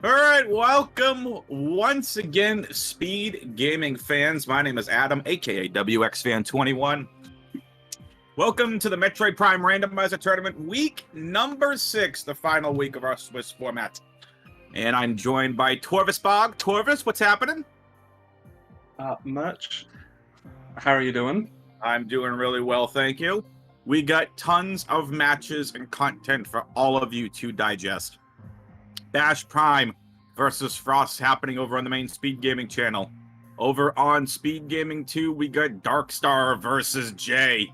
All right, welcome once again, Speed Gaming fans. My name is Adam, aka WXFan21. Welcome to the Metroid Prime Randomizer Tournament, week number 6, the final week of our Swiss format. And I'm joined by Torvis Bog. Torvis, what's happening? Much. How are you doing? I'm doing really well, thank you. We got tons of matches and content for all of you to digest. Bash Prime versus Frost happening over on the main Speed Gaming channel. Over on Speed Gaming 2, we got Darkstar versus Jay.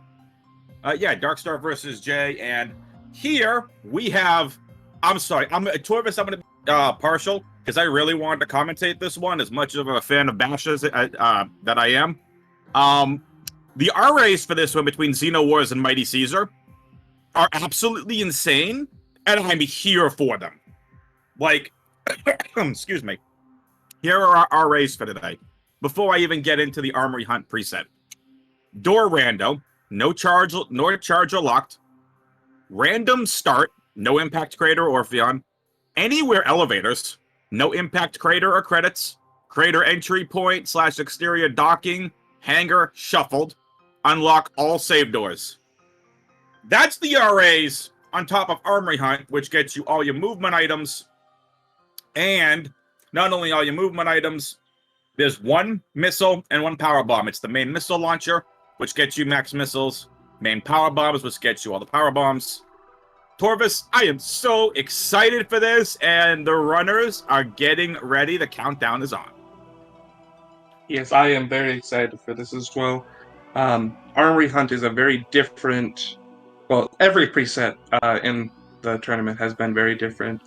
Darkstar versus Jay. And here we have... Torvis, I'm going to be partial, because I really wanted to commentate this one, as much of a fan of Bash as that I am. The RAs for this one between XenoWars and MightyCaesar are absolutely insane, and I'm here for them. Like, excuse me. Here are our RAs for today. Before I even get into the Armory Hunt preset. Door Rando, no charge or locked. Random start, no impact crater or Orpheon. Anywhere elevators, no impact crater or credits. Crater entry point / exterior docking, hangar, shuffled. Unlock all save doors. That's the RAs on top of Armory Hunt, which gets you all your movement items. And not only all your movement items, there's one missile and one power bomb. It's the main missile launcher, which gets you max missiles. Main power bombs, which gets you all the power bombs. Torvis, I am so excited for this, and the runners are getting ready. The countdown is on. Yes, I am very excited for this as well. Armory Hunt is a very different... Well, every preset in the tournament has been very different.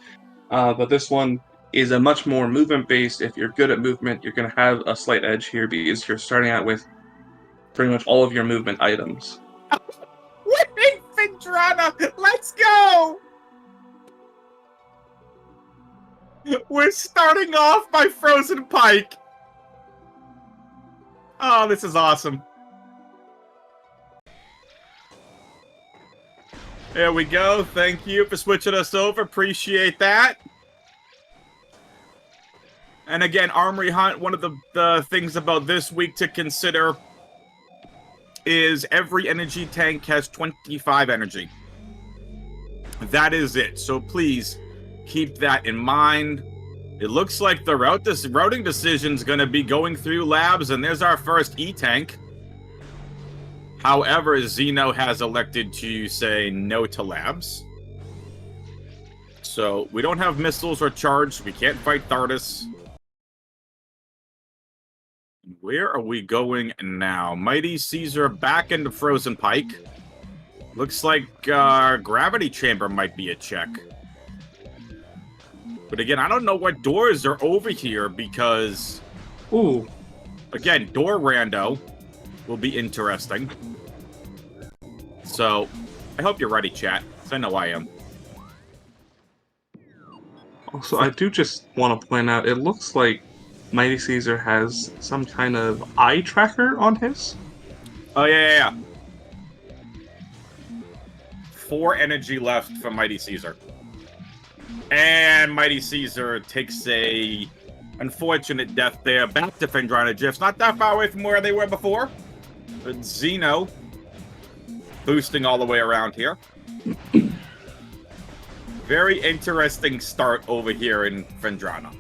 But this one is a much more movement-based. If you're good at movement, you're going to have a slight edge here because you're starting out with pretty much all of your movement items. Wait, Vendrana! Let's go! We're starting off by Frozen Pike. Oh, this is awesome. There we go. Thank you for switching us over. Appreciate that. And again, Armory Hunt, one of the things about this week to consider is every energy tank has 25 energy. That is it. So please keep that in mind. It looks like the routing decision is going to be going through labs, and there's our first E-tank. However, Xeno has elected to say no to labs. So we don't have missiles or charge. We can't fight Thardus. Where are we going now? MightyCaesar back into Frozen Pike. Looks like Gravity Chamber might be a check. But again, I don't know what doors are over here because... Ooh. Again, Door Rando will be interesting. So, I hope you're ready, chat. Because I know I am. Also, I do just want to point out, it looks like MightyCaesar has some kind of eye tracker on his. Oh, yeah. 4 energy left from MightyCaesar. And MightyCaesar takes a unfortunate death there. Back to Vendrana GIFs. Not that far away from where they were before. But Xeno boosting all the way around here. Very interesting start over here in Vendrana.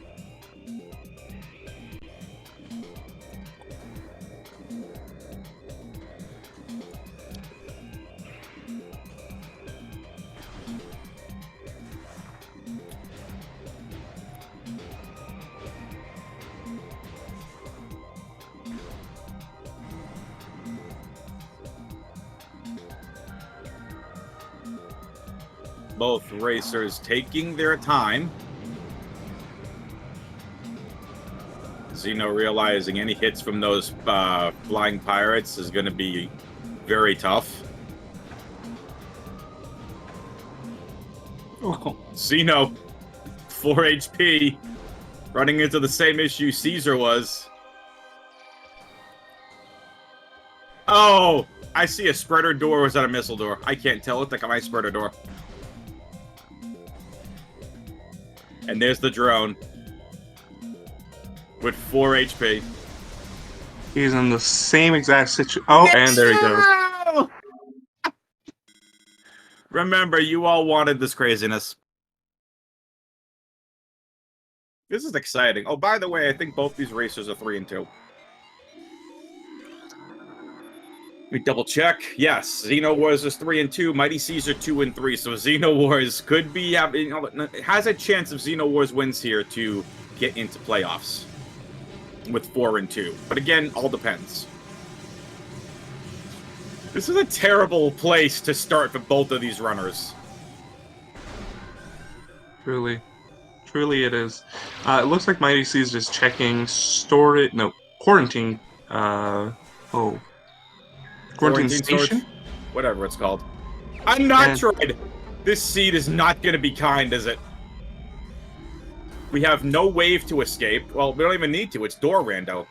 Both racers taking their time. Xeno realizing any hits from those flying pirates is going to be very tough. Oh. Xeno, 4 HP, running into the same issue Caesar was. Oh, I see a spreader door, or is that a missile door? I can't tell. It's like a nice spreader door. And there's the drone. with 4 HP. He's in the same exact situation. Oh, and there he goes. No! Remember, you all wanted this craziness. This is exciting. Oh, by the way, I think both these racers are 3 and 2. Let me double check. Yes, XenoWars is 3 and 2. MightyCaesar 2 and 3. So XenoWars could be having, has a chance if XenoWars wins here to get into playoffs with 4 and 2. But again, all depends. This is a terrible place to start for both of these runners. Truly. Truly it is. It looks like MightyCaesar is checking storage. No, quarantine. Quarantine station? Storage? Whatever it's called. I'm not tried. This seed is not going to be kind, is it? We have no wave to escape. Well, we don't even need to. It's door rando.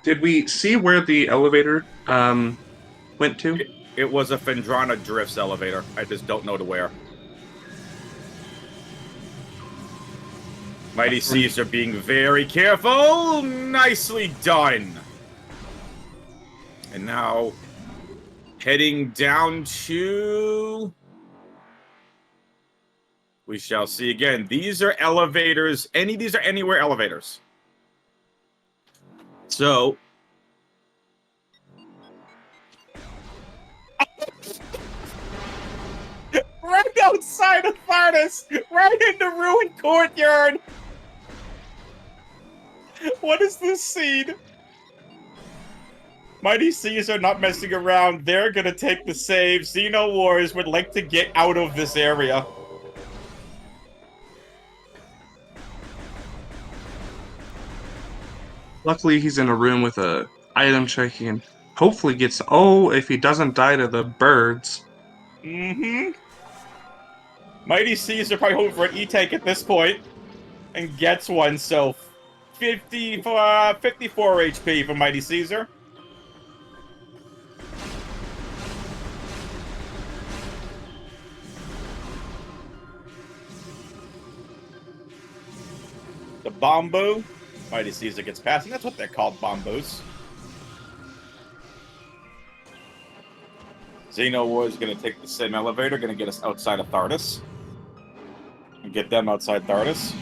Did we see where the elevator went to? It was a Phendrana Drifts elevator. I just don't know to where. MightyCaesar being very careful. Nicely done. And now, heading down to... We shall see again. These are elevators. These are anywhere elevators. So... right outside of Farnus! Right in the ruined courtyard! What is this scene? MightyCaesar not messing around. They're gonna take the save. XenoWars would like to get out of this area. Luckily, he's in a room with a item checking and hopefully gets... Oh, if he doesn't die to the birds. Mm-hmm. MightyCaesar probably hoping for an E-tank at this point. And gets one, so... 54 HP for MightyCaesar. The Bombo. MightyCaesar gets past, and that's what they're called, Bombos. XenoWars is going to take the same elevator, going to get us outside of Thardus. And get them outside Thardus.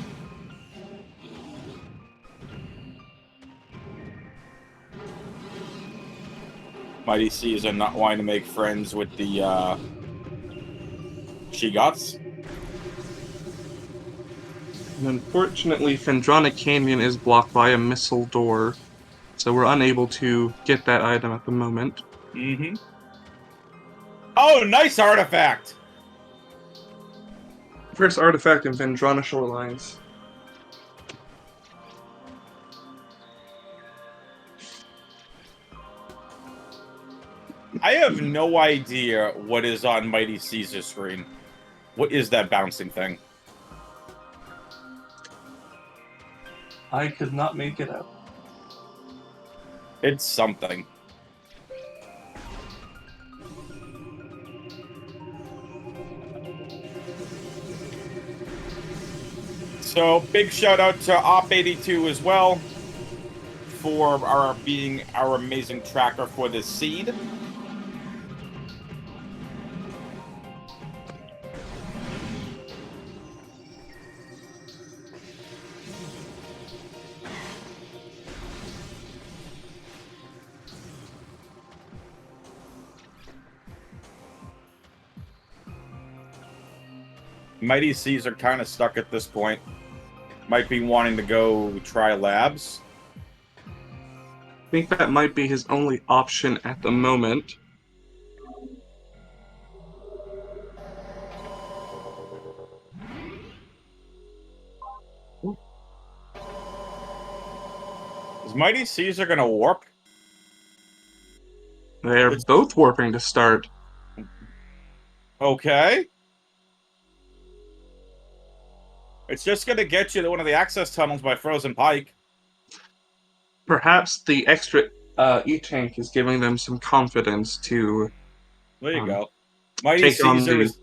MightyCaesar not wanting to make friends with the, Shigots. And unfortunately, Phendrana Canyon is blocked by a missile door, so we're unable to get that item at the moment. Mm-hmm. Oh, nice artifact! First artifact in Phendrana Shorelines. I have no idea what is on MightyCaesar's screen. What is that bouncing thing? I could not make it out. It's something. So, big shout out to Op82 as well for being our amazing tracker for this seed. MightyCaesar kind of stuck at this point. Might be wanting to go try labs. I think that might be his only option at the moment. Is MightyCaesar gonna warp? They're both warping to start. Okay. It's just gonna get you to one of the access tunnels by Frozen Pike. Perhaps the extra E-tank is giving them some confidence to... There you go. Take on MightyCaesar the... is...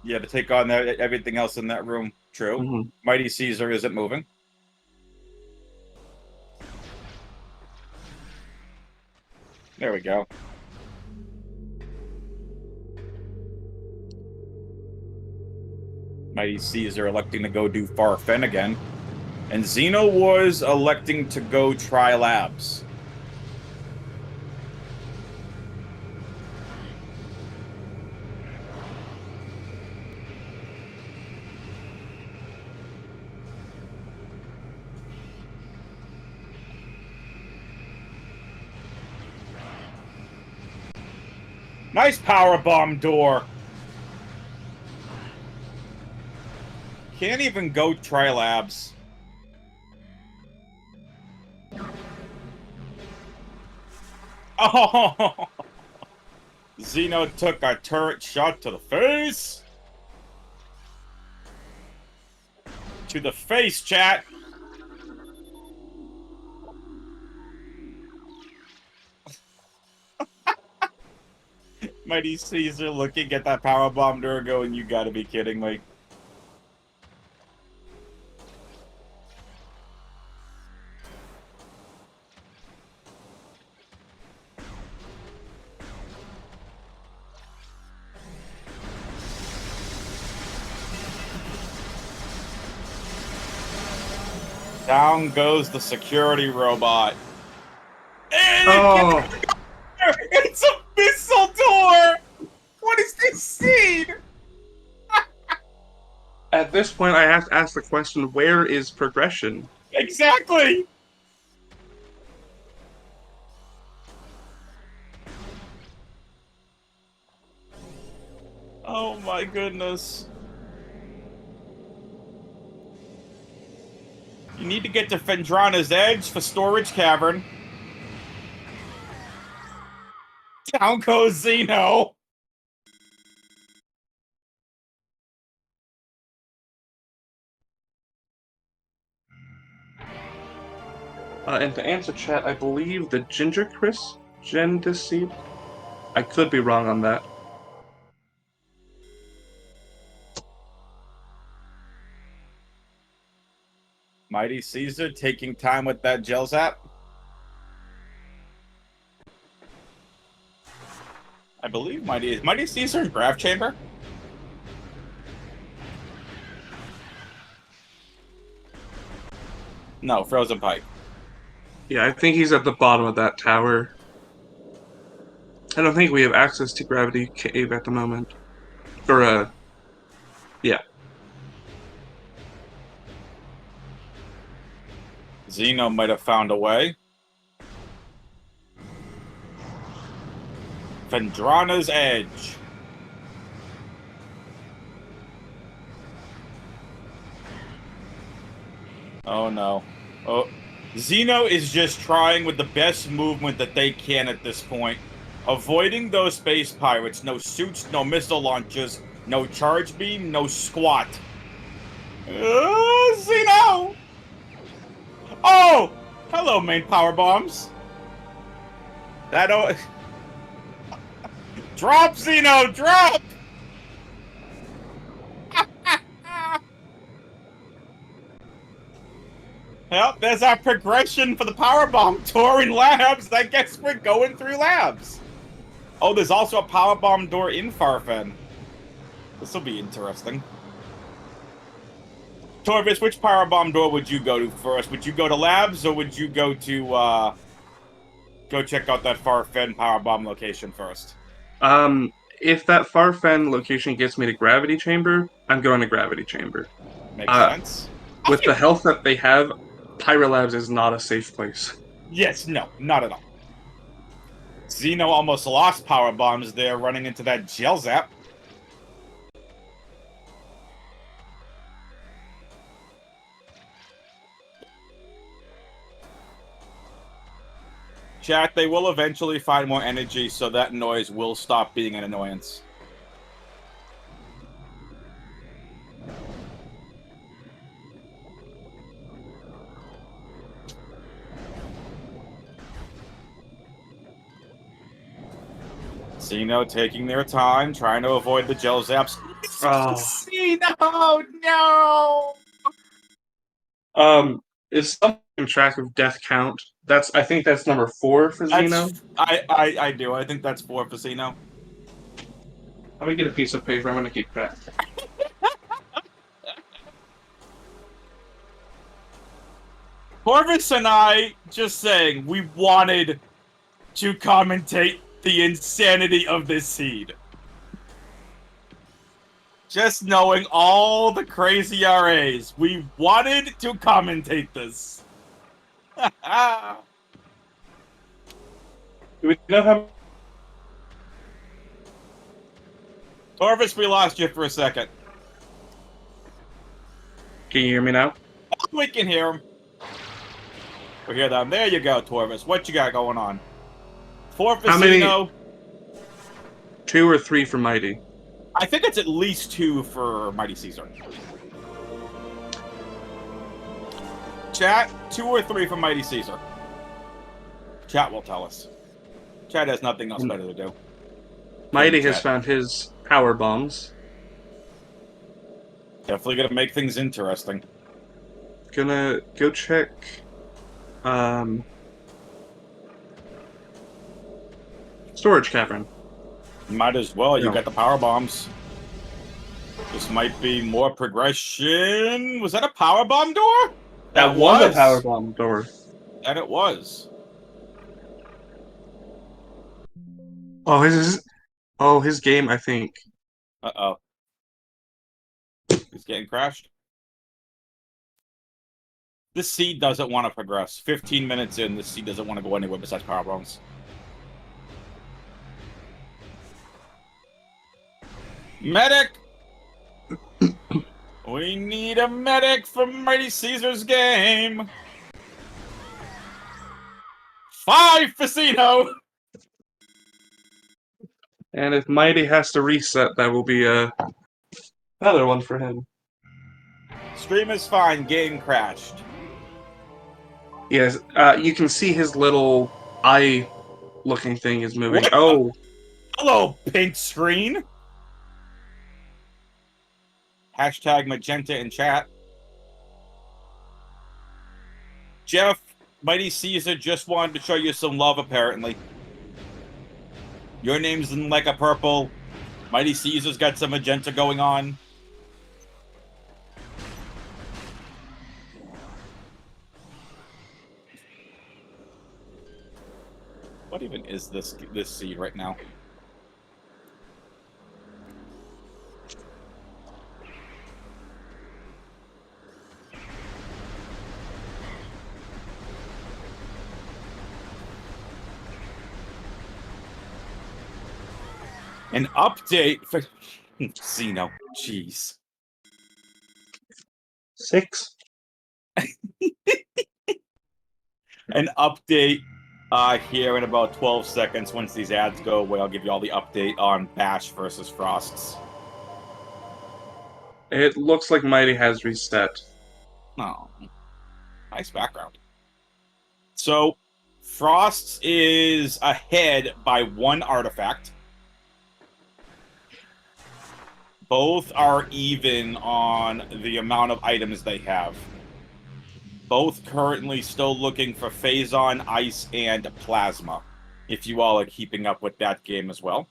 Yeah, to take on everything else in that room. True. Mm-hmm. MightyCaesar isn't moving. There we go. MightyCaesar electing to go do Farfen again. And XenoWars electing to go try Labs. Nice powerbomb door. Can't even go try Labs. Oh! Xeno took a turret shot to the face. To the face, chat. MightyCaesar looking at that powerbomb door going, you gotta be kidding me. Down goes the security robot. Oh, It's a missile door! What is this scene? at this point, I have to ask the question: where is progression? Exactly! Oh my goodness. You need to get to Fendrana's Edge for Storage Cavern. Down goes Xeno. And to answer chat, I believe the Ginger Chris Gendeseed. I could be wrong on that. MightyCaesar taking time with that gel zap. I believe MightyCaesar in Graph Chamber? No, Frozen Pipe. Yeah, I think he's at the bottom of that tower. I don't think we have access to Gravity Cave at the moment. Or, yeah. Xeno might have found a way. Fendrana's Edge. Oh no. Oh, Xeno is just trying with the best movement that they can at this point. Avoiding those space pirates. No suits, no missile launchers, no charge beam, no squat. Xeno! Oh! Hello, main power bombs. That drop, Xeno, drop! Well, there's our progression for the powerbomb tour in Labs. I guess we're going through Labs. Oh, there's also a powerbomb door in Farfen. This will be interesting. Torvis, which powerbomb door would you go to first? Would you go to Labs, or would you go to, go check out that Farfen powerbomb location first? If that Farfen location gets me to Gravity Chamber, I'm going to Gravity Chamber. Makes sense. With the health that they have, Pyrolabs is not a safe place. Yes, no, not at all. Xeno almost lost power bombs there, running into that gel zap. Chat, they will eventually find more energy, so that noise will stop being an annoyance. Xeno taking their time, trying to avoid the gel zaps. Oh. Xeno, no! Is someone keeping track of death count? I think that's number 4 for Xeno. I do. I think that's 4 for Xeno. Let me get a piece of paper. I'm gonna keep track. Corvus and I, just saying, we wanted to commentate the insanity of this seed. Just knowing all the crazy RAs, we wanted to commentate this. Do we know how? Corvus, we lost you for a second. Can you hear me now? We can hear him. We hear them. There you go, Torvis. What you got going on? 4 for How many? Xeno. 2 or 3 for Mighty. I think it's at least 2 for MightyCaesar. Chat, 2 or 3 for MightyCaesar. Chat will tell us. Chat has nothing else better to do. Mighty has found his power bombs. Definitely gonna make things interesting. Gonna go check. Storage cavern. Might as well. You No. got the power bombs. This might be more progression. Was that a power bomb door? That was a power bomb door. And it was. Oh, his game, I think. Uh-oh. He's getting crashed. This seed doesn't want to progress. 15 minutes in, this seed doesn't want to go anywhere besides power bombs. Medic! We need a medic for MightyCaesar's game. 5 for Xeno! And if Mighty has to reset, that will be another one for him. Stream is fine, game crashed. Yes, you can see his little eye-looking thing is moving. What? Oh, Hello, pink screen. Hashtag magenta in chat. Jeff, MightyCaesar just wanted to show you some love, apparently. Your name's in like a purple. MightyCaesar's got some magenta going on. What even is this seed right now? An update for Xeno. Jeez. 6. An update here in about 12 seconds. Once these ads go away, I'll give you all the update on Bash versus Frosts. It looks like Mighty has reset. Oh, nice background. So, Frosts is ahead by 1 artifact. Both are even on the amount of items they have. Both currently still looking for Phazon, Ice, and Plasma, if you all are keeping up with that game as well.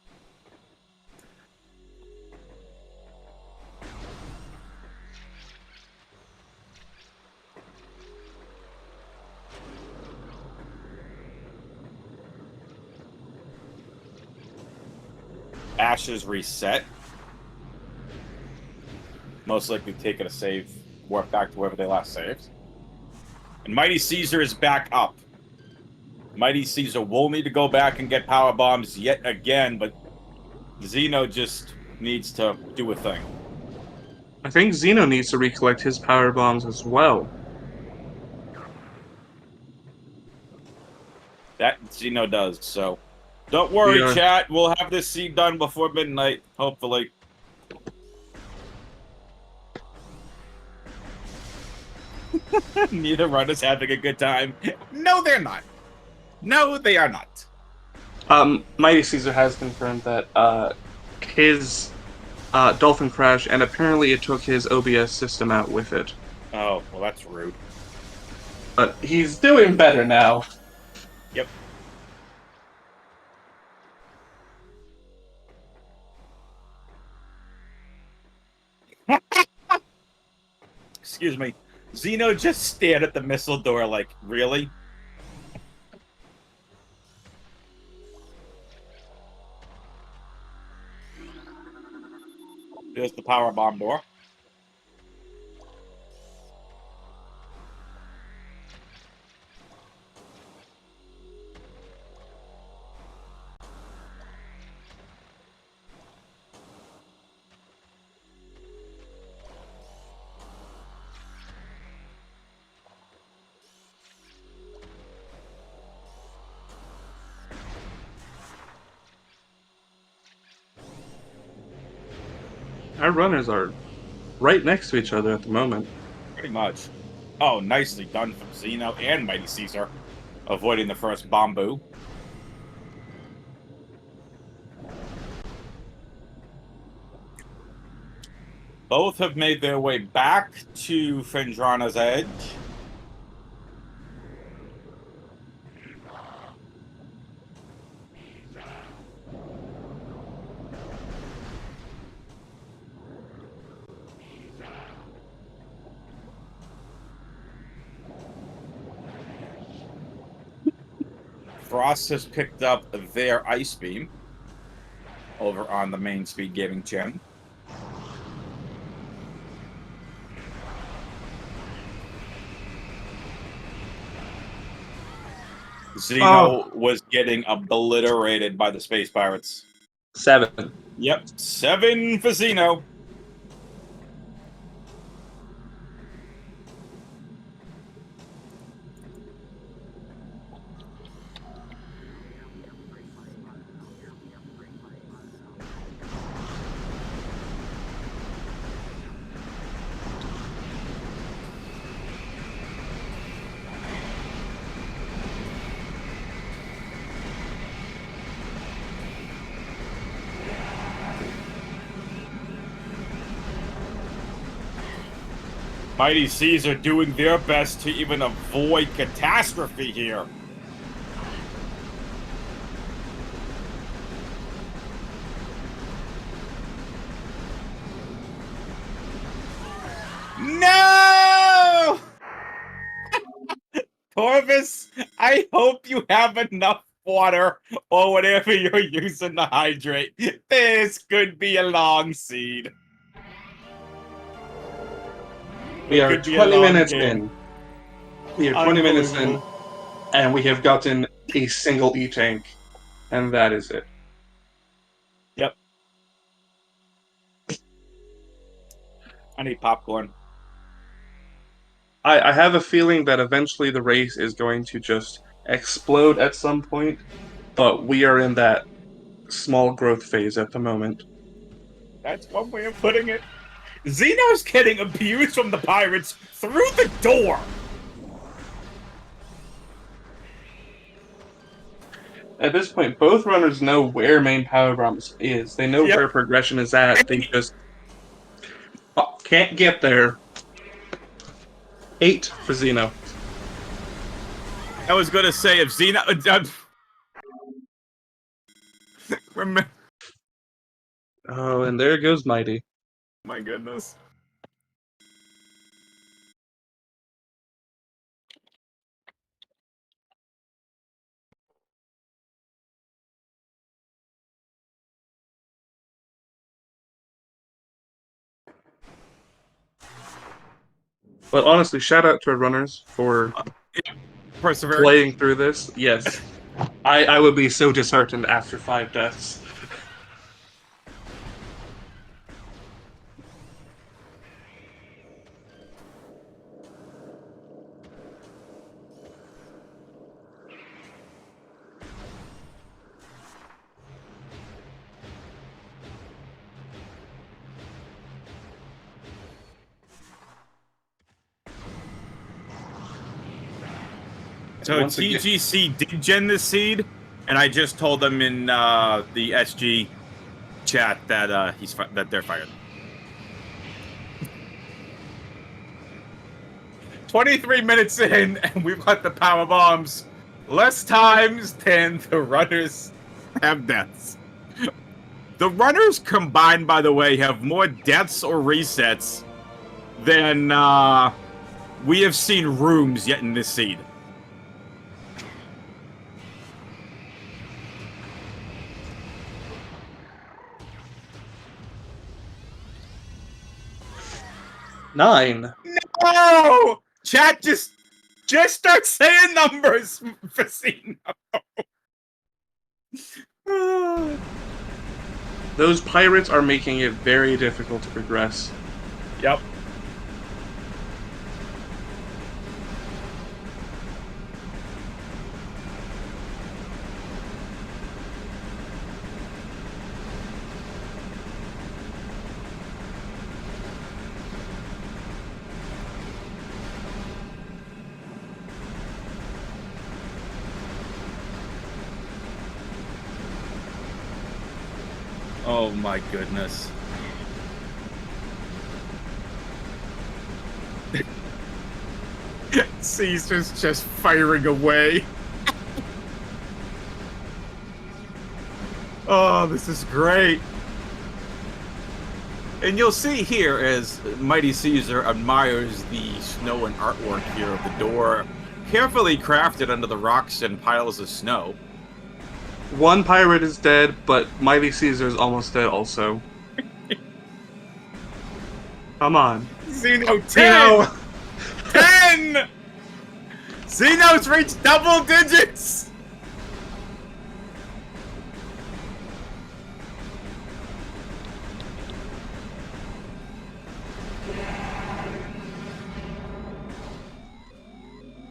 Ash's reset. Most likely taking a save, warp back to wherever they last saved. And MightyCaesar is back up. MightyCaesar will need to go back and get power bombs yet again, but Xeno just needs to do a thing. I think Xeno needs to recollect his power bombs as well. That Xeno does, so don't worry, chat. We'll have this seed done before midnight, hopefully. Neither runner's having a good time. No, they're not. No, they are not. MightyCaesar has confirmed that his Dolphin Crash, and apparently it took his OBS system out with it. Oh, well, that's rude. But he's doing better now. Yep. Excuse me. Xeno just stared at the missile door like, really? There's the power bomb door. Our runners are right next to each other at the moment. Pretty much. Oh, nicely done from Xeno and MightyCaesar, avoiding the first bamboo. Both have made their way back to Fendrana's Edge. Frost has picked up their Ice Beam over on the main SpeedGaming channel. Xeno was getting obliterated by the Space Pirates. 7. Yep, 7 for Xeno. MightyCaesar doing their best to even avoid catastrophe here. No! Corvus, I hope you have enough water or whatever you're using to hydrate. This could be a long seed. We are 20 minutes in. We are 20 minutes in, and we have gotten a single E-tank, and that is it. Yep. I need popcorn. I have a feeling that eventually the race is going to just explode at some point, but we are in that small growth phase at the moment. That's one way of putting it. Xeno's getting abused from the pirates through the door. At this point, both runners know where main power bombs is. They know where progression is at. They just can't get there. 8 for Xeno. I was going to say, if Xeno... remember... Oh, and there goes Mighty. My goodness. But honestly, shout out to our runners for playing through this. Yes. I would be so disheartened after 5 deaths. So TGC did gen this seed, and I just told them in the SG chat that that they're fired. 23 minutes in, and we've got the power bombs. Less times than the runners have deaths. The runners combined, by the way, have more deaths or resets than we have seen rooms yet in this seed. Nine. No! Chat, just start saying numbers for Xeno. Those pirates are making it very difficult to progress. Yep. Oh my goodness. Caesar's just firing away. Oh, this is great. And you'll see here as Mighty Caesar admires the snow and artwork here of the door, carefully crafted under the rocks and piles of snow. One pirate is dead, but Mighty Caesar is almost dead also. Come on. Xeno 10! 10! Xeno's reached double digits!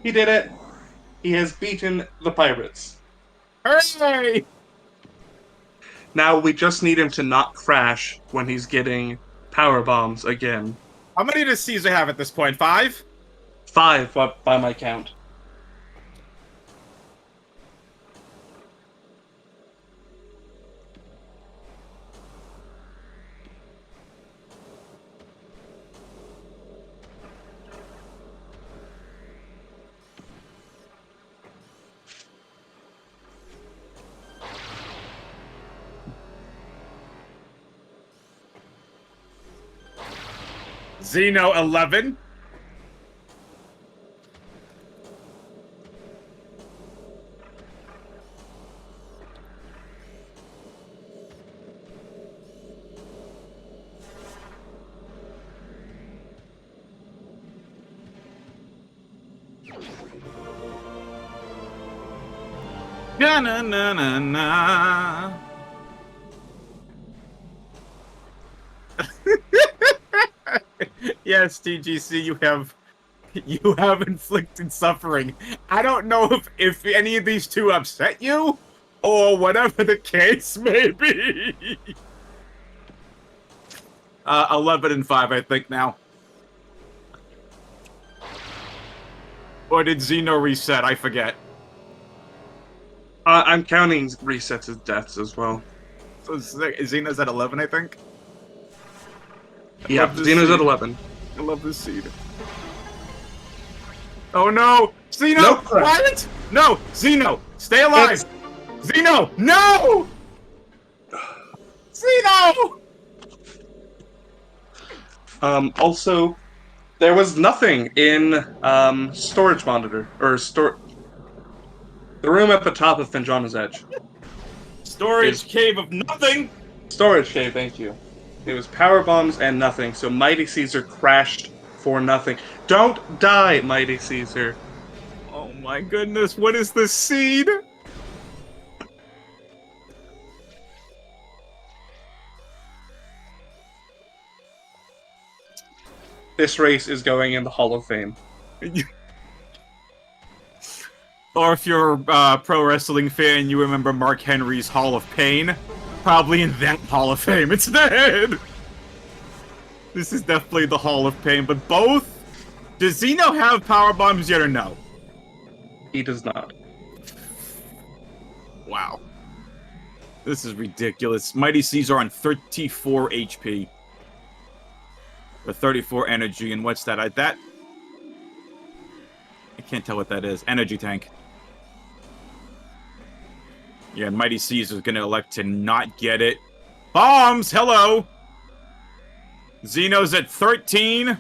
He did it. He has beaten the pirates. Hooray! Now we just need him to not crash when he's getting power bombs again. How many does Caesar have at this point? 5? 5 by my count. Xeno 11. Na na na na na. Yes, TGC, you have inflicted suffering. I don't know if any of these two upset you, or whatever the case may be. 11 and 5, I think now. Or did Xeno reset? I forget. I'm counting resets as deaths as well. So Xeno's at 11, I think. Yeah, Xeno's at 11. I love this seed. Oh no! Xeno! Nope. What? No! Xeno! Stay alive! Xeno! No! Xeno! Also, there was nothing in storage monitor or the room at the top of Finjana's Edge. Storage cave of nothing. Storage cave, thank you. It was power bombs and nothing, so Mighty Caesar crashed for nothing. Don't die, Mighty Caesar. Oh my goodness! What is this seed? This race is going in the Hall of Fame. Or if you're a pro wrestling fan, you remember Mark Henry's Hall of Pain. Probably in that Hall of Fame instead. This is definitely the Hall of Pain, but both... Does Xeno have power bombs yet or no? He does not. Wow. This is ridiculous. MightyCaesar on 34 HP. Or 34 energy, and what's that? I can't tell what that is. Energy tank. Yeah, and MightyCaesar is going to elect to not get it. Bombs! Hello! Xeno's at 13.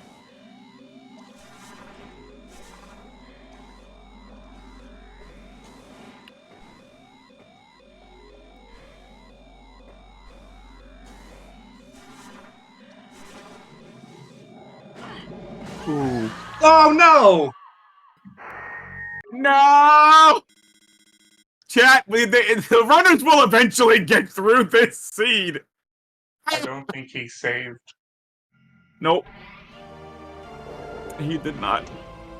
Ooh. Oh no! No! Chat, the runners will eventually get through this seed. I don't think he's saved. Nope. He did not.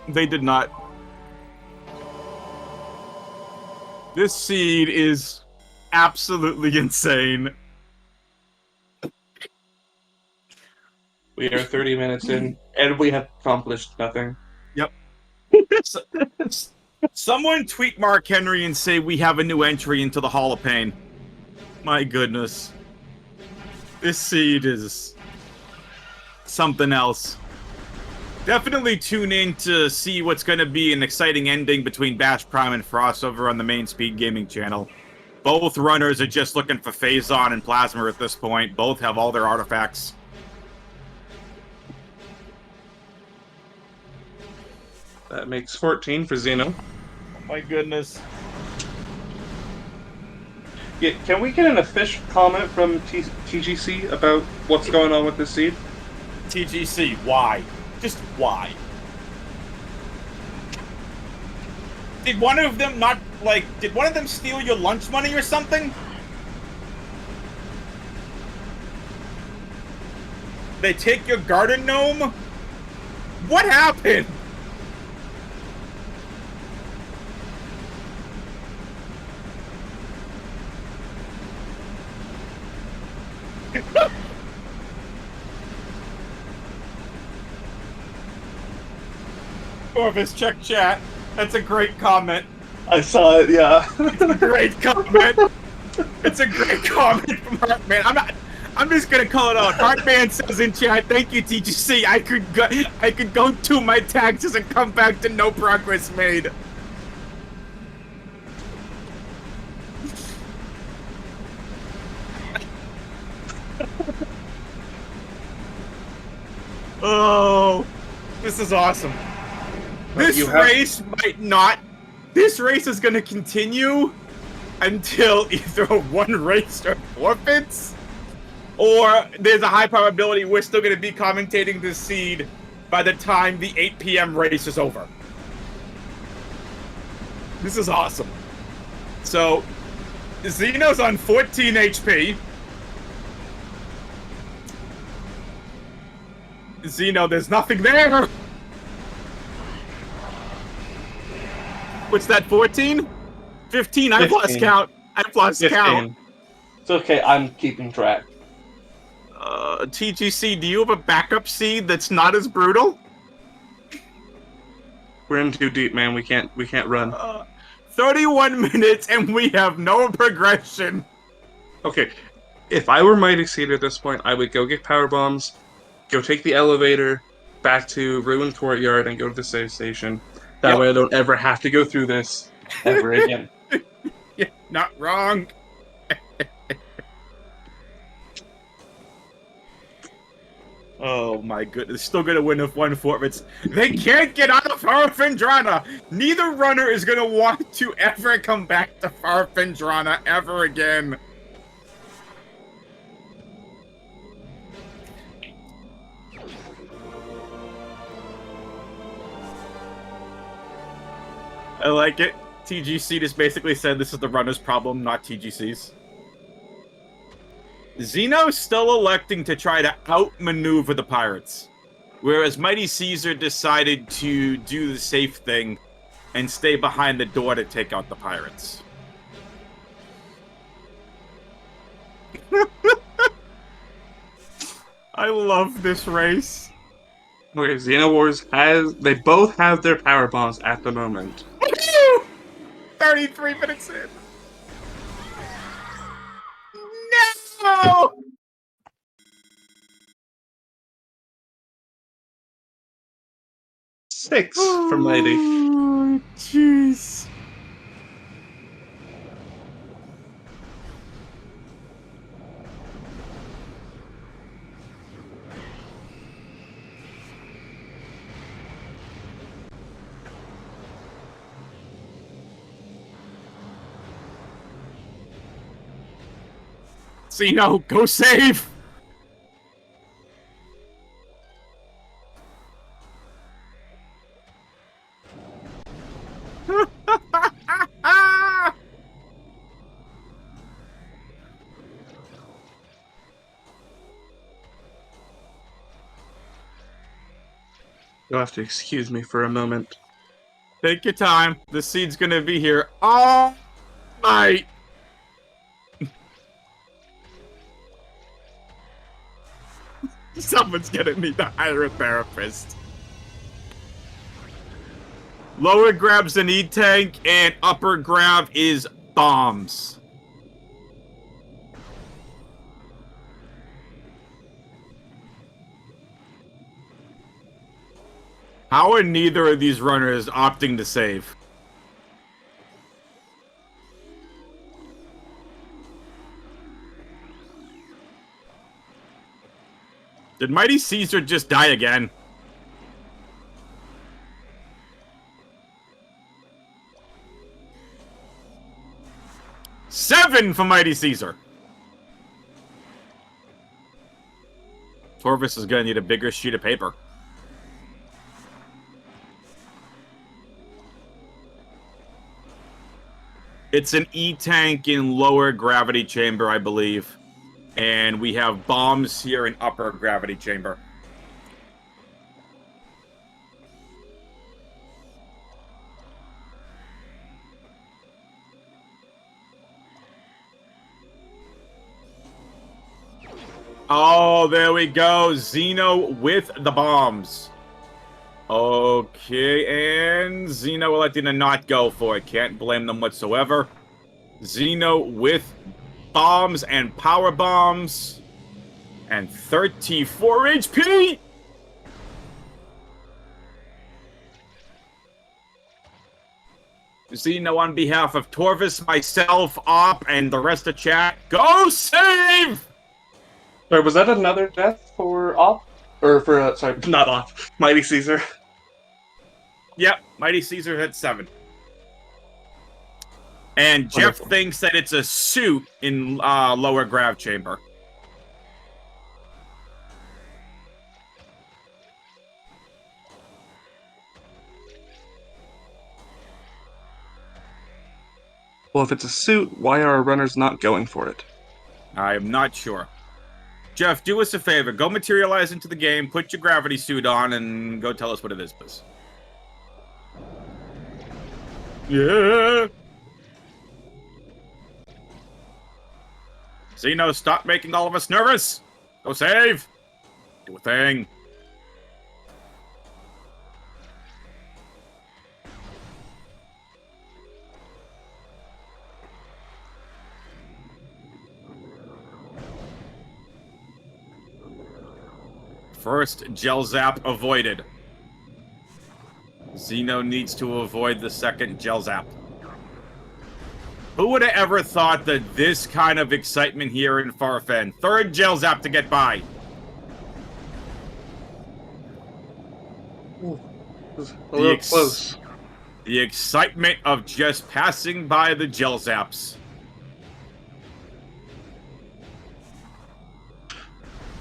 They did not. This seed is absolutely insane. We are 30 minutes in, and we have accomplished nothing. Yep. Someone tweet Mark Henry and say we have a new entry into the Hall of Pain. My goodness. This seed is something else. Definitely tune in to see what's going to be an exciting ending between Bash Prime and Frost over on the main SpeedGaming channel. Both runners are just looking for Phazon and Plasma at this point. Both have all their artifacts. That makes 14 for Xeno. Oh my goodness. Yeah, can we get an official comment from TGC about what's going on with this seed? TGC, why? Just why? Did one of them not, like, did one of them steal your lunch money or something? They take your garden gnome? What happened? Corvus, check chat. That's a great comment. I saw it, yeah. It's a great comment. It's a great comment from Heartman. I'm just gonna call it out. Heartman says in chat, "Thank you, TGC. I could go do my taxes and come back to no progress made." Oh, this is awesome. This race might not. This race is going to continue until either one racer forfeits, or there's a high probability we're still going to be commentating this seed by the time the 8 p.m. race is over. This is awesome. So, Xeno's on 14 HP. Xeno, there's nothing there! What's that, 14? 15, I've lost count. I've lost 15. count. It's okay, I'm keeping track. TGC, do you have a backup seed that's not as brutal? We're in too deep, man. We can't run. 31 minutes and we have no progression. Okay, if I were MightyCaesar at this point, I would go get power bombs, go take the elevator back to Ruined Courtyard and go to the save station. That way I don't ever have to go through this ever again. You're not wrong. Oh my goodness, still gonna win if one forfeits. They can't get out of Farfendrana! Neither runner is gonna want to ever come back to Farfendrana ever again. I like it. TGC just basically said this is the runner's problem, not TGC's. Xeno's still electing to try to outmaneuver the pirates, whereas MightyCaesar decided to do the safe thing and stay behind the door to take out the pirates. I love this race. Okay, XenoWars they both have their power bombs at the moment. 33 minutes in. 6 for Mighty. Oh, jeez. Xeno, go save! You'll have to excuse me for a moment. Take your time. The seed's gonna be here all night. Someone's gonna need to hire a therapist. Lower grab's an E-tank, and upper grab is bombs. How are neither of these runners opting to save? Did MightyCaesar just die again? Seven for MightyCaesar. Torvis is gonna need a bigger sheet of paper. It's an E-tank in lower gravity chamber, I believe. And we have bombs here in upper gravity chamber. Oh, there we go. Xeno with the bombs. Okay, and Xeno electing to not go for it. Can't blame them whatsoever. Xeno with bombs and power bombs. And 34 HP! Xeno on behalf of Torvis, myself, Op, and the rest of chat. Go save! Sorry, was that another death for Op? Or for, sorry, not Op. MightyCaesar. Yep, MightyCaesar had 7. And Jeff thinks that it's a suit in lower grav chamber. Well, if it's a suit, why are our runners not going for it? I am not sure. Jeff, do us a favor. Go materialize into the game, put your gravity suit on, and go tell us what it is, please. Yeah! Xeno, stop making all of us nervous! Go save! Do a thing. First gel zap avoided. Xeno needs to avoid the second gel zap. Who would have ever thought that this kind of excitement here in Farfen? Third gel zap to get by. Ooh, was a little close. The excitement of just passing by the gel zaps.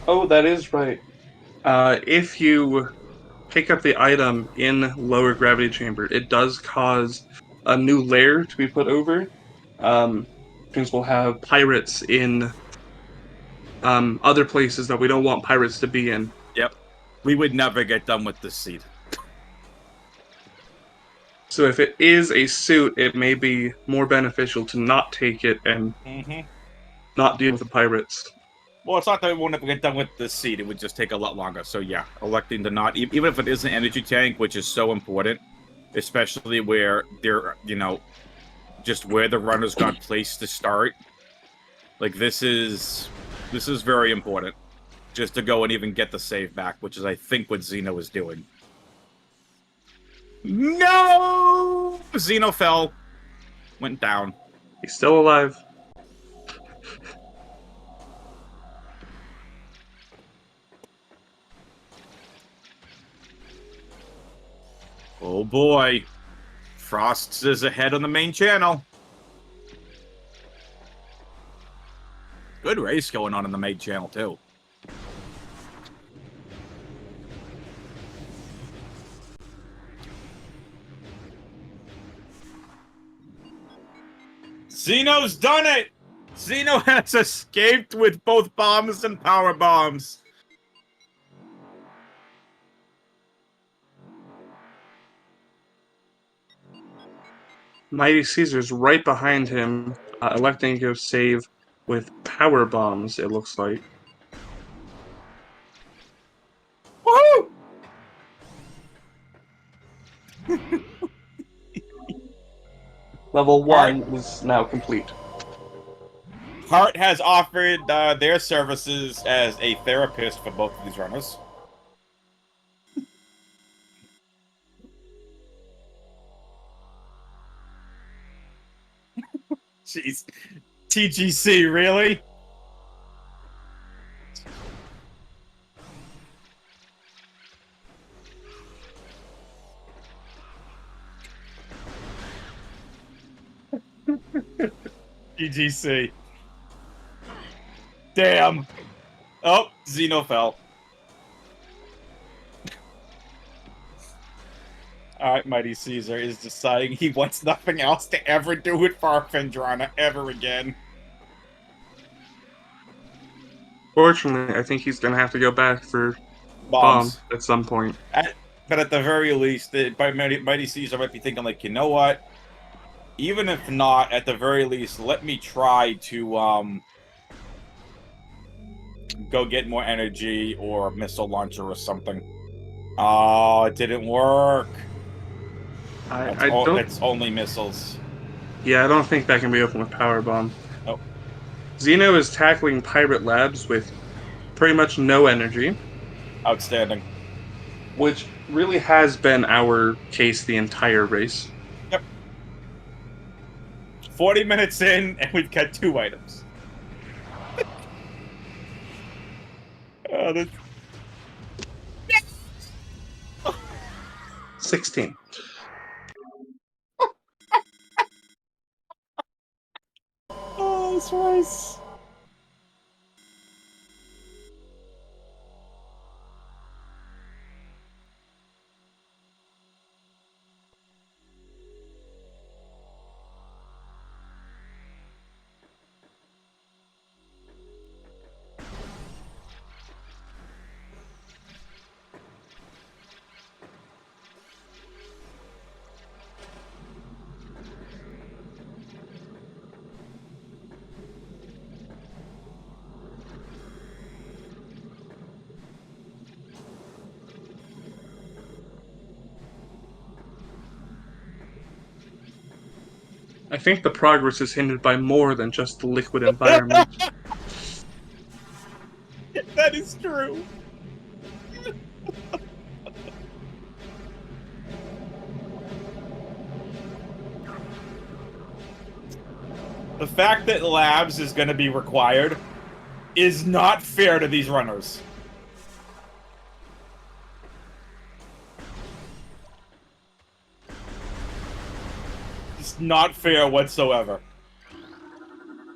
Oh, that is right. If you pick up the item in lower gravity chamber, it does cause a new layer to be put over. Because we'll have pirates in other places that we don't want pirates to be in. Yep. We would never get done with this seed. So if it is a suit, it may be more beneficial to not take it and not deal with the pirates. Well, it's not that we won't ever get done with this seed. It would just take a lot longer. So yeah, electing to not, even if it is an energy tank, which is so important, especially where they're, you know, just where the runners got placed to start. Like this is very important. Just to go and even get the save back, which is I think what Xeno is doing. No! Xeno fell. Went down. He's still alive. Oh boy. Frost is ahead on the main channel. Good race going on in the main channel, too. Xeno's done it! Xeno has escaped with both bombs and power bombs. MightyCaesar's right behind him, electing to go save with power bombs, it looks like. Woohoo! Level 1 is now complete. Hart has offered their services as a therapist for both of these runners. Jeez. TGC, really? TGC. Damn. Oh, Xeno fell. Alright, MightyCaesar is deciding he wants nothing else to ever do with Farfendrana ever again. Fortunately, I think he's going to have to go back for bomb at some point. But at the very least, MightyCaesar might be thinking, like, you know what? Even if not, at the very least, let me try to, go get more energy or missile launcher or something. Oh, it didn't work. It's only missiles. Yeah, I don't think that can be opened with power bomb. Oh. Xeno is tackling Pirate Labs with pretty much no energy. Outstanding. Which really has been our case the entire race. Yep. 40 minutes in, and we've got 2 items. Oh, that's... 16. Oh, that's nice. I think the progress is hindered by more than just the liquid environment. That is true. The fact that labs is going to be required is not fair to these runners. It's not fair whatsoever.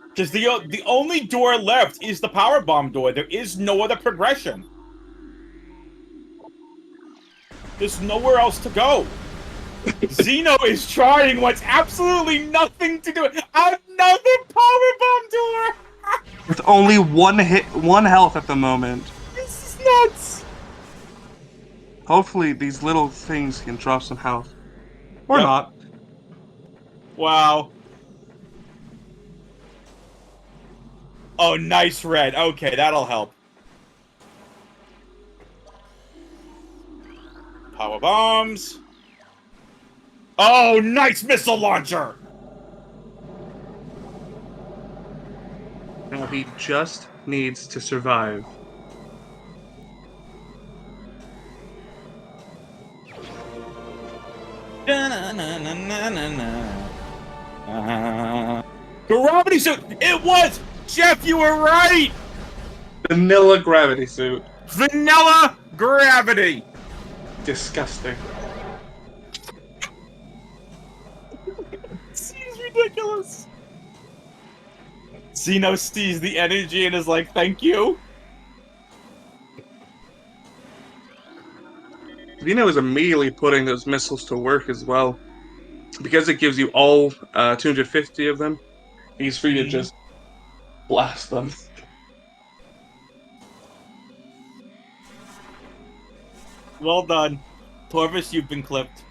Because the only door left is the power bomb door. There is no other progression. There's nowhere else to go. Xeno is trying what's absolutely nothing to do with another power bomb door. With only one health at the moment. This is nuts. Hopefully these little things can drop some health. Or not. Wow. Oh, nice red. Okay, that'll help. Power bombs. Oh, nice missile launcher. Now he just needs to survive. Gravity suit! It was! Jeff, you were right! Vanilla gravity suit. Vanilla gravity! Disgusting. Seems ridiculous. Xeno sees the energy and is like, thank you. Xeno is immediately putting those missiles to work as well. Because it gives you all 250 of them, he's free to just blast them. Well done. Torvis, you've been clipped.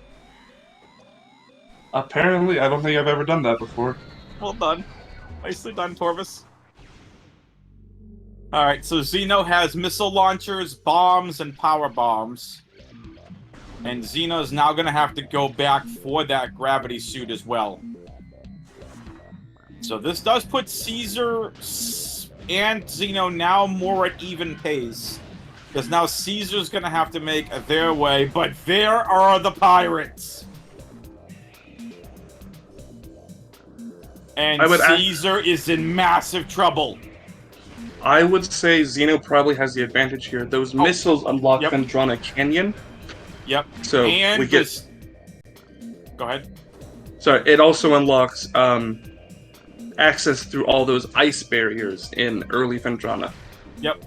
Apparently, I don't think I've ever done that before. Well done. Nicely done, Torvis. Alright, so Xeno has missile launchers, bombs, and power bombs. And Xeno's now gonna have to go back for that gravity suit as well. So this does put Caesar and Xeno now more at even pace. Because now Caesar's gonna have to make their way, but there are the pirates! And Caesar is in massive trouble. I would say Xeno probably has the advantage here. Those missiles unlock Vendrana Canyon. Yep. So and we get. Go ahead. Sorry, it also unlocks access through all those ice barriers in early Vendrana. Yep.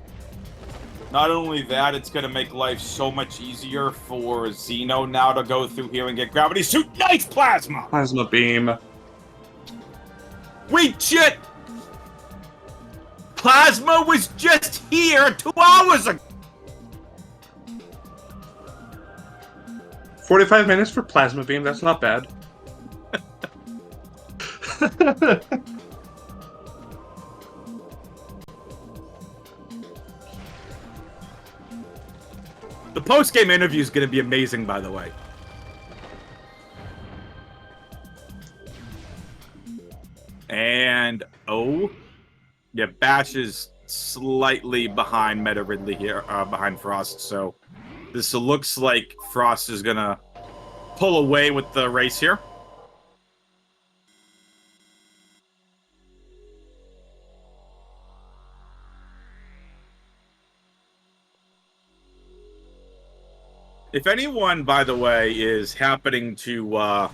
Not only that, it's going to make life so much easier for Xeno now to go through here and get gravity suit. Nice plasma! Plasma beam. Wait, shit! Plasma was just here 2 hours ago! 45 minutes for plasma beam, that's not bad. The post-game interview is going to be amazing, by the way. And, yeah, Bash is slightly behind Meta Ridley here, behind Frost, so this looks like Frost is going to pull away with the race here. If anyone, by the way, is happening to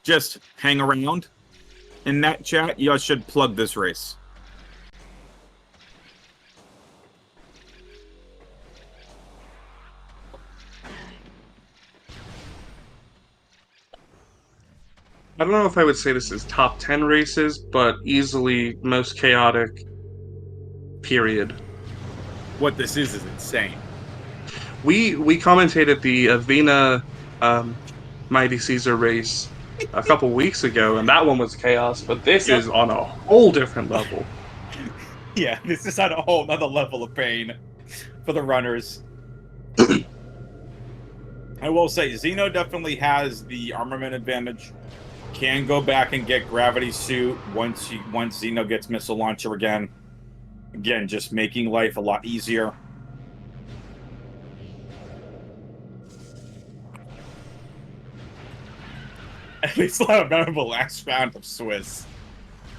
just hang around in that chat, you should plug this race. I don't know if I would say this is top 10 races, but easily most chaotic, period. What this is insane. We commentated the Avena MightyCaesar race a couple weeks ago, and that one was chaos, but this is on a whole different level. Yeah, this is on a whole nother level of pain for the runners. I will say, Xeno definitely has the armament advantage. Can go back and get gravity suit once Xeno gets missile launcher again. Again, just making life a lot easier. At least I remember the last round of Swiss.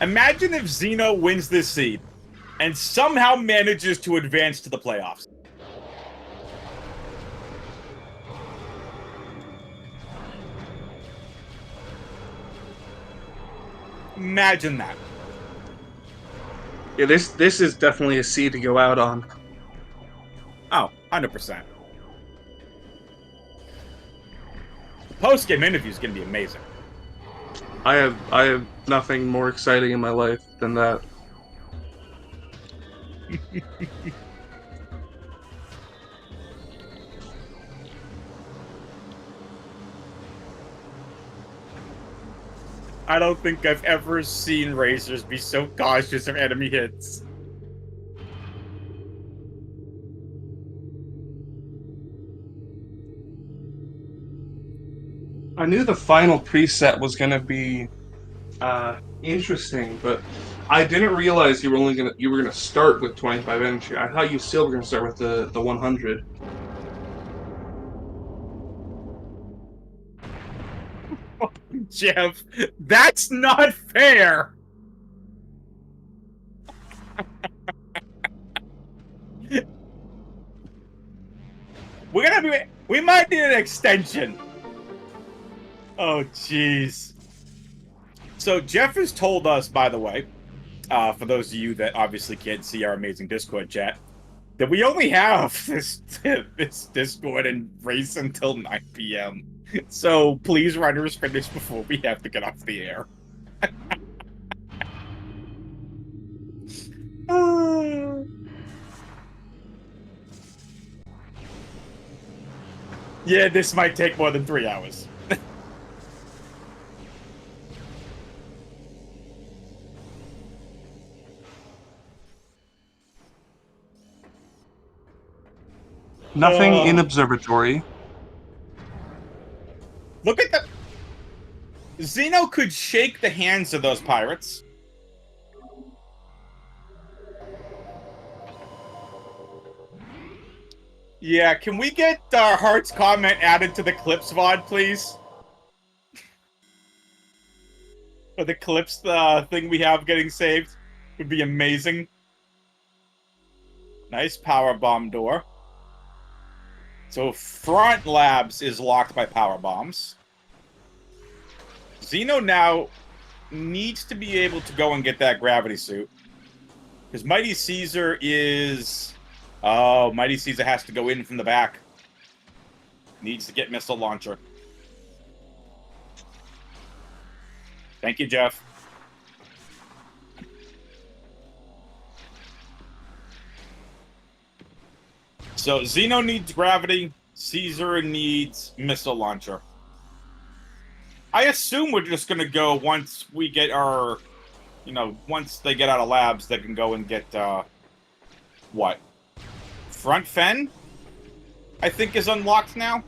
Imagine if Xeno wins this seed and somehow manages to advance to the playoffs. Imagine that. Yeah, this is definitely a seed to go out on. Oh, 100%. The post-game interview is going to be amazing. I have nothing more exciting in my life than that. I don't think I've ever seen racers be so cautious of enemy hits. I knew the final preset was going to be interesting, but I didn't realize you were gonna start with 25 energy. I thought you still were gonna start with the 100. Jeff, that's not fair. We might need an extension. Oh, jeez. So Jeff has told us, by the way, for those of you that obviously can't see our amazing Discord chat, that we only have this Discord and race until 9 p.m. So please, runners, finish before we have to get off the air. Yeah, this might take more than 3 hours. Nothing in observatory. Look at the... Xeno could shake the hands of those pirates. Yeah, can we get Hart's comment added to the clips VOD, please? Or the clips thing we have getting saved would be amazing. Nice power bomb door. So front labs is locked by power bombs. Xeno now needs to be able to go and get that gravity suit. Because MightyCaesar is... Oh, MightyCaesar has to go in from the back. Needs to get missile launcher. Thank you, Jeff. So Xeno needs gravity. Caesar needs missile launcher. I assume we're just going to go once we get our... You know, once they get out of labs, they can go and get, what? Front Fen? I think is unlocked now?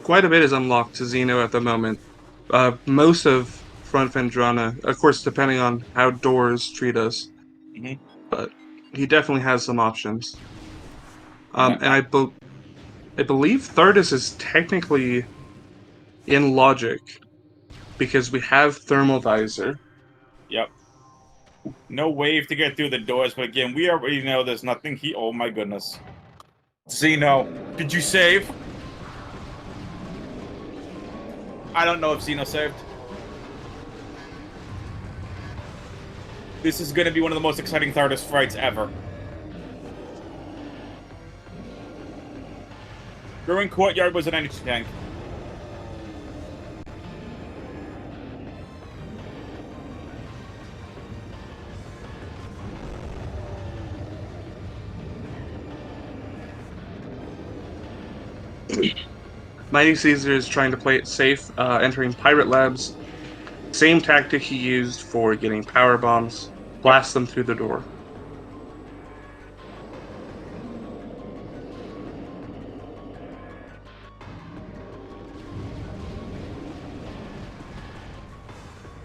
Quite a bit is unlocked to Xeno at the moment. Most of Front Fendrana, of course, depending on how doors treat us. Mm-hmm. But he definitely has some options. And I believe Thardus is technically in logic because we have thermal visor. Yep. No wave to get through the doors, but again, we already know there's nothing he... Oh my goodness. Xeno, did you save? I don't know if Xeno saved. This is going to be one of the most exciting Thardus fights ever. Ruin Courtyard was an energy tank. MightyCaesar is trying to play it safe, entering pirate labs. Same tactic he used for getting power bombs. Blast them through the door.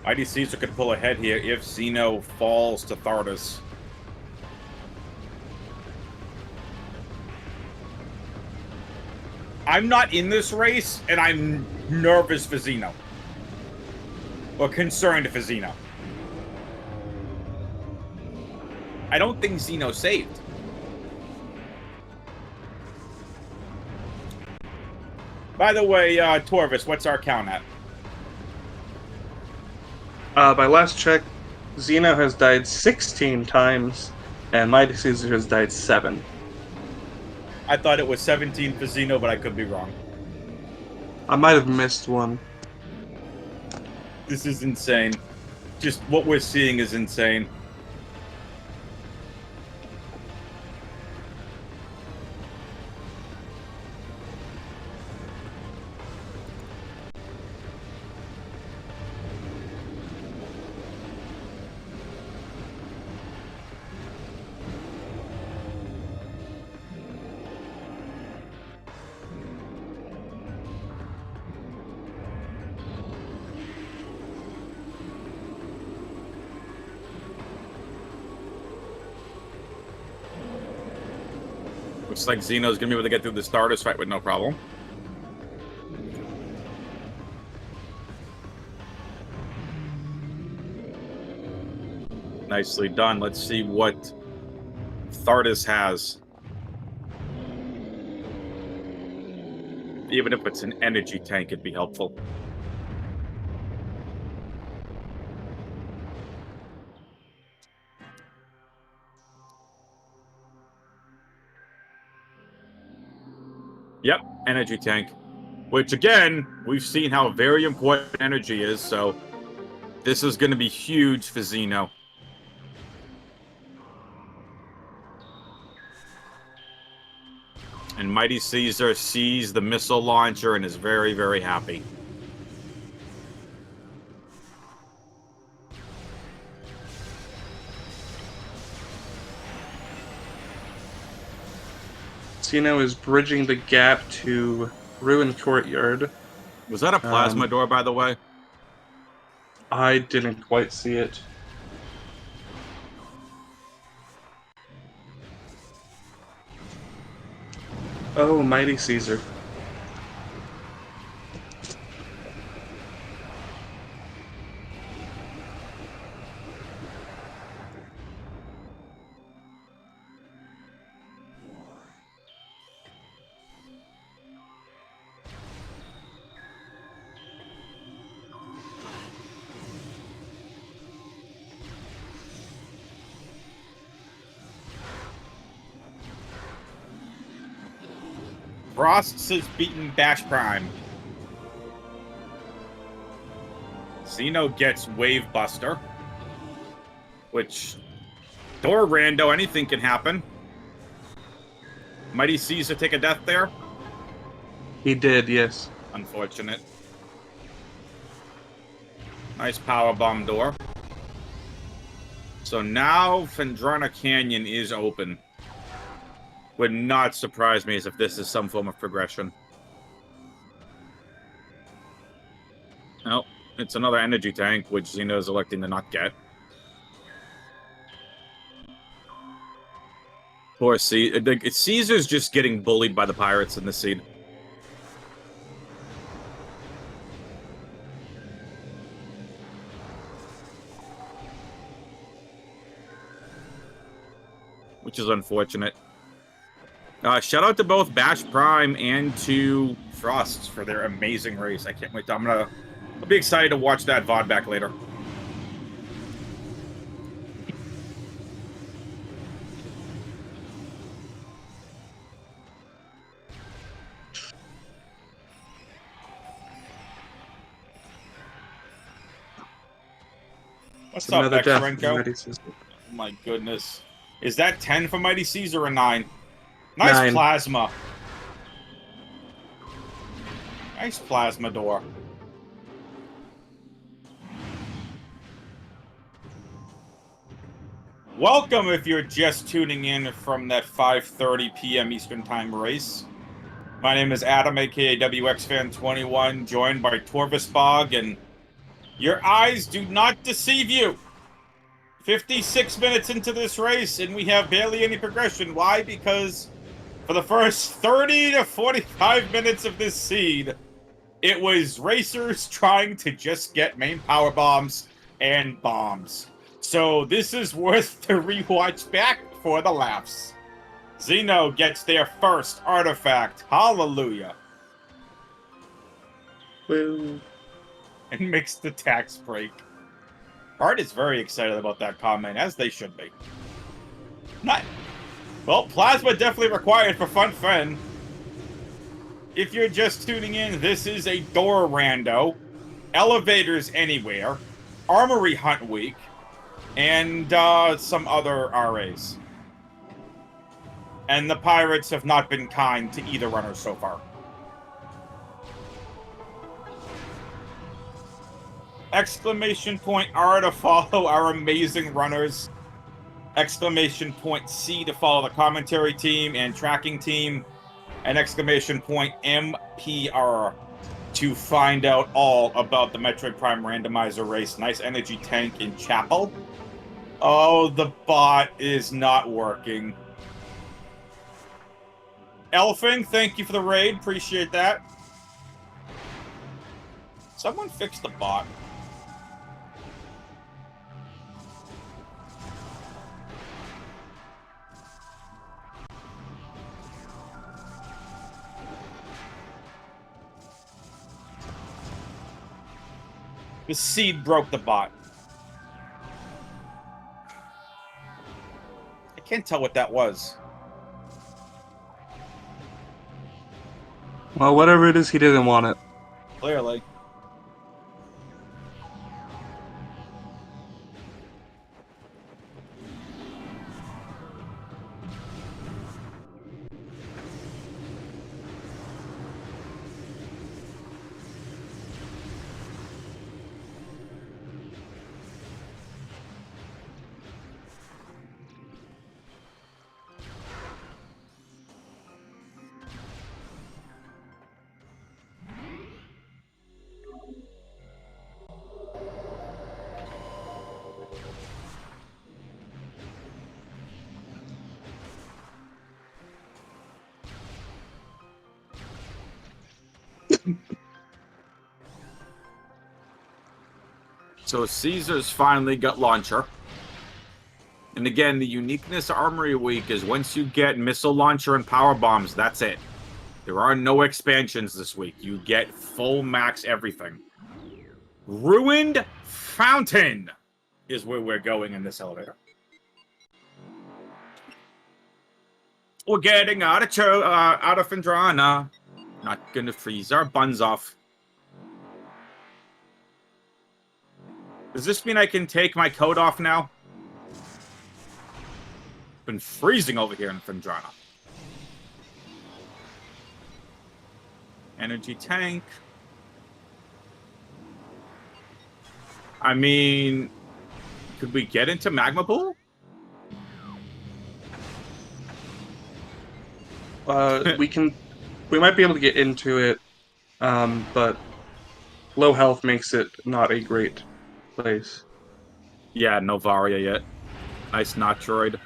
MightyCaesar could pull ahead here if Xeno falls to Thardus. I'm not in this race, and I'm nervous for Xeno. Or concerned for Xeno. I don't think Xeno saved. By the way, Torvis, what's our count at? By last check, Xeno has died 16 times, and MightyCaesar has died 7. I thought it was 17 for Xeno, but I could be wrong. I might have missed one. This is insane. Just what we're seeing is insane. Looks like Xeno's gonna be able to get through the Stardust fight with no problem. Nicely done. Let's see what Thardis has. Even if it's an energy tank, it'd be helpful. Yep, energy tank. Which, again, we've seen how very important energy is, so this is going to be huge for Xeno. And MightyCaesar sees the missile launcher and is very, very happy. Xeno is bridging the gap to Ruin Courtyard. Was that a plasma door, by the way? I didn't quite see it. Oh, MightyCaesar. Frost has beaten Bash Prime. Xeno gets Wave Buster. Which, or Rando, anything can happen. MightyCaesar take a death there? He did, yes. Unfortunate. Nice power bomb door. So now Phendrana Canyon is open. Would not surprise me as if this is some form of progression. Oh, it's another energy tank, which Xeno is electing to not get. Poor Caesar's just getting bullied by the pirates in this scene. Which is unfortunate. Shout out to both Bash Prime and to Frost for their amazing race. I can't wait. I'll be excited to watch that VOD back later. What's up, Renko? Oh my goodness. Is that 10 for MightyCaesar or 9? Nice 9. plasma. Nice plasma door. Welcome if you're just tuning in from that 5:30 p.m. Eastern Time race. My name is Adam, aka WXFan21, joined by Torvisbog, and your eyes do not deceive you. 56 minutes into this race, and we have barely any progression. Why? Because for the first 30 to 45 minutes of this seed, it was racers trying to just get main power bombs and bombs. So this is worth the rewatch back for the laughs. Xeno gets their first artifact. Hallelujah. Woo. And makes the tax break. Art is very excited about that comment, as they should be. Well, plasma definitely required for Fun Fen. If you're just tuning in, this is a door rando, elevators anywhere, armory hunt week, and some other RAs. And the pirates have not been kind to either runner so far. Exclamation point R to follow our amazing runners. Exclamation point C to follow the commentary team and tracking team. And exclamation point MPR to find out all about the Metroid Prime Randomizer race. Nice energy tank in Chapel. Oh, the bot is not working. Elfing, thank you for the raid. Appreciate that. Someone fix the bot. The seed broke the bot. I can't tell what that was. Well, whatever it is, he didn't want it. Clearly. So Caesar's finally got launcher. And again, the uniqueness of Armory Week is once you get missile launcher and power bombs, that's it. There are no expansions this week. You get full max everything. Ruined Fountain is where we're going in this elevator. We're getting out of Fendrana. Not gonna freeze our buns off. Does this mean I can take my coat off now? Been freezing over here in Fendrana. Energy tank. I mean, could we get into Magma Pool? We might be able to get into it, but low health makes it not a great place. Yeah, no Varia yet. Nice Metroid.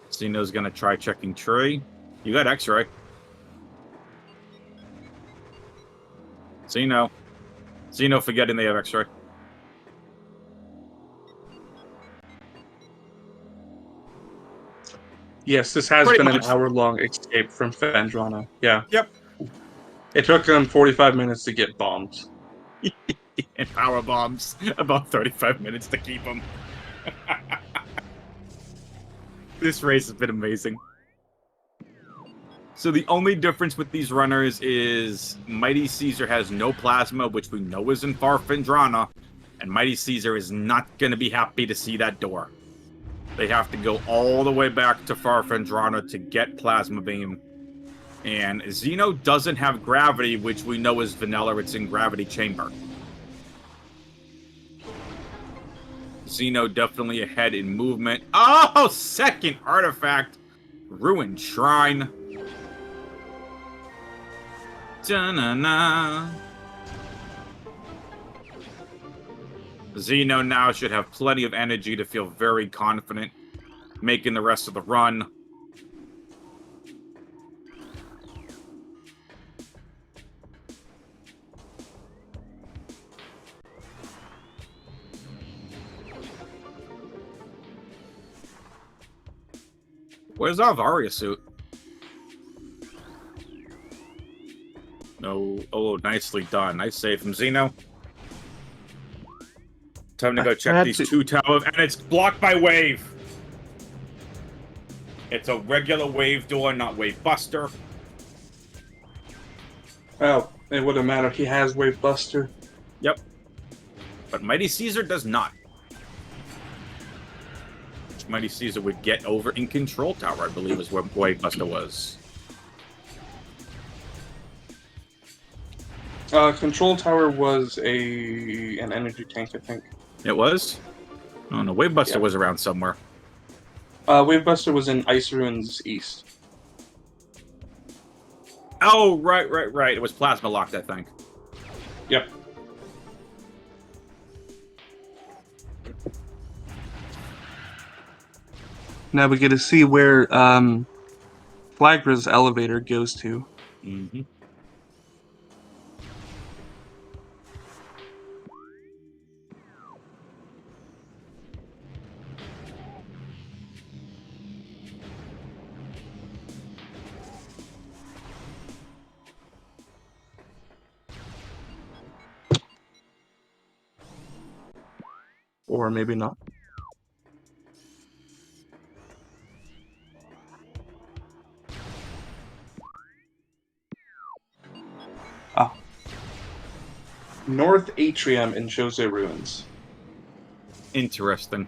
Xeno's gonna try checking tree. You got X-ray. Xeno forgetting they have X-ray. Yes, this has Pretty been much. an hour-long escape from Fendrana. Yeah. Yep. It took them 45 minutes to get bombs. And power bombs. About 35 minutes to keep them. This race has been amazing. So the only difference with these runners is MightyCaesar has no plasma, which we know is in Far Fendrana, and MightyCaesar is not going to be happy to see that door. They have to go all the way back to Far Fendrana to get Plasma Beam. And Xeno doesn't have gravity, which we know is vanilla. It's in Gravity Chamber. Xeno definitely ahead in movement. Oh, second artifact. Ruined Shrine. Da-na-na. Xeno now should have plenty of energy to feel very confident making the rest of the run. Where's our Varia suit? No. Oh, nicely done. Nice save from Xeno. Time to go check these two towers, and it's blocked by wave. It's a regular wave door, not wave buster. Oh, it wouldn't matter. He has Wave Buster. Yep. But MightyCaesar does not. MightyCaesar would get over in Control Tower, I believe, is where Wave Buster was. Control Tower was an energy tank, I think. It was? Oh no, Wave Buster was around somewhere. Wave Buster was in Ice Ruins East. Oh, right. It was Plasma Locked, I think. Yep. Now we get to see where Flagra's elevator goes to. Mm-hmm. or maybe not. Ah. North Atrium in Jose Ruins. Interesting.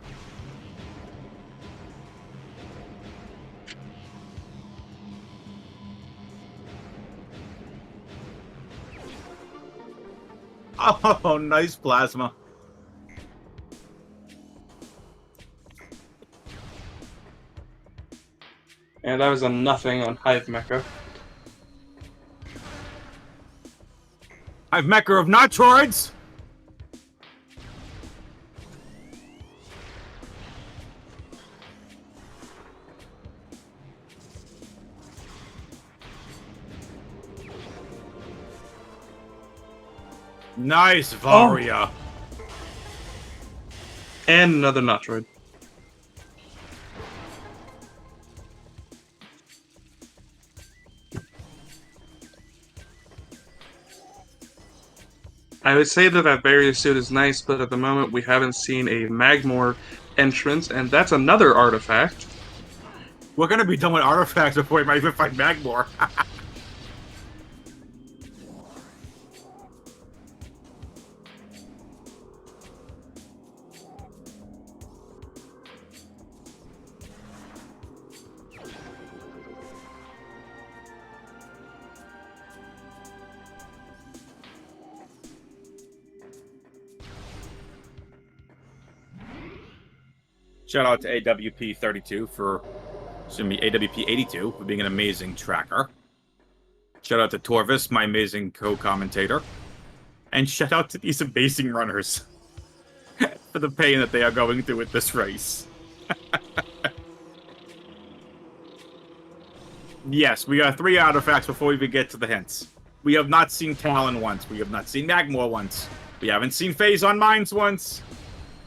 Oh, nice plasma. And that was a nothing on Hive Mecha. I've mecha of Metroids. Nice, Varia. Oh. And another Metroid. I would say that barrier suit is nice, but at the moment we haven't seen a Magmor entrance, and that's another artifact. We're gonna be done with artifacts before we might even find Magmor. Shout out to AWP32 for, excuse me, AWP82 for being an amazing tracker. Shout out to Torvis, my amazing co-commentator. And shout out to these amazing runners for the pain that they are going through with this race. Yes, we got 3 artifacts before we even get to the hints. We have not seen Talon once. We have not seen Magmor once. We haven't seen Phase on Mines once.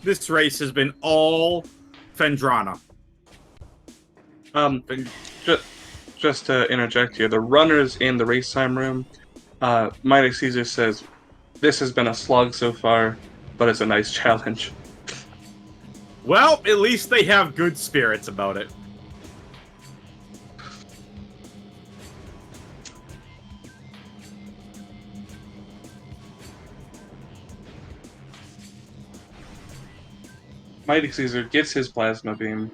This race has been all Fendrana. Just to interject here, the runners in the race time room, MightyCaesar says, this has been a slog so far, but it's a nice challenge. Well, at least they have good spirits about it. MightyCaesar gets his plasma beam.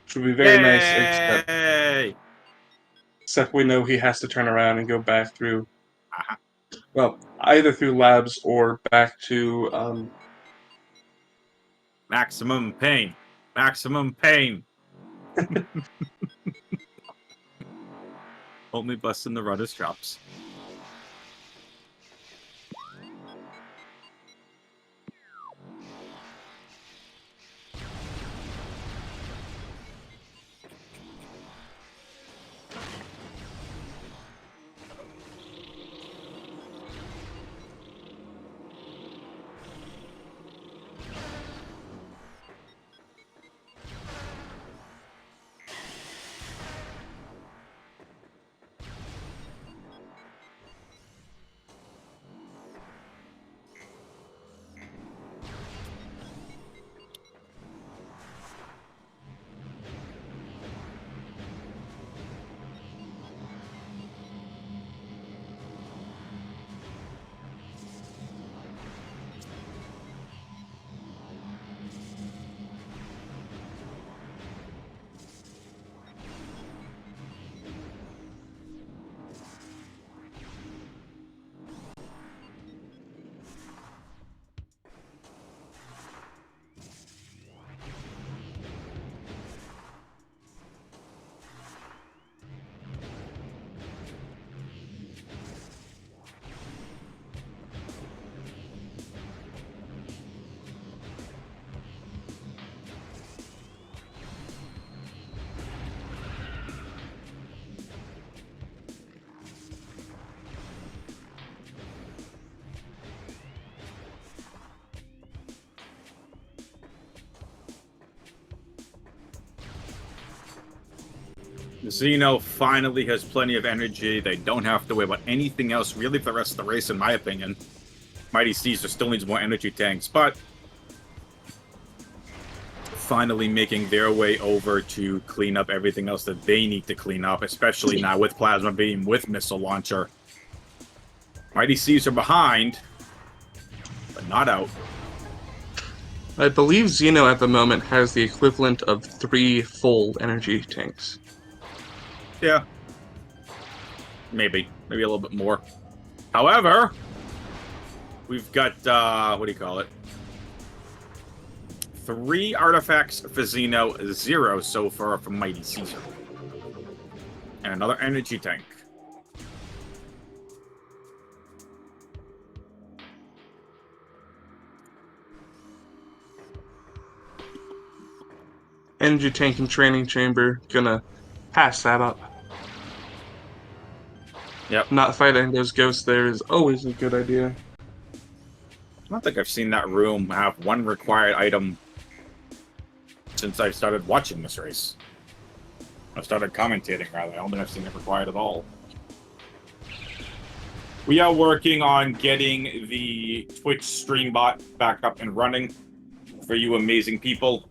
Which would be very nice, except we know he has to turn around and go back through, well, either through labs or back to, Maximum pain. Maximum pain. Only busting the runner's chops. Xeno finally has plenty of energy. They don't have to worry about anything else really for the rest of the race, in my opinion. MightyCaesar still needs more energy tanks, but finally making their way over to clean up everything else that they need to clean up, especially now with Plasma Beam, with Missile Launcher. MightyCaesar behind, but not out. I believe Xeno at the moment has the equivalent of 3 full energy tanks. Yeah. Maybe a little bit more. However, we've got, what do you call it? 3 artifacts for Xeno, 0 so far from MightyCaesar. And another energy tank. Energy tank and training chamber, gonna pass that up. Yep. Not fighting those ghosts there is always a good idea. I don't think I've seen that room have one required item since I started watching this race. I started commentating, rather. I don't think I've seen it required at all. We are working on getting the Twitch stream bot back up and running for you amazing people.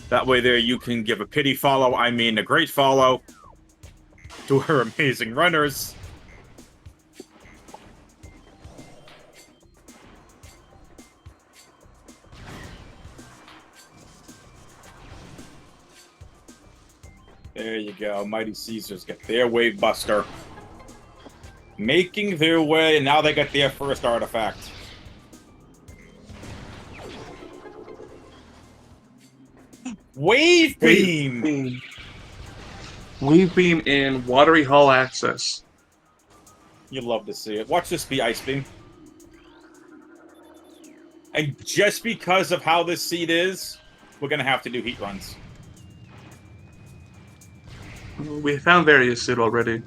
That way there you can give a pity follow, I mean a great follow, to our amazing runners. There you go. MightyCaesar's got their Wave Buster. Making their way, and now they got their first artifact. Wave Beam! Wave Beam in Watery Hall access. You love to see it. Watch this be Ice Beam. And just because of how this seed is, we're going to have to do heat runs. We found various suit already.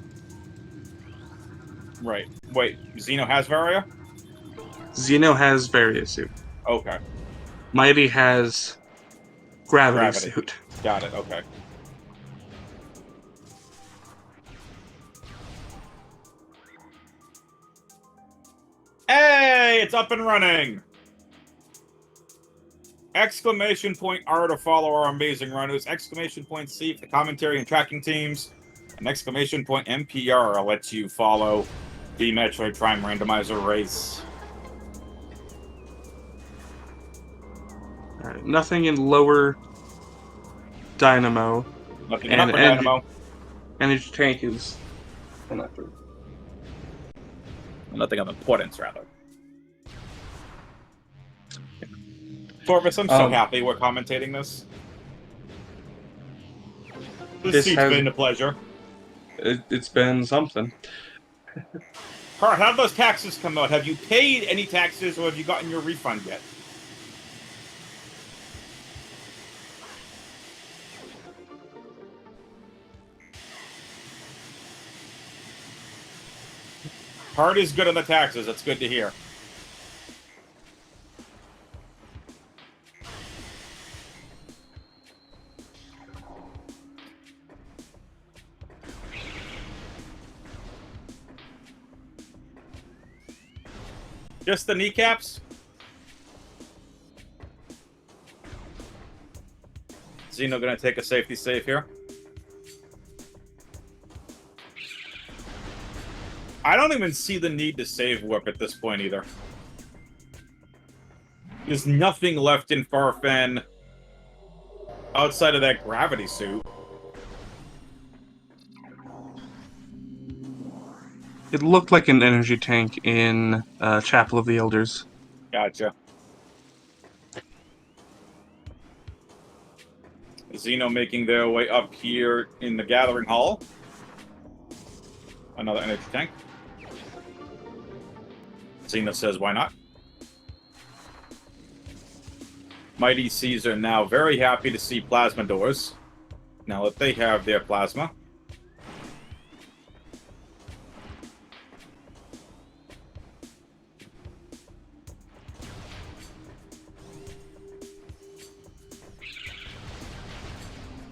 Right. Wait, Xeno has Varia? Xeno has various suit. Okay. Mighty has gravity suit. Got it, okay. Hey, it's up and running! Exclamation point R to follow our amazing runners. Exclamation point C for the commentary and tracking teams. And exclamation point MPR lets you follow the Metroid Prime Randomizer race. Alright, nothing in lower Dynamo. Nothing in upper Dynamo. Energy tank is an upper. Nothing of importance, rather. Corvus, I'm so happy we're commentating this. This seat's been a pleasure. It's been something. How have those taxes come out? Have you paid any taxes, or have you gotten your refund yet? Hard is good on the taxes. That's good to hear. Just the kneecaps? Xeno gonna take a safety save here. I don't even see the need to save warp at this point either. There's nothing left in Farfen outside of that gravity suit. It looked like an energy tank in Chapel of the Elders. Gotcha. Xeno making their way up here in the Gathering Hall. Another energy tank. Xeno says, why not? MightyCaesar now very happy to see plasma doors. Now that they have their plasma.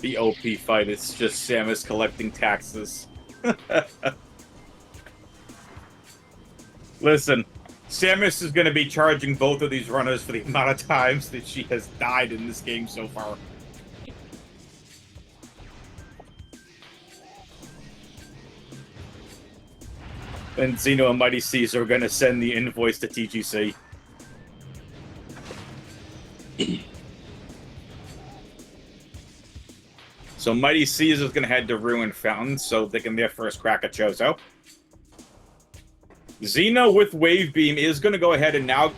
The OP fight is just Samus collecting taxes. Listen, Samus is going to be charging both of these runners for the amount of times that she has died in this game so far. And Xeno and MightyCaesar are going to send the invoice to TGC. So MightyCaesar is going to head to Ruin Fountain so they can their first crack at Chozo. Xeno with Wave Beam is going to go ahead and now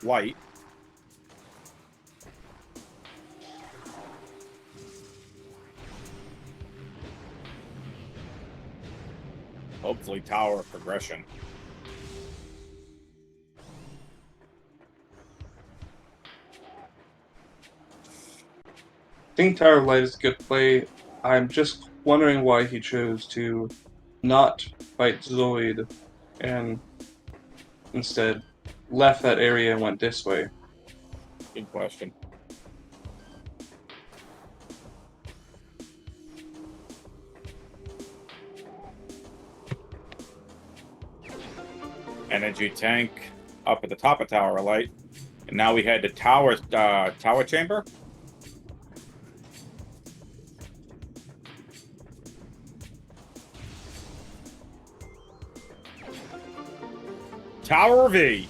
light. Hopefully Tower of Progression. I think Tower of Light is a good play. I'm just wondering why he chose to not fight Zoid and instead left that area and went this way. Good question. Energy tank up at the top of Tower of Light. And now we head to Tower Chamber. Tower V.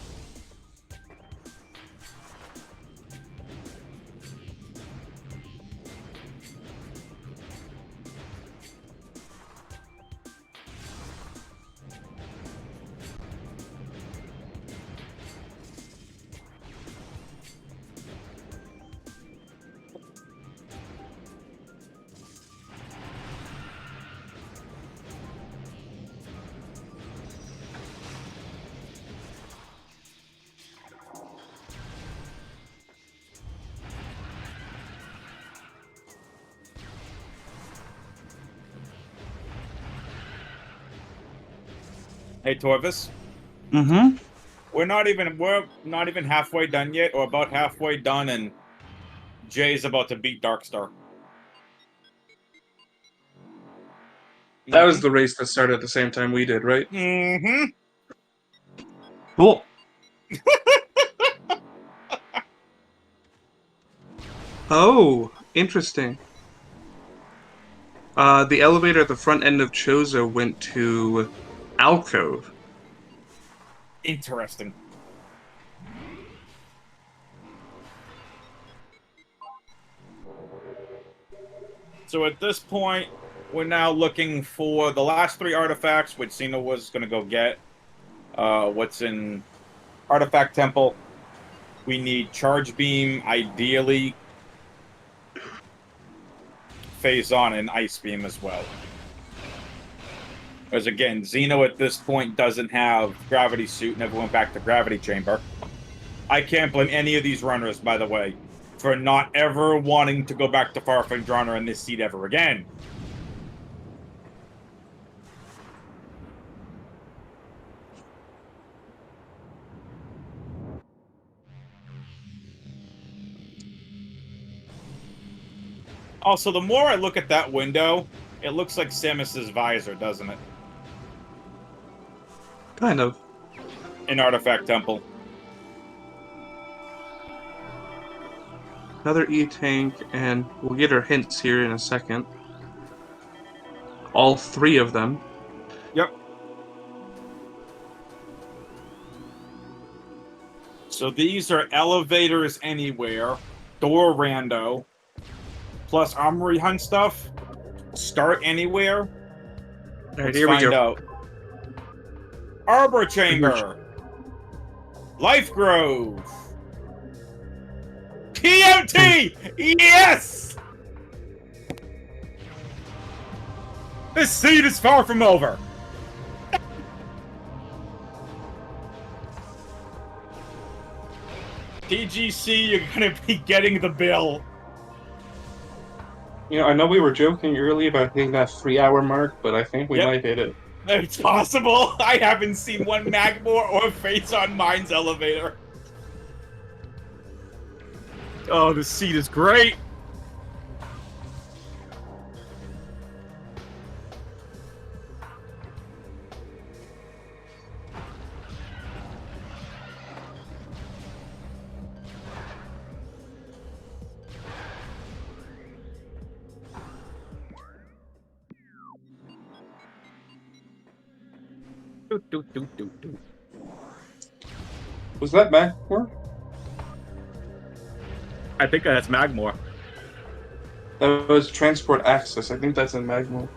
Hey Torvis. Mm-hmm. We're not even halfway done yet, or about halfway done, and Jay's about to beat Darkstar. That was the race that started at the same time we did, right? Mm-hmm. Cool. Oh, interesting. The elevator at the front end of Chozo went to Alcove. Interesting. So at this point, we're now looking for the last 3 artifacts, which Xeno was going to go get. What's in Artifact Temple? We need Charge Beam, ideally Phase On and Ice Beam as well. Because again, Xeno at this point doesn't have Gravity Suit, never went back to Gravity Chamber. I can't blame any of these runners, by the way, for not ever wanting to go back to Farfang Runner in this seat ever again. Also, the more I look at that window, it looks like Samus's visor, doesn't it? Kind of. In Artifact Temple. Another E-Tank, and we'll get our hints here in a second. All 3 of them. Yep. So these are elevators anywhere, door rando, plus armory hunt stuff. Start anywhere. Alright, Let's here we find go. out. Arbor Chamber. Life Grove. TMT! Yes! This seat is far from over. TGC, you're gonna be getting the bill. You know, I know we were joking earlier about hitting that 3-hour mark, but I think we might hit it. It's possible. I haven't seen one Magmore or Face on Mind's elevator. Oh, this seat is great. Was that Magmore? I think that's Magmore. That was Transport Access. I think that's in Magmore.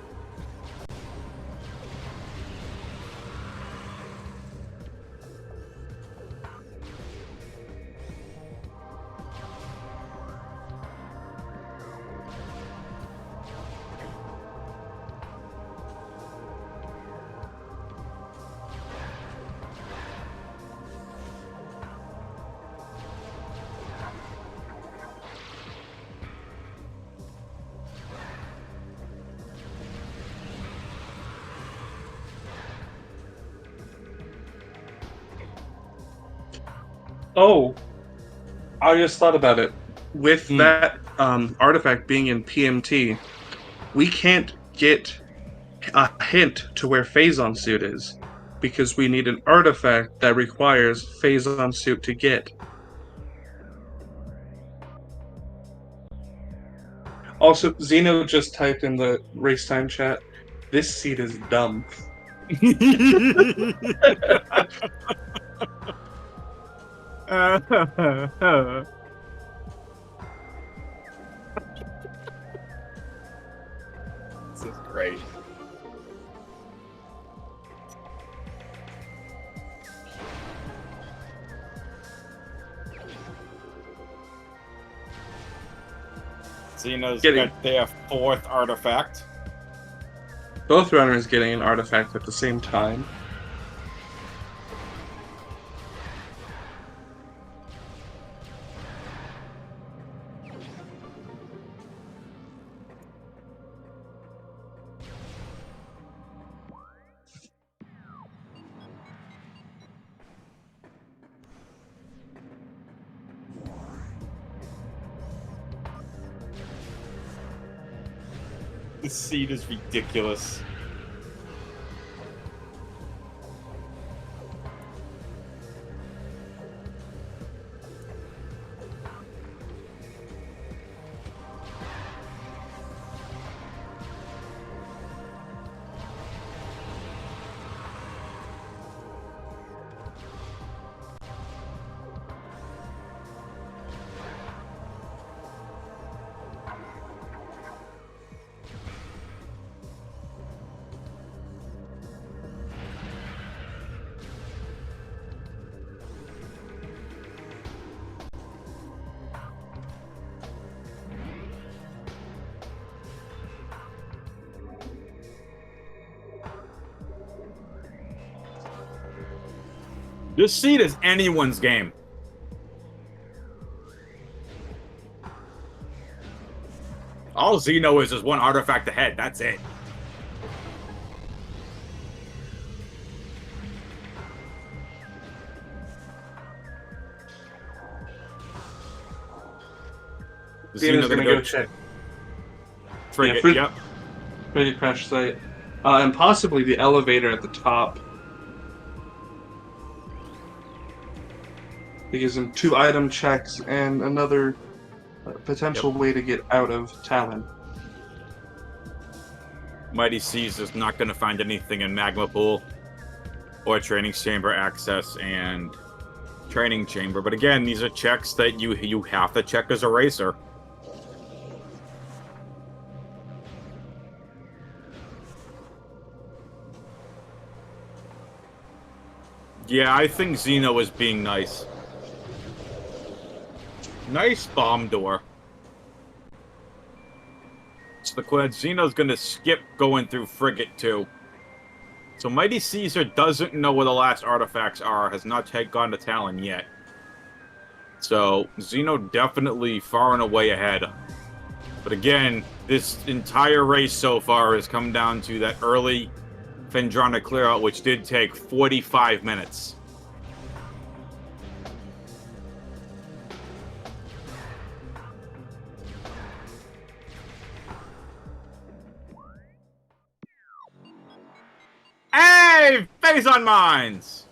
Oh, I just thought about it. With that artifact being in PMT, we can't get a hint to where Phazon Suit is, because we need an artifact that requires Phazon Suit to get. Also, Xeno just typed in the race time chat, this seat is dumb. This is great. Xeno's got their 4th artifact. Both runners getting an artifact at the same time. This seat is ridiculous. This seat is anyone's game. All Xeno is 1 artifact ahead. That's it. Xeno's gonna go check. Frigate, Yeah, yep. Frigate crash site. And possibly the elevator at the top. It gives him 2 item checks and another potential way to get out of Talon. MightyCaesar's not going to find anything in Magma Pool or Training Chamber access and Training Chamber. But again, these are checks that you have to check as a racer. Yeah, I think Xeno is being nice. Nice bomb door. So the Xeno's gonna skip going through Frigate too. So MightyCaesar doesn't know where the last artifacts are, has not gone to Talon yet. So Xeno definitely far and away ahead. But again, this entire race so far has come down to that early Phendrana clear-out, which did take 45 minutes. Hey! Phazon Mines!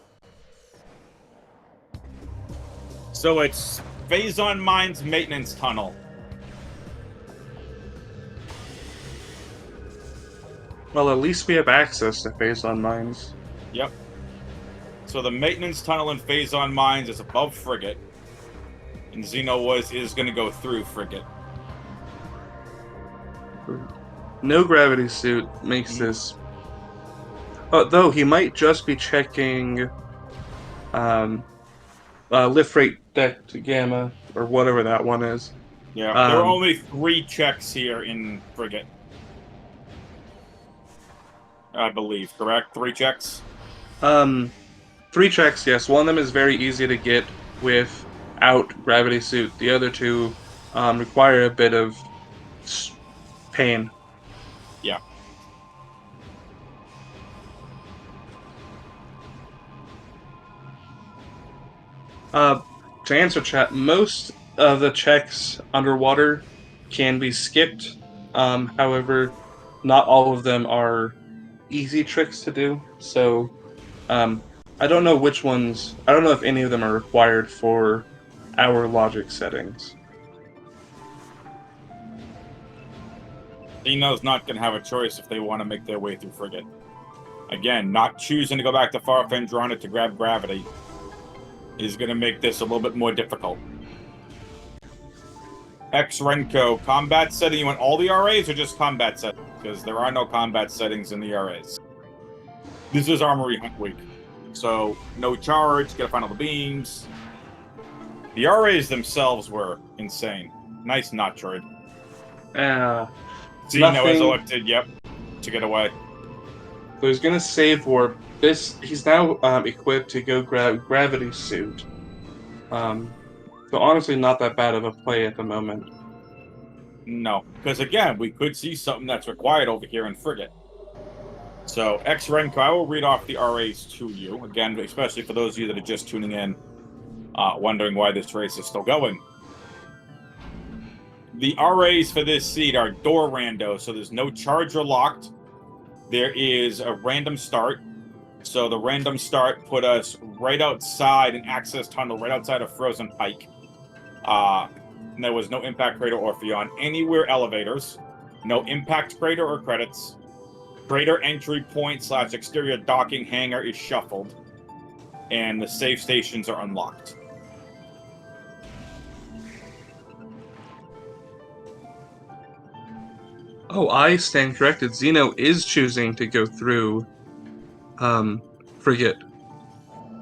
So it's Phazon Mines Maintenance Tunnel. Well, at least we have access to Phazon Mines. Yep. So the maintenance tunnel in Phazon Mines is above Frigate, and XenoWars is going to go through Frigate. No gravity suit makes this. Though he might just be checking lift rate deck to gamma or whatever that one is. Yeah, there are only 3 checks here in Frigate. I believe, correct? 3 checks? 3 checks, yes. One of them is very easy to get without gravity suit. The other 2 require a bit of pain. Yeah. To answer chat, most of the checks underwater can be skipped. However, not all of them are easy tricks to do. So, I don't know which ones. I don't know if any of them are required for our logic settings. Xeno's not going to have a choice if they want to make their way through Frigate. Again, not choosing to go back to Far Fendrana to grab gravity is going to make this a little bit more difficult. Renko, combat setting, you want all the RAs or just combat settings? Because there are no combat settings in the RAs. This is Armory Hunt Week. So, no charge, gotta find all the beams. The RAs themselves were insane. Nice Metroid. Xeno is elected, yep, to get away. So he's gonna save warp. He's now equipped to go grab gravity suit. So honestly, not that bad of a play at the moment. No, because again, we could see something that's required over here in Frigate. So, Renko, I will read off the RAs to you. Again, especially for those of you that are just tuning in, wondering why this race is still going. The RAs for this seed are door rando, so there's no charge or locked. There is a random start. So the random start put us right outside an access tunnel, right outside of Frozen Pike. There was no impact crater or Orpheon. Anywhere elevators. No impact crater or credits. Crater entry point / exterior docking hangar is shuffled. And the safe stations are unlocked. Oh, I stand corrected. Xeno is choosing to go through Frigate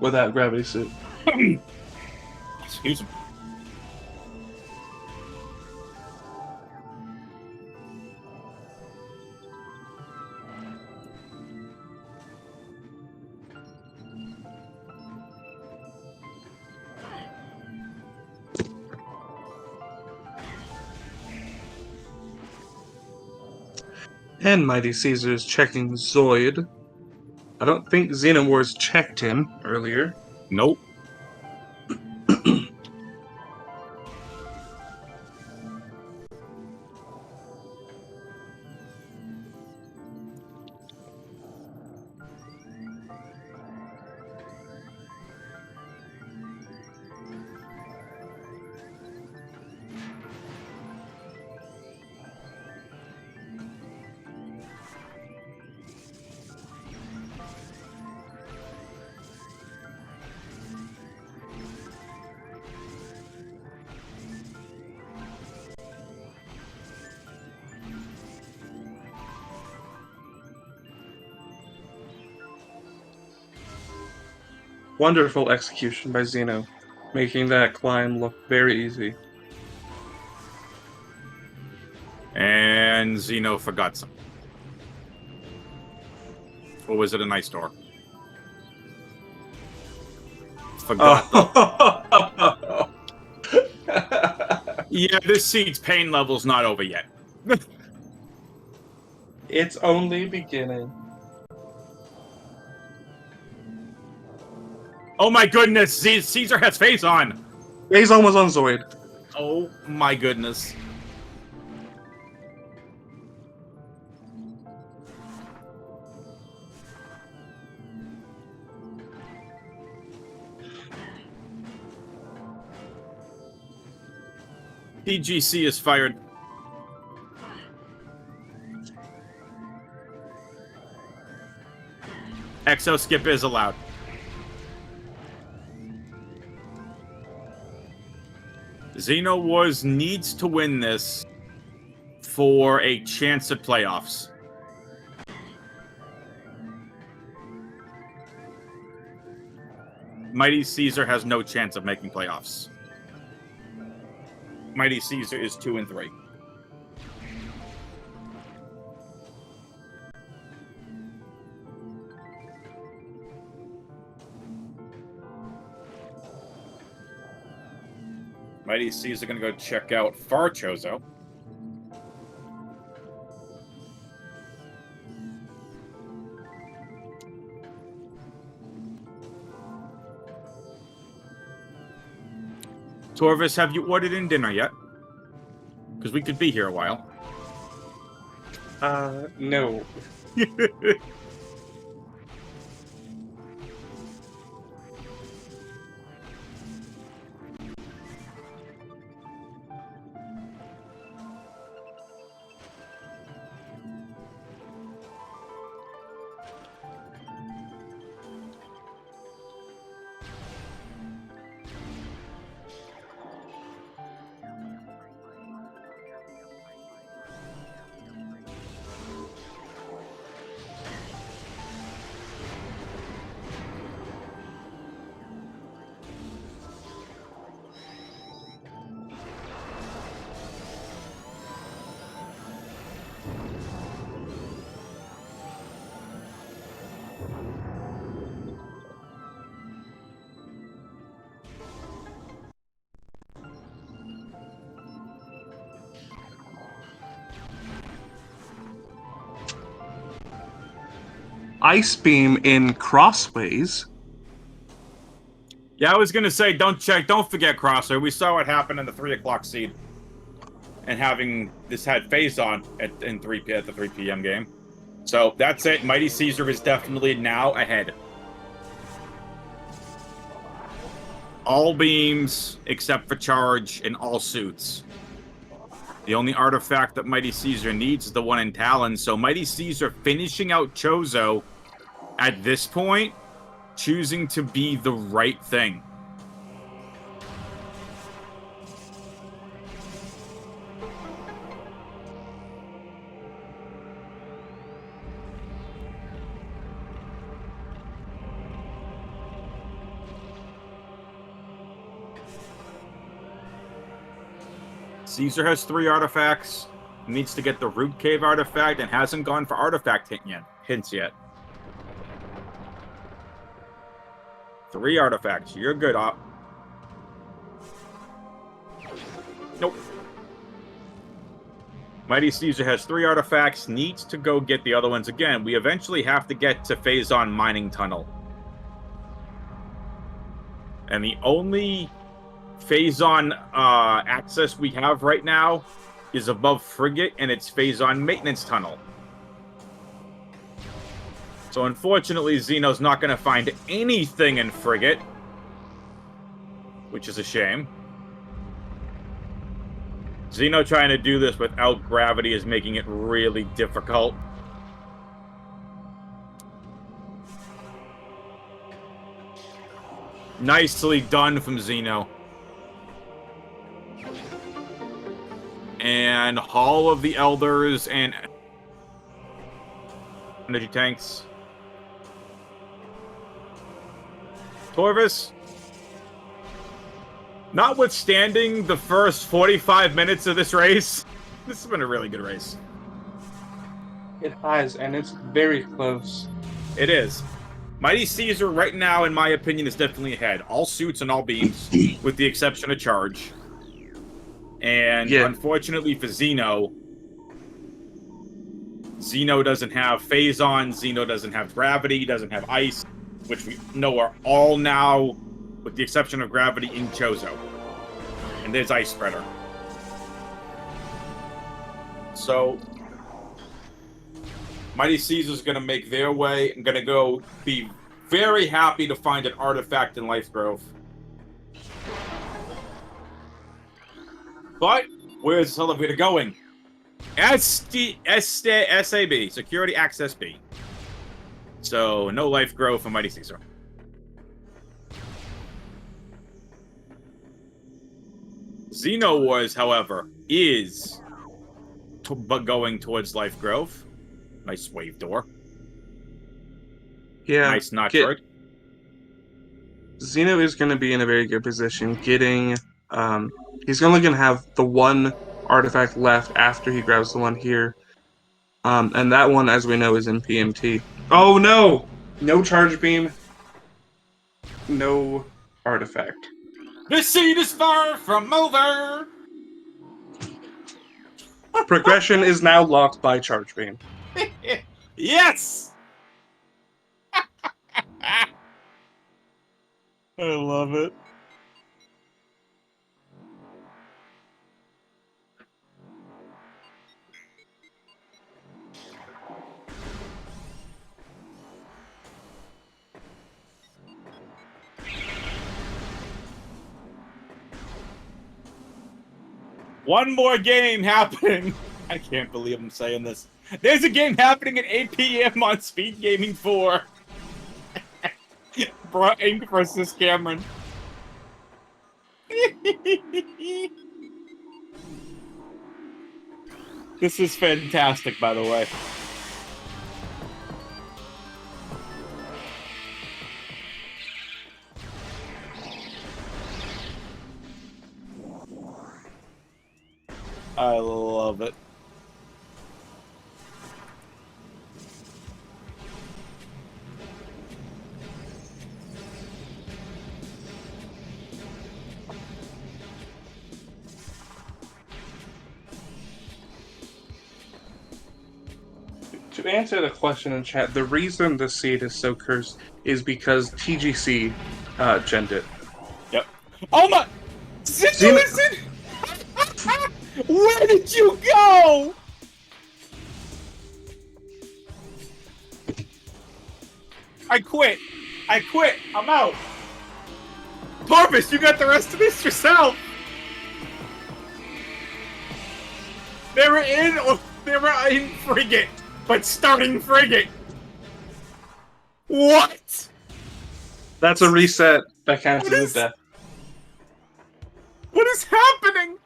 without gravity suit. Excuse me. And MightyCaesar is checking Zoid. I don't think XenoWars checked him earlier. Nope. Wonderful execution by Xeno, making that climb look very easy. And Xeno forgot something. Or was it a nice door? Forgot. Oh. Yeah, this seed's pain level's not over yet. It's only beginning. Oh my goodness, Caesar has face on! Phazon was on Zoid. Oh my goodness. PGC is fired. Exo skip is allowed. XenoWars needs to win this for a chance at playoffs. MightyCaesar has no chance of making playoffs. MightyCaesar is 2-3. MightyCaesar gonna go check out Farchozo. Torvis, have you ordered in dinner yet? Because we could be here a while. No. Ice Beam in Crossways. Yeah, I was gonna say, don't forget Crosser. We saw what happened in the 3 o'clock seed. And having this had phase on at the 3 p.m. game. So that's it. MightyCaesar is definitely now ahead. All beams except for charge in all suits. The only artifact that MightyCaesar needs is the one in Talon. So MightyCaesar finishing out Chozo at this point, choosing to be the right thing. Caesar has 3 artifacts, needs to get the Root Cave artifact, and hasn't gone for artifact hints yet. 3 artifacts. You're good, Op. Nope. MightyCaesar has 3 artifacts, needs to go get the other ones again. We eventually have to get to Phazon Mining Tunnel. And the only Phazon access we have right now is above Frigate, and it's Phazon Maintenance Tunnel. So unfortunately, Xeno's not going to find anything in Frigate, which is a shame. Xeno trying to do this without gravity is making it really difficult. Nicely done from Xeno. And Hall of the Elders and energy tanks. Torvis, notwithstanding the first 45 minutes of this race, this has been a really good race. It has, and it's very close. It is. MightyCaesar right now, in my opinion, is definitely ahead. All suits and all beams, with the exception of charge. And unfortunately for Xeno doesn't have Phazon, Xeno doesn't have gravity, doesn't have ice, which we know are all now, with the exception of gravity, in Chozo. And there's Ice Spreader. So, MightyCaesar's going to make their way. I'm going to go be very happy to find an artifact in Life Grove. But, where's the elevator going? SAB, Security Access B. So, no Life Grove for XenoWars, however, is going towards Life Grove. Nice wave door. Yeah. Nice Metroid. Xeno is going to be in a very good position. He's only going to have the one artifact left after he grabs the one here. And that one, as we know, is in PMT. Oh no! No charge beam. No artifact. The scene is far from over! Progression is now locked by charge beam. Yes! I love it. One more game happening. I can't believe I'm saying this. There's a game happening at 8 p.m. on SpeedGaming 4. Brian versus Cameron. This is fantastic, by the way. I love it. To answer the question in chat, the reason the seed is so cursed is because TGC genned it. Yep. Oh my! Listen! Where did you go? I quit. I'm out. Porpoise, you got the rest of this yourself. They were in frigate, but starting frigate. What? That's a reset. That counts as a death. What is happening?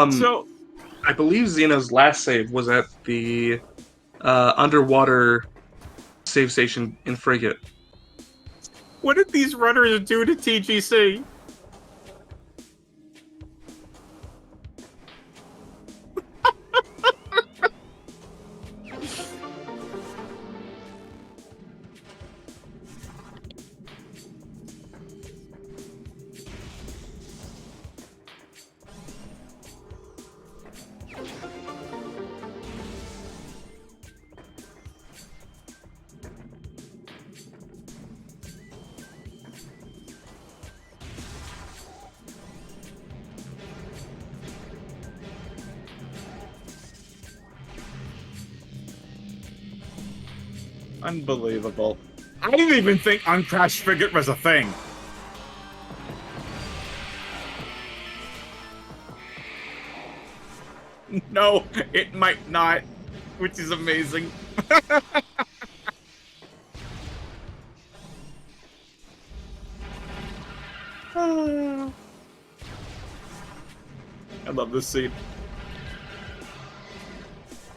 So, I believe Xeno's last save was at the underwater save station in Frigate. what did these runners do to TGC? Unbelievable. I didn't even think Uncrashed Frigate was a thing. No, it might not, which is amazing. I love this scene.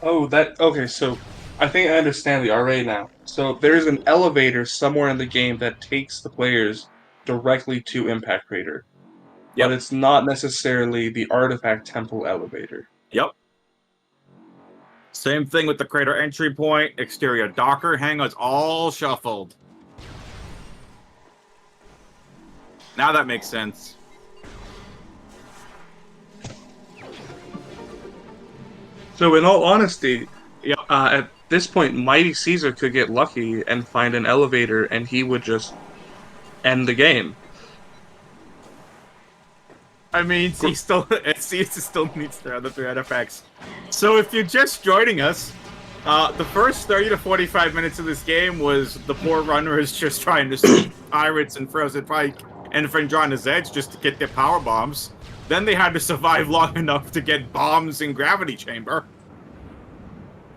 Oh, okay, so I think I understand the array now. So there's an elevator somewhere in the game that takes the players directly to Impact Crater. Yep. But it's not necessarily the Artifact Temple elevator. Yep. Same thing with the crater entry point, exterior docker hangars, all shuffled. Now that makes sense. So in all honesty, Yep. at this point, MightyCaesar could get lucky and find an elevator, and he would just end the game. I mean, he still needs their other 3 artifacts. So if you're just joining us, the first 30 to 45 minutes of this game was the poor runners just trying to save pirates and Frozen Pike and Fendrana's Edge just to get their power bombs. Then they had to survive long enough to get bombs in Gravity Chamber.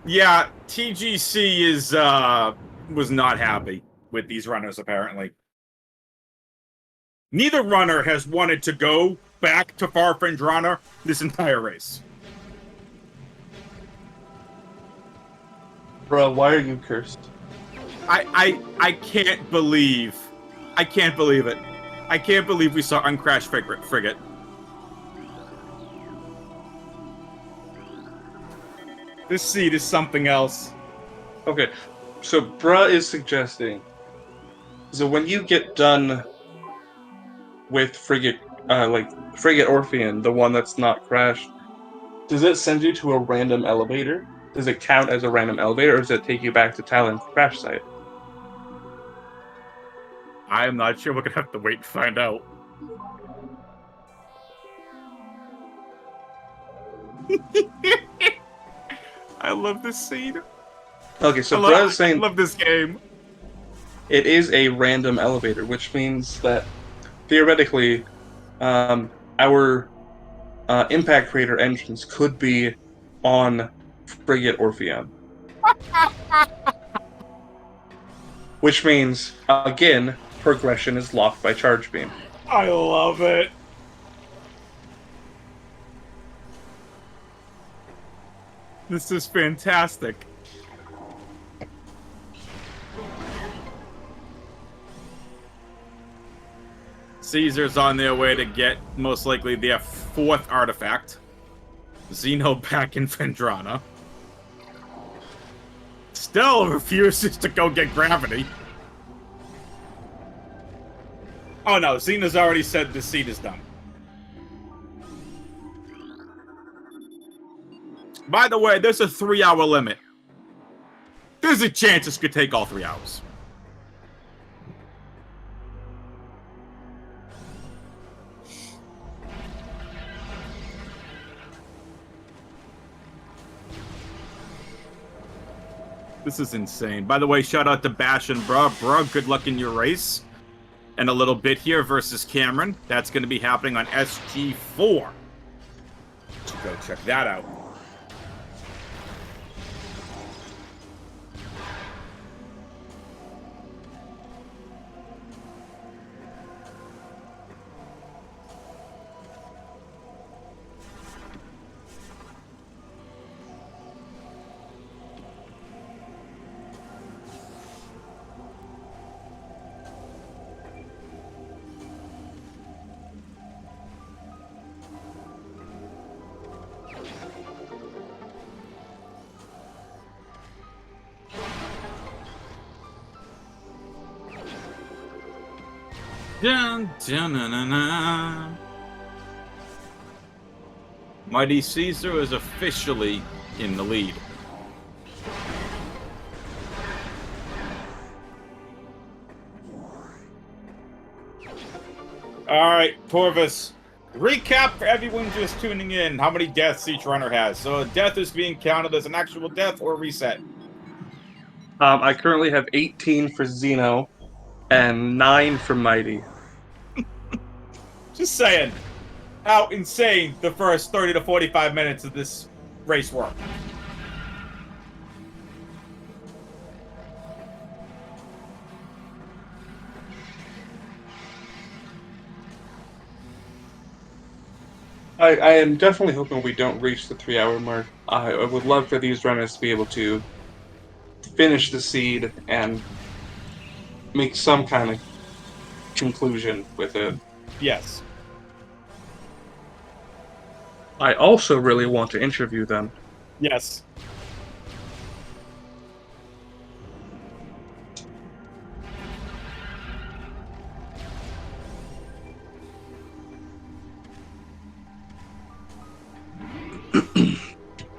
Yeah, TGC was not happy. with these runners, apparently. Neither runner has wanted to go back to Far-Fringed Runner this entire race. Bro, why are you cursed? I can't believe... I can't believe it. I can't believe we saw Uncrashed Frigate. This seed is something else. Okay, so Bruh is suggesting, so when you get done with Frigate Orpheon, the one that's not crashed, does it send you to a random elevator? Does it count as a random elevator, or does it take you back to Talon's crash site? I'm not sure. We're gonna have to wait and find out. I love this scene. Okay, so Bruh is saying I love this game. it is a random elevator, which means that theoretically, our impact crater entrance could be on Frigate Orpheon. Which means, again, progression is locked by Charge Beam. I love it. This is fantastic. Caesar's on their way to get, most likely, their 4th artifact. Xeno back in Vendrana. Still refuses to go get gravity. Oh no, Xeno's already said the seed is done. By the way, there's a 3-hour limit. There's a chance this could take all 3 hours. This is insane. By the way, shout out to Bash and Bruh. Bruh, good luck in your race. And a little bit here versus Cameron. That's going to be happening on SG4. Let's go check that out. Dun, dun, na, na, na. MightyCaesar is officially in the lead. Alright, Corvus. Recap for everyone just tuning in how many deaths each runner has. So a death is being counted as an actual death or a reset. I currently have 18 for Xeno and 9 for Mighty. Just saying how insane the first 30 to 45 minutes of this race were. I am definitely hoping we don't reach the 3-hour mark. I would love for these runners to be able to finish the seed and make some kind of conclusion with it. Yes. I also really want to interview them. Yes.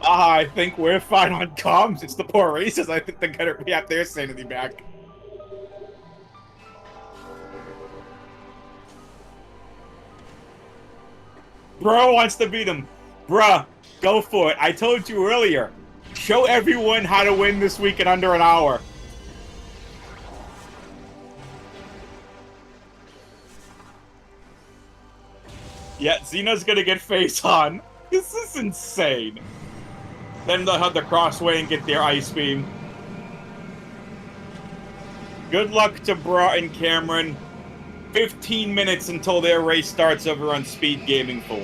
I think we're fine on comms. It's the poor races. I think they're gonna be at their sanity back. Bro wants to beat him. Bruh, go for it. I told you earlier. Show everyone how to win this week in under an hour. Yeah, Xeno's gonna get face on. This is insane. Then they'll have the crossway and get their ice beam. Good luck to Bra and Cameron. 15 minutes until their race starts over on Speed Gaming 4.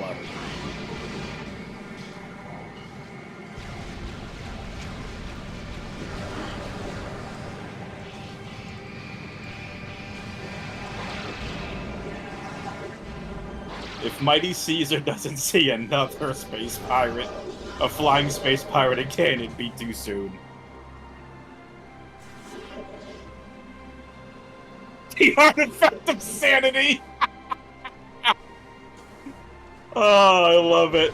If MightyCaesar doesn't see another space pirate, a flying space pirate again, it'd be too soon. The artifact of sanity! Oh, I love it.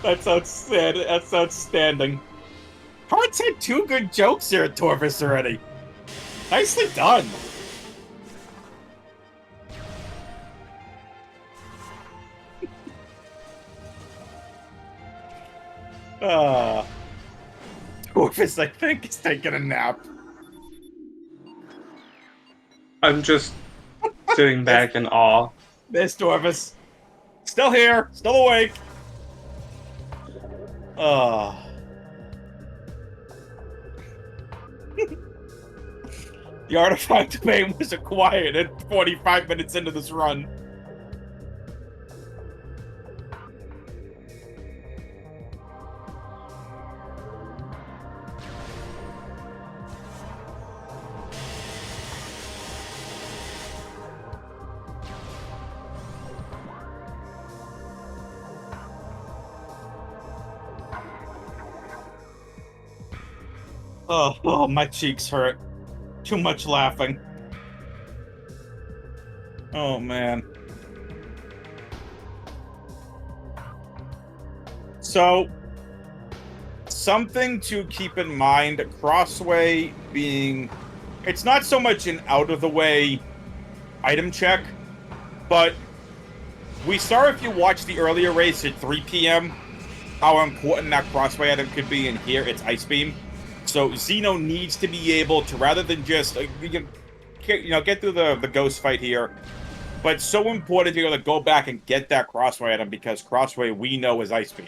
That's outstanding. That's outstanding. Hearts had 2 good jokes here at Torvis already. Nicely done. Torvis, I think, is taking a nap. I'm just sitting back in awe. There's Torvis. Still here, still awake. The artifact of aim was acquired at 45 minutes into this run. Oh, my cheeks hurt. Too much laughing. Oh, man. So, something to keep in mind, Crossway being... It's not so much an out-of-the-way item check, but we saw, if you watch the earlier race at 3 p.m., how important that Crossway item could be, and here it's Ice Beam. So Xeno needs to be able to, rather than just get through the ghost fight here, but so important to be able to go back and get that Crossway item, because Crossway we know is Ice Beam.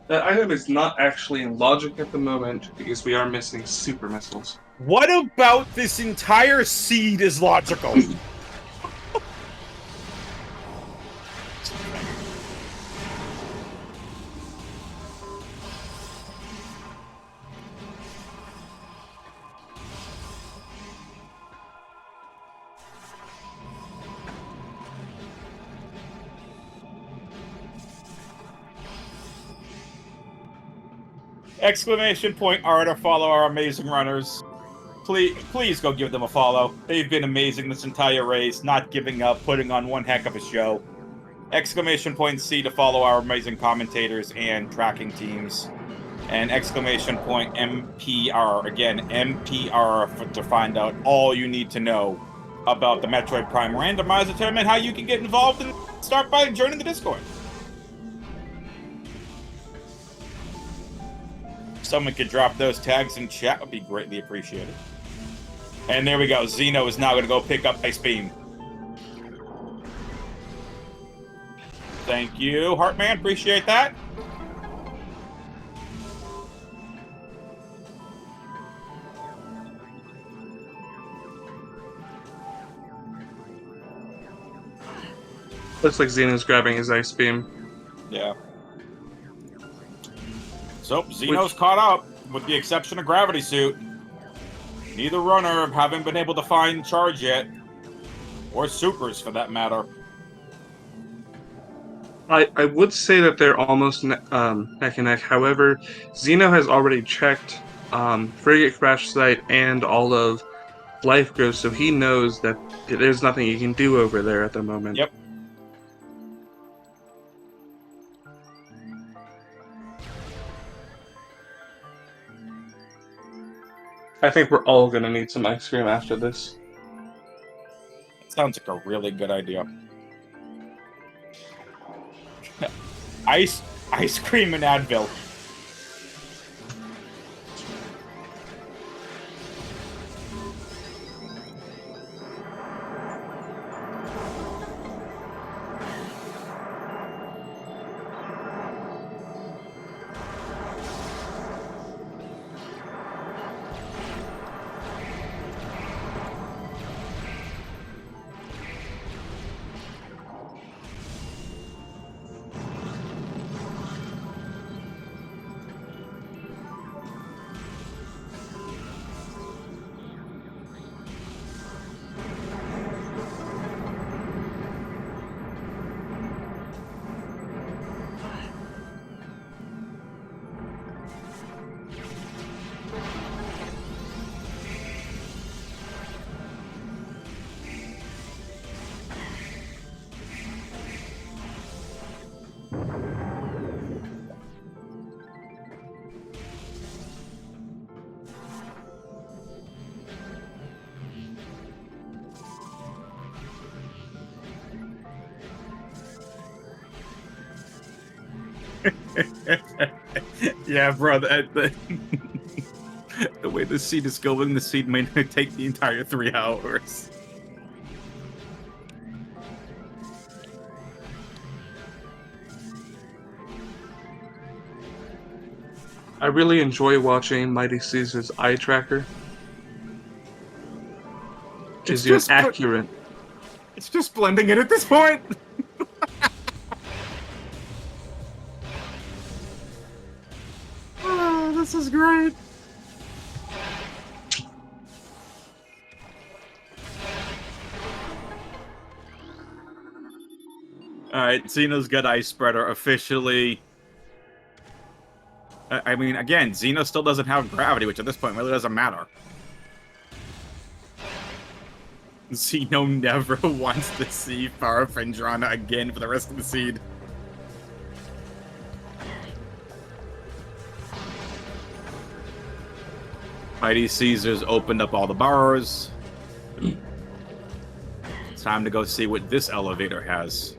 That item is not actually in logic at the moment because we are missing super missiles. What about this entire seed is logical? Exclamation point R to follow our amazing runners. Please go give them a follow. They've been amazing this entire race, not giving up, putting on one heck of a show. Exclamation point C to follow our amazing commentators and tracking teams. And exclamation point MPR, again, MPR to find out all you need to know about the Metroid Prime Randomizer tournament, how you can get involved, and start by joining the Discord. Someone could drop those tags in chat, would be greatly appreciated. And there we go. Xeno is now going to go pick up Ice Beam. Thank you, Heartman. Appreciate that. Looks like Xeno's grabbing his Ice Beam. Yeah. So, Xeno's caught up, with the exception of Gravity Suit. Neither runner having been able to find Charge yet. Or Supers, for that matter. I would say that they're almost neck and neck. However, Xeno has already checked Frigate Crash Site and all of Life Growth, so he knows that there's nothing he can do over there at the moment. Yep. I think we're all going to need some ice cream after this. Sounds like a really good idea. Ice cream and Advil. Yeah, bro. The way the seed is going, the seed may not take the entire 3 hours. I really enjoy watching MightyCaesar's eye tracker. Gives you an accurate. It's just blending in at this point. Oh, this is great. Alright, Xeno's got Ice Spreader officially. I mean, again, Xeno still doesn't have gravity, which at this point really doesn't matter. Xeno never wants to see Farafendrana again for the rest of the seed. MightyCaesar's opened up all the bars. It's time to go see what this elevator has.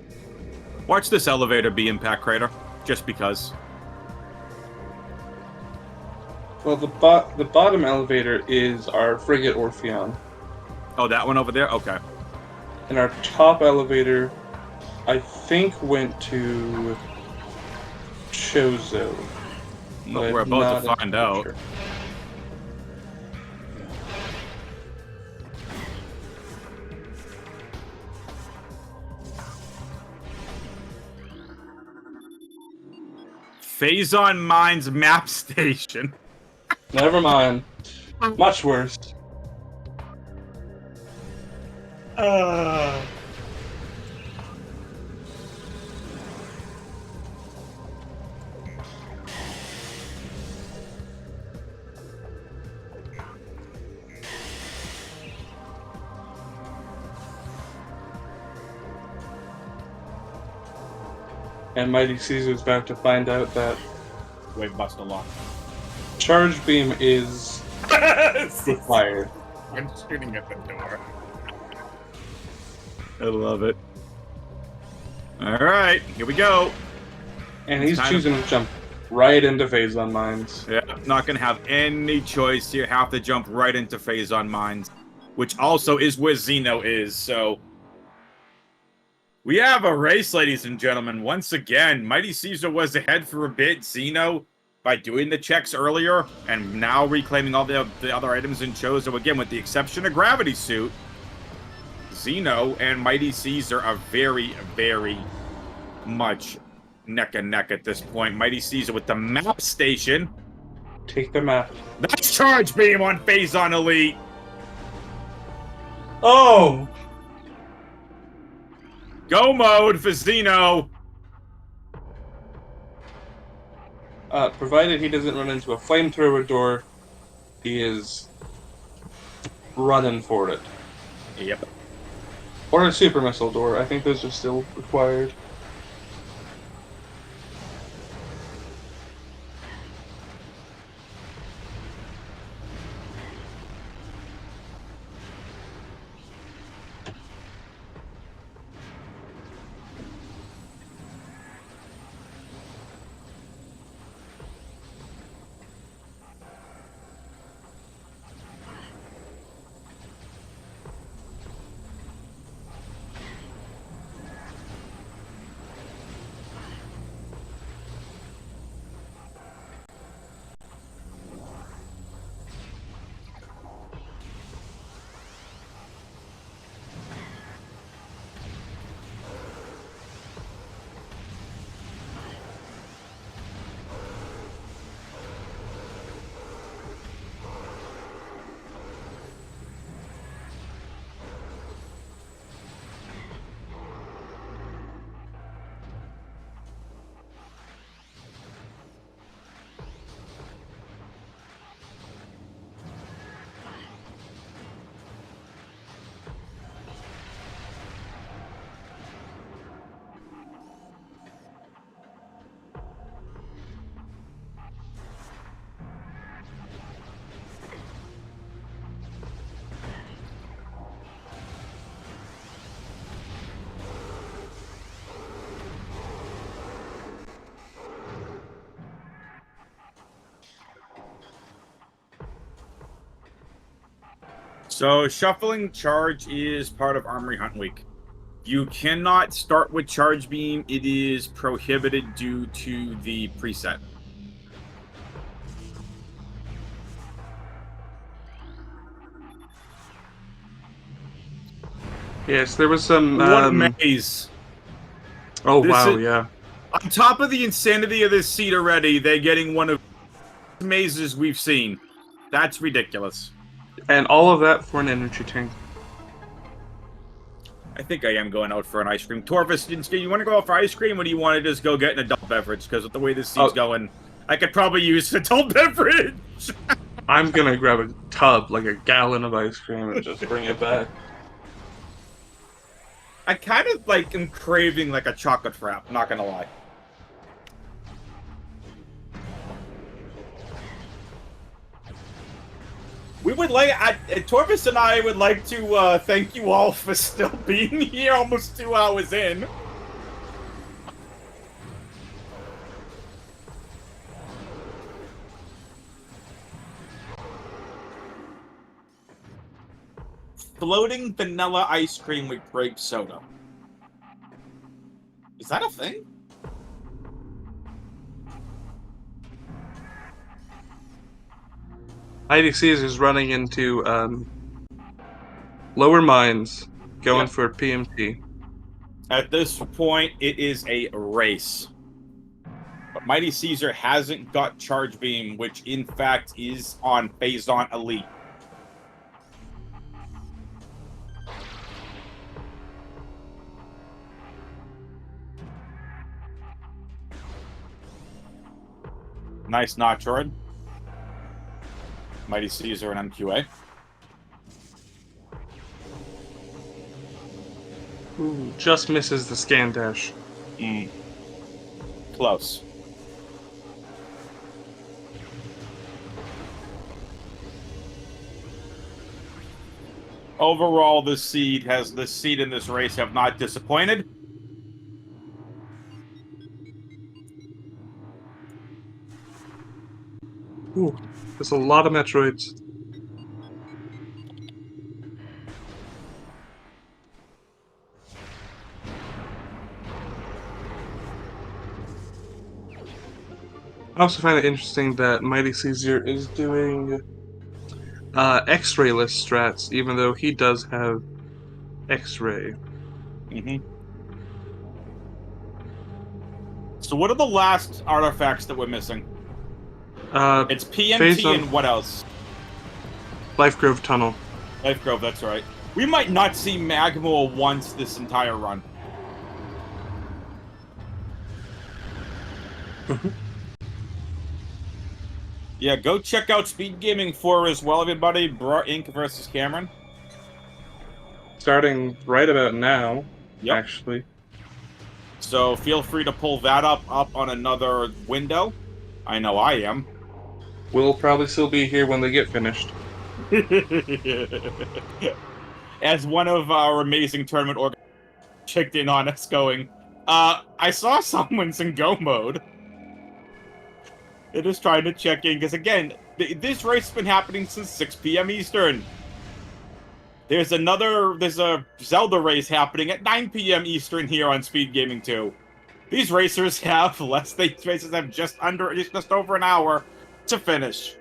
Watch this elevator be Impact Crater, just because. Well, the bottom elevator is our frigate Orpheon. Oh, that one over there? Okay. And our top elevator, I think, went to Chozo. But we're about to find out. Sure. Phazon Mines Map Station. Never mind. Much worse. And MightyCaesar's about to find out that Wait, bust a lock. charge beam is required. I'm shooting at the door. I love it. Alright, here we go. And he's choosing to jump right into Phazon Mines. Yeah, not gonna have any choice here. Have to jump right into Phazon Mines, which also is where Xeno is, so... We have a race, ladies and gentlemen. Once again, MightyCaesar was ahead for a bit. Xeno, by doing the checks earlier, and now reclaiming all the other items in Chozo, again, with the exception of Gravity Suit, Xeno and MightyCaesar are very, very much neck and neck at this point. MightyCaesar with the map station. Take the map. That's Charge Beam on Phazon Elite. Oh! Go mode for Xeno. Provided he doesn't run into a flamethrower door, he is running for it. Yep. Or a super missile door. I think those are still required. So shuffling charge is part of Armory Hunt Week. You cannot start with charge beam. It is prohibited due to the preset. Yes, there was some. What a maze! Oh This wow, is- yeah. On top of the insanity of this seat already, they're getting one of the mazes we've seen. That's ridiculous. And all of that for an energy tank. I think I am going out for an ice cream. Torvis, you want to go out for ice cream, or do you want to just go get an adult beverage? Because with the way this seat's going, I could probably use an adult beverage. I'm gonna grab a tub, like a gallon of ice cream, and just bring it back. I kind of like am craving like a chocolate frap. Not gonna lie. We would like, Torvis and I would like to thank you all for still being here almost 2 hours in. Floating vanilla ice cream with grape soda. Is that a thing? MightyCaesar's running into lower mines, going Yep. for PMT. At this point, it is a race. But MightyCaesar hasn't got Charge Beam, which in fact is on Phazon Elite. Nice Metroid. MightyCaesar and MQA. Ooh, just misses the scan dash. Close. Overall, the seed in this race have not disappointed. Ooh, there's a lot of Metroids. I also find it interesting that MightyCaesar is doing X-ray-less strats, even though he does have X-ray. So what are the last artifacts that we're missing? It's PMT Phazon- and what else? Life Grove Tunnel. Life Grove, that's right. We might not see Magma once this entire run. Yeah, go check out SpeedGaming 4 as well, everybody. Bra Inc. versus Cameron. Starting right about now, Yep. actually. So feel free to pull that up on another window. I know I am. We'll probably still be here when they get finished. As one of our amazing tournament organizers checked in on us going, I saw someone's in go mode. It is trying to check in, because again, this race has been happening since 6 p.m. Eastern. There's a Zelda race happening at 9 p.m. Eastern here on Speed Gaming 2. These racers have just over an hour to finish.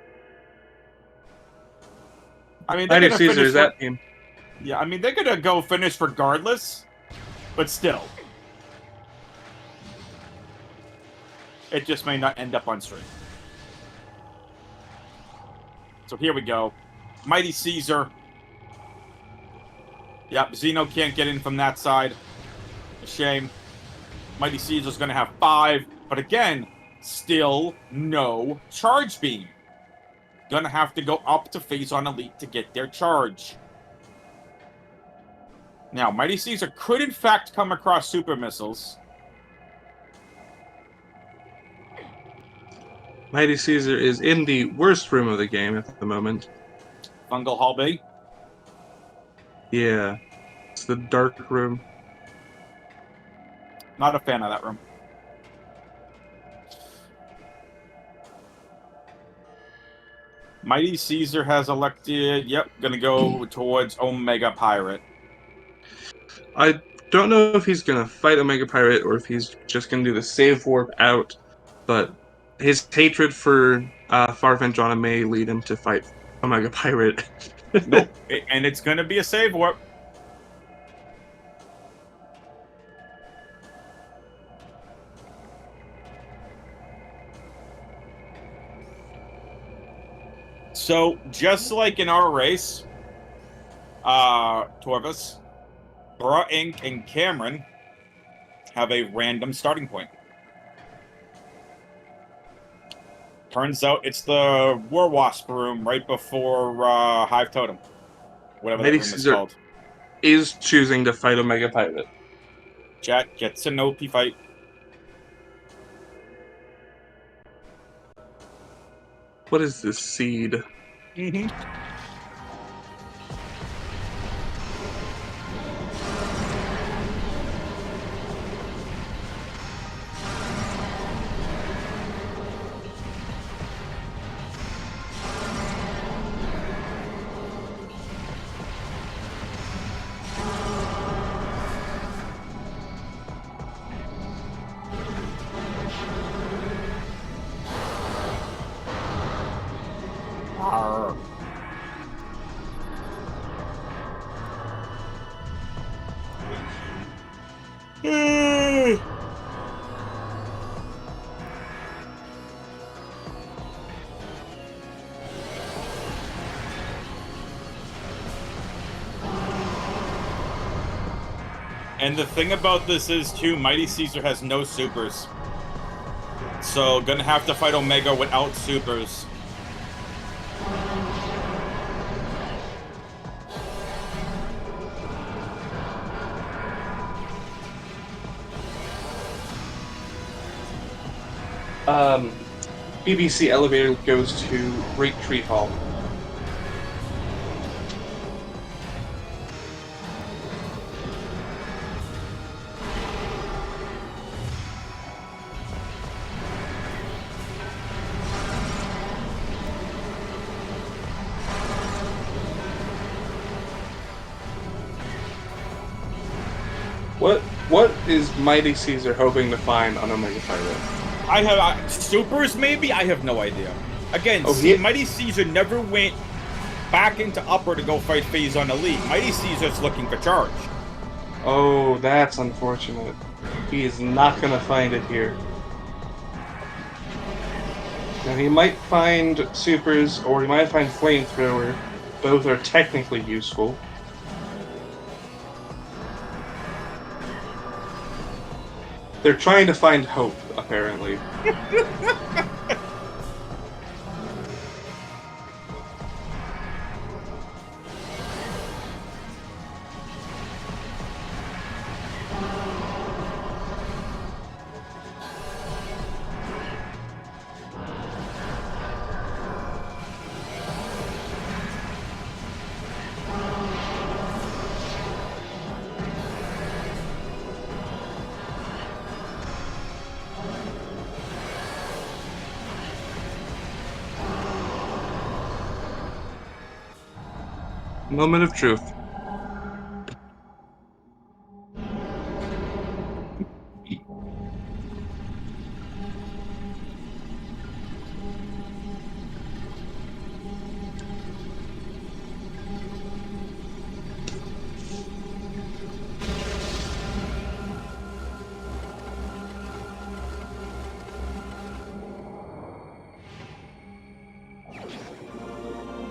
I mean, they're gonna MightyCaesar finish is that team. Yeah, I mean, they're gonna go finish regardless, but still. It just may not end up on stream. So here we go. MightyCaesar. Yep, Xeno can't get in from that side. A shame. MightyCaesar's gonna have 5, but again, still no charge beam. Gonna have to go up to Phazon Elite to get their charge. Now, MightyCaesar could in fact come across super missiles. MightyCaesar is in the worst room of the game at the moment. Fungal Hall B. Yeah. It's the dark room. Not a fan of that room. Mighty Caesar has elected, yep, gonna go towards Omega Pirate. I don't know if he's gonna fight Omega Pirate or if he's just gonna do the save warp out, but his hatred for Farfetch'd may lead him to fight Omega Pirate. Nope, and it's gonna be a save warp. So, just like in our race, Torvis, Bra Inc. and Cameron have a random starting point. Turns out it's the War Wasp room right before Hive Totem. Whatever that Mighty room is Caesar called. is choosing to fight Omega Pirate. Chat gets an OP fight. What is this seed? Mm-hmm. Arr. And the thing about this is, too, Mighty Caesar has no supers. So, gonna have to fight Omega without supers. BBC elevator goes to Retreat Hall. What is Mighty Caesar hoping to find on Omega Pirate? I have supers, maybe? I have no idea. Again, Oh, see, he- Mighty Caesar never went back into upper to go fight Phase on Elite. Mighty Caesar's looking for charge. Oh, that's unfortunate. He is not gonna find it here. Now he might find supers, or he might find flamethrower. Both are technically useful. They're trying to find hope, apparently. Moment of truth.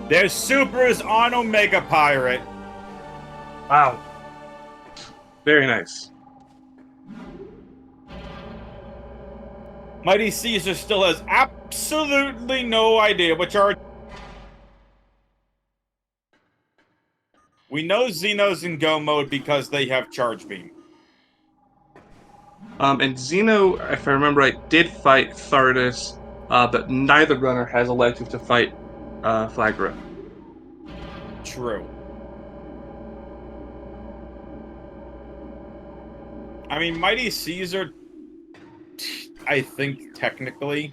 There's supers on Omega Pirate. Wow. Very nice. Mighty Caesar still has absolutely no idea what charge. We know Xeno's in go mode because they have charge beam. And Xeno, if I remember right, did fight Thardus, but neither runner has elected to fight Flagra. True. I mean, Mighty Caesar, I think technically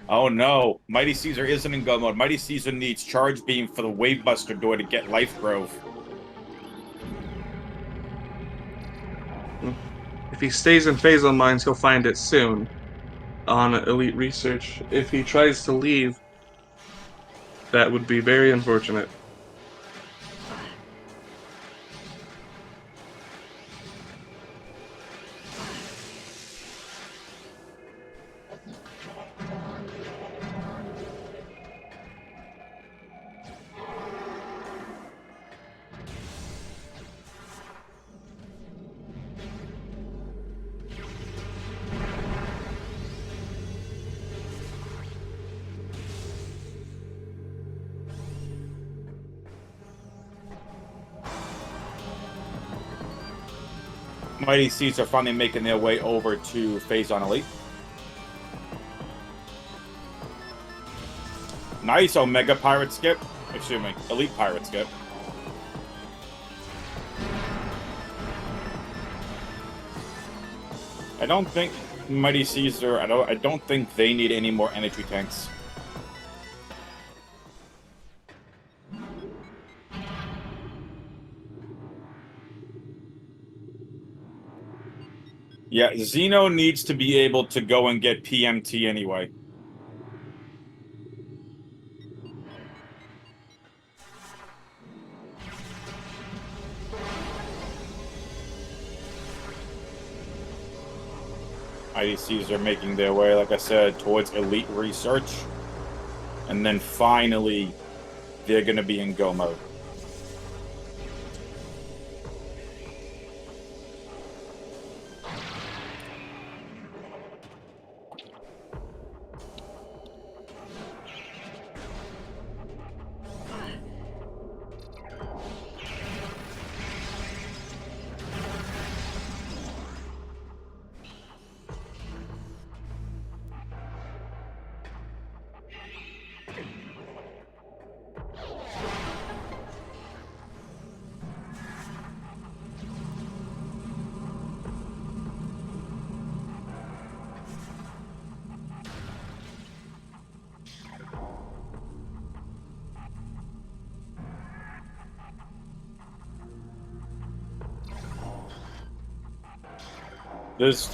Oh no, Mighty Caesar isn't in go mode. Mighty Caesar needs Charge Beam for the Wave Buster door to get Life Grove. If he stays in Phazon Mines, he'll find it soon on Elite Research. If he tries to leave, that would be very unfortunate. Mighty Caesar finally making their way over to Phazon Elite. Nice Omega Pirate Skip. Excuse me, Elite Pirate Skip. I don't think Mighty Caesar, I don't think they need any more energy tanks. Yeah, Xeno needs to be able to go and get PMT anyway. IDCs are making their way, like I said, towards Elite Research. And then finally, they're going to be in go mode.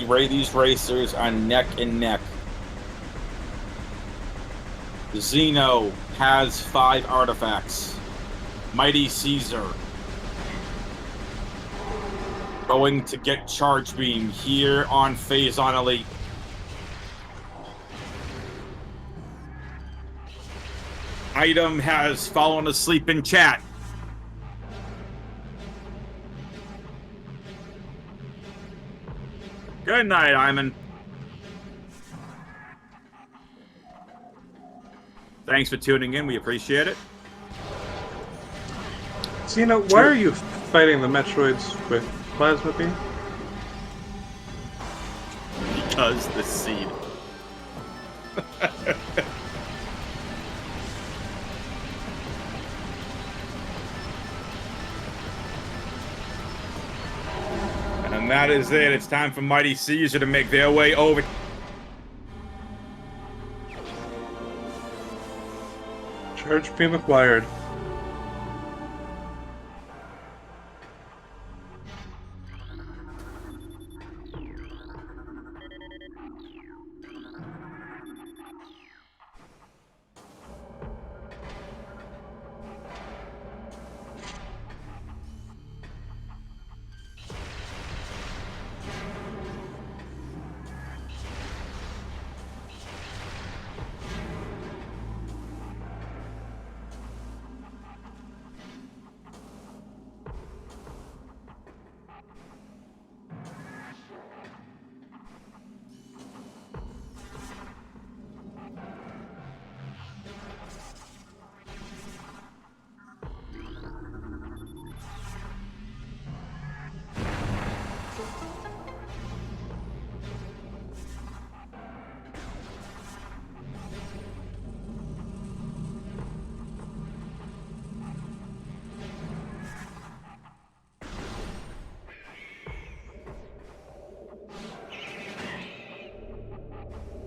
These racers are neck and neck. Xeno has 5 artifacts. Mighty Caesar going to get Charge Beam here on Phazon Elite. Item has fallen asleep in chat. Good night, Iman. Thanks for tuning in. We appreciate it. Xeno, why are you fighting the Metroids with Plasma Beam? Because the seed. And that is it. It's time for Mighty Caesar to make their way over. Charge Beam acquired.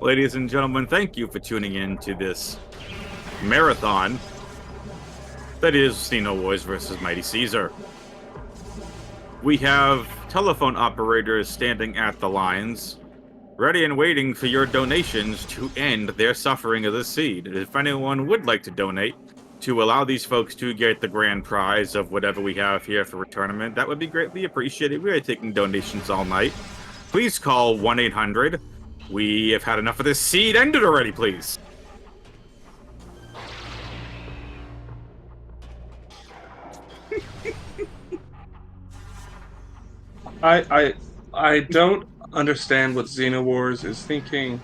Ladies and gentlemen, thank you for tuning in to this marathon that is XenoWars versus MightyCaesar. We have telephone operators standing at the lines, ready and waiting for your donations to end their suffering of the seed. If anyone would like to donate to allow these folks to get the grand prize of whatever we have here for a tournament, that would be greatly appreciated. We are taking donations all night. Please call 1-800. We have had enough of this seed. End it already, please. I don't understand what XenoWars is thinking.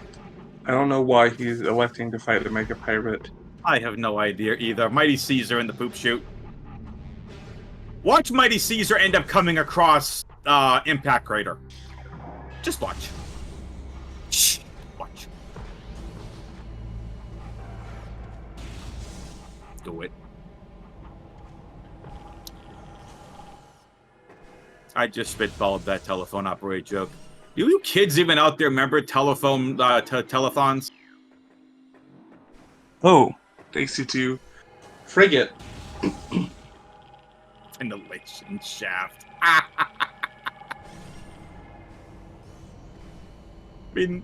I don't know why he's electing to fight the Mega Pirate. I have no idea either. MightyCaesar in the poop chute. Watch MightyCaesar end up coming across Impact Crater. Just watch. Shh. Watch. Do it. I just spitballed that telephone operator joke. Do you kids even out there remember telephone telethons? Oh, AC2 frigate. Annihilation shaft. I mean,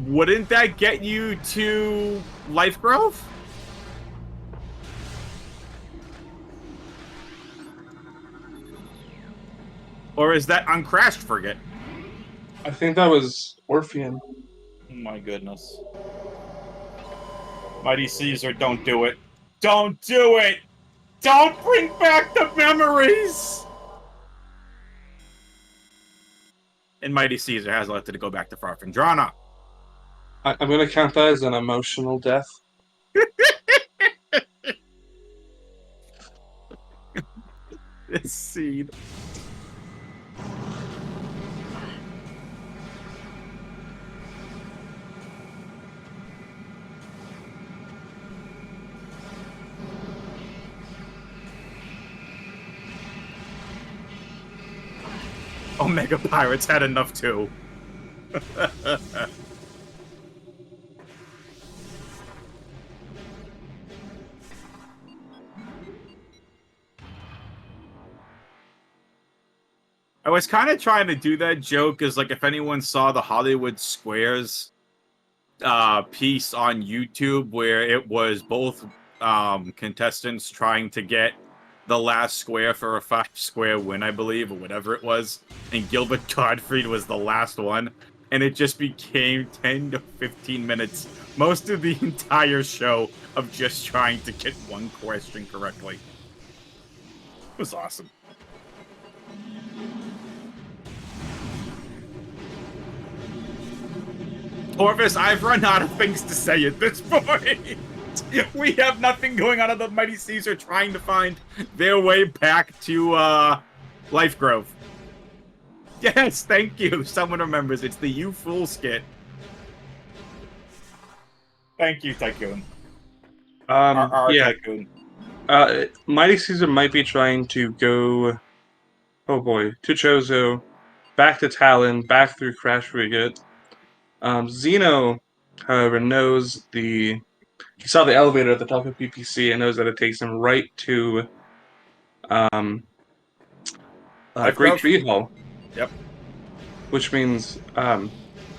wouldn't that get you to life growth? Or is that uncrashed frigate? I think that was Orpheum. Oh my goodness. MightyCaesar, don't do it. Don't do it! Don't bring back the memories! And MightyCaesar has elected to go back to Farfandrana. I'm going to count that as an emotional death. This seed. Omega Pirates had enough too. I was kind of trying to do that joke as like if anyone saw the Hollywood Squares piece on YouTube where it was both contestants trying to get the last square for a 5-square win, I believe, or whatever it was, and Gilbert Gottfried was the last one, and it just became 10 to 15 minutes, most of the entire show, of just trying to get one question correctly. It was awesome. Orvis, I've run out of things to say at this point. We have nothing going on other than MightyCaesar trying to find their way back to Life Grove. Yes, thank you. Someone remembers. It's the You Fool skit. Thank you, Tycoon. Yeah. Tycoon. MightyCaesar might be trying to go, oh boy, to Chozo, back to Talon, back through Crash Frigate. Xeno, however, knows he saw the elevator at the top of PPC and knows that it takes him right to Great Tree Hall. Yep. Which means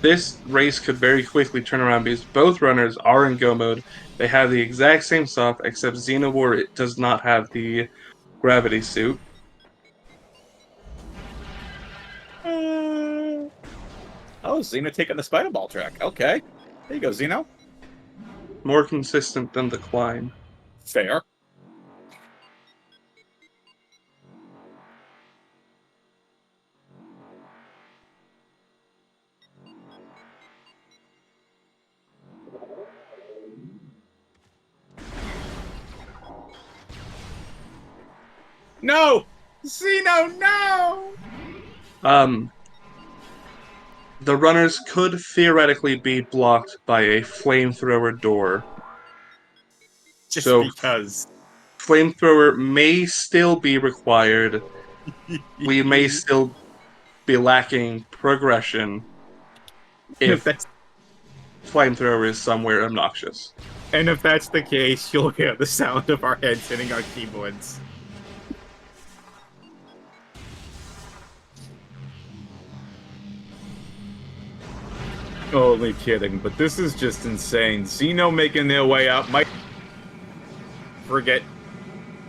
this race could very quickly turn around because both runners are in go mode. They have the exact same stuff, except XenoWars does not have the gravity suit. Oh, Xeno taking the Spider Ball track. Okay. There you go, Xeno. More consistent than the climb. Fair. No! Xeno, no! The runners could theoretically be blocked by a flamethrower door. Just so, because. Flamethrower may still be required. We may still be lacking progression. If flamethrower is somewhere obnoxious. And if that's the case, you'll hear the sound of our heads hitting our keyboards. Only kidding, but this is just insane. Xeno making their way up. Might forget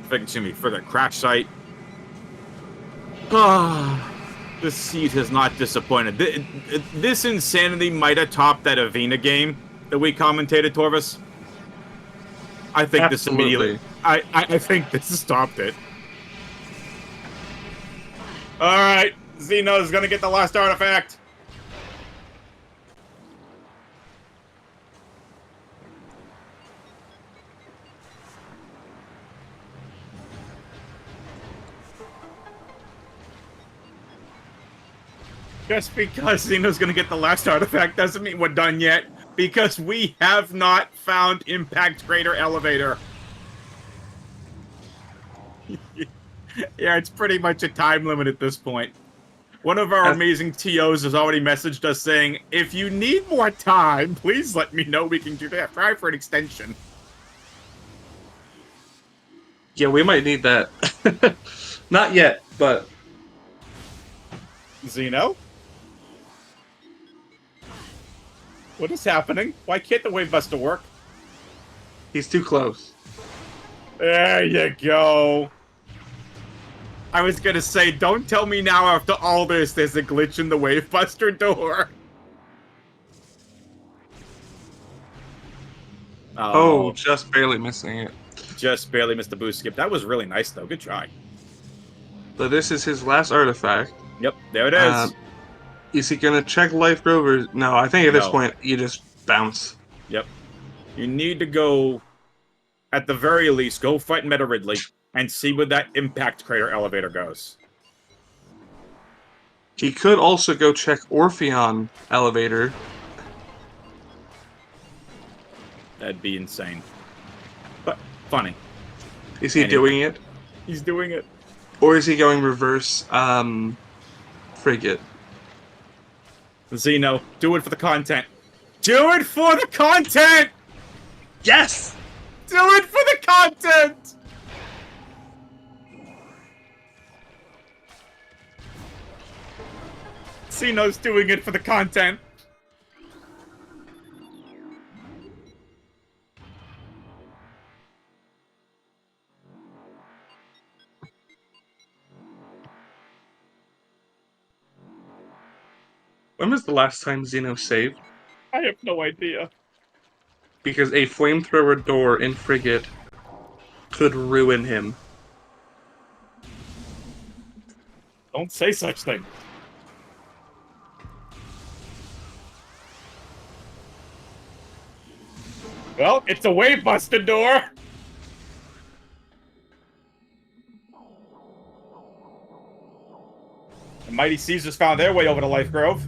the crash site. Ah, the seed has not disappointed. This insanity might have topped that Avena game that we commentated, Torvis. I think this immediately. I think this stopped it. All right, Xeno's gonna get the last artifact. Just because Xeno's gonna get the last artifact doesn't mean we're done yet, because we have not found Impact Crater Elevator. Yeah, it's pretty much a time limit at this point. One of our amazing TOs has already messaged us saying, if you need more time, please let me know, we can do that. Try for an extension. Yeah, we might need that. Not yet, but... Xeno? What is happening? Why can't the Wave Buster work? He's too close. There you go. I was gonna say, don't tell me now after all this there's a glitch in the Wave Buster door. Oh, just barely missing it. Just barely missed the boost skip. That was really nice, though. Good try. So this is his last artifact. Yep, there it is. Is he gonna check Life Grove or no? I think at this point you just bounce. Yep. You need to go, at the very least, go fight Meta Ridley and see where that Impact Crater Elevator goes. He could also go check Orpheon Elevator. That'd be insane. But funny. Is he doing it? He's doing it. Or is he going reverse frigate? Xeno, do it for the content. Do it for the content! Yes! Do it for the content! Xeno's doing it for the content. When was the last time Xeno saved? I have no idea. Because a flamethrower door in frigate could ruin him. Don't say such things. Well, it's a Wave Buster door. The MightyCaesars found their way over to Life Grove.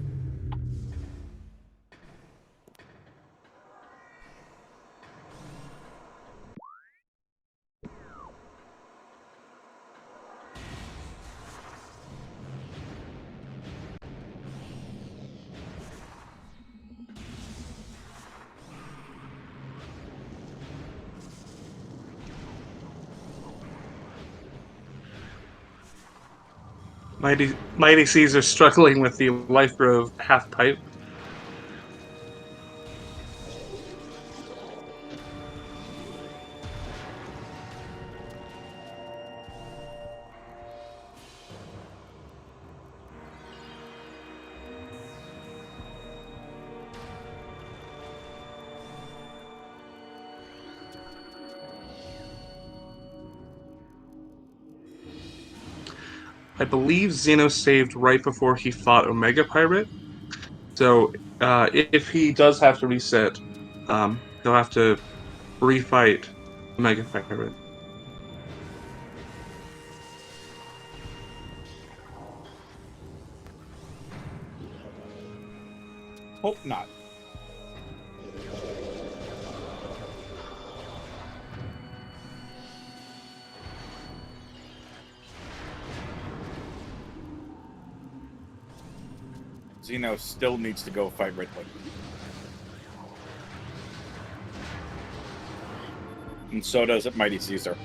MightyCaesar struggling with the Life Grove half pipe. I believe Xeno saved right before he fought Omega Pirate. So if he does have to reset, he'll have to refight Omega Pirate. Hope not. Xeno still needs to go fight Ridley. And so does it MightyCaesar.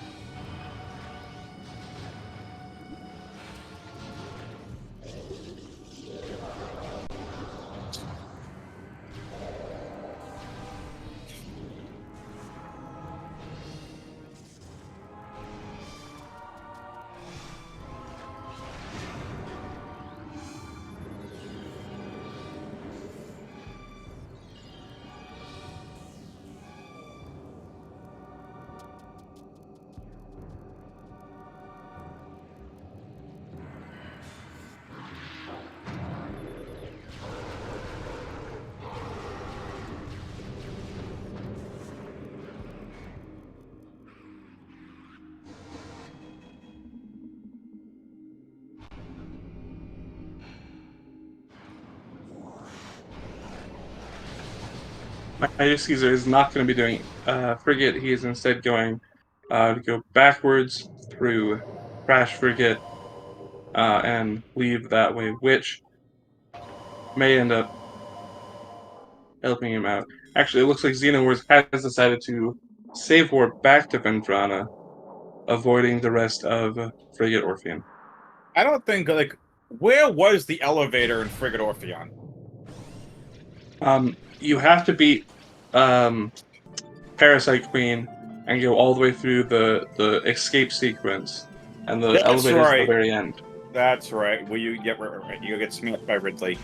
MightyCaesar is not going to be doing Frigate. He is instead going to go backwards through Crash Frigate and leave that way, which may end up helping him out. Actually, it looks like XenoWars has decided to save warp back to Ventrana, avoiding the rest of Frigate Orpheon. I don't think, like, where was the elevator in Frigate Orpheon? You have to beat Parasite Queen and go all the way through the escape sequence, and the That's elevator's at right. the very end. That's right. Well, you get right. You get smacked by Ridley,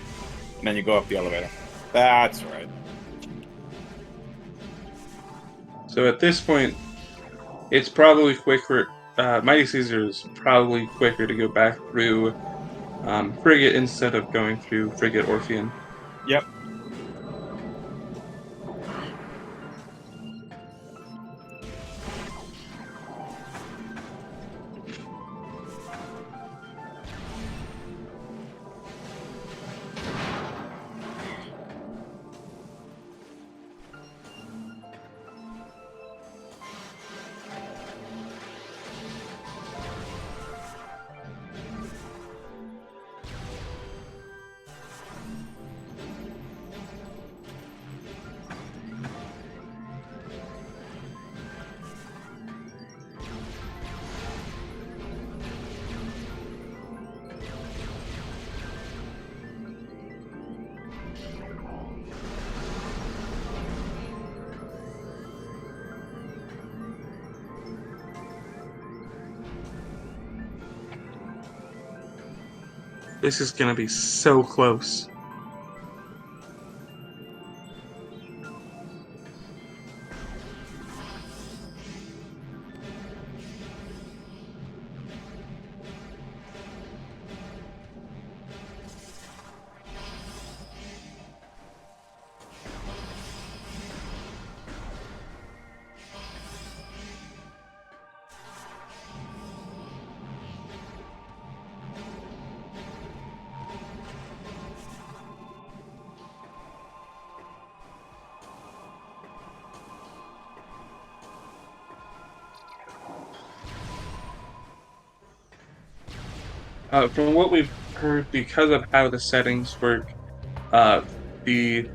and then you go up the elevator. That's right. So at this point, it's probably quicker. MightyCaesar is probably quicker to go back through Frigate instead of going through Frigate Orpheon. Yep. This is gonna be so close. From what we've heard, because of how the settings work, the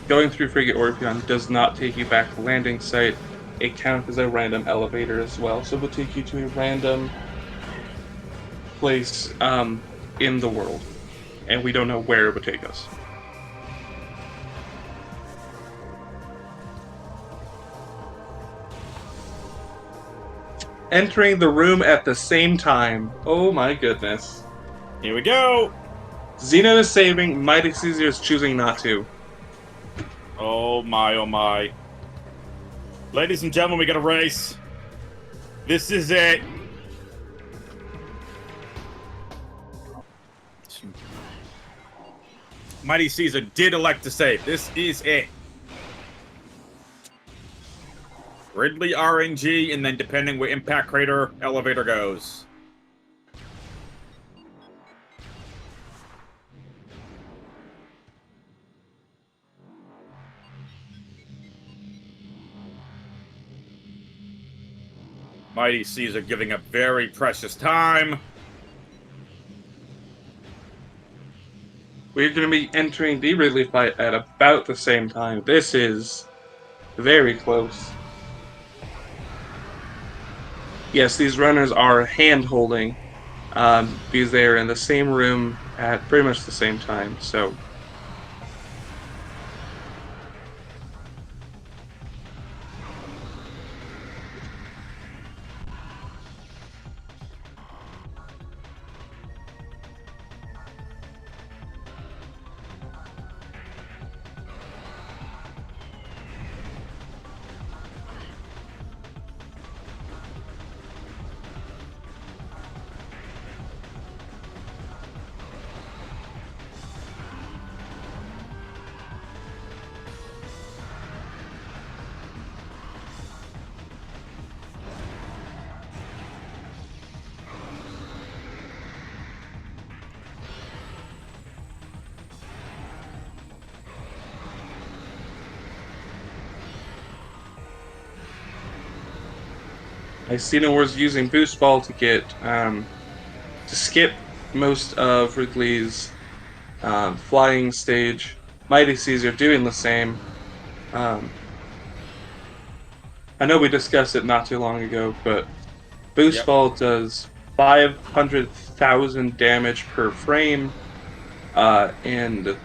going through Frigate Orpheon does not take you back to landing site. It counts as a random elevator as well, so it will take you to a random place in the world, and we don't know where it would take us. Entering the room at the same time. Oh my goodness. Here we go. Xeno is saving, MightyCaesar is choosing not to. Oh my, oh my. Ladies and gentlemen, we got a race. This is it. MightyCaesar did elect to save. This is it. Ridley RNG, and then depending where Impact Crater elevator goes. MightyCaesar giving up very precious time. We're going to be entering the Ridley fight at about the same time. This is very close. Yes, these runners are hand holding because they are in the same room at pretty much the same time. So XenoWars using Boost Ball to get to skip most of Ridley's flying stage. MightyCaesar doing the same. Um, I know we discussed it not too long ago, but Boost Ball does 500,000 damage per frame, and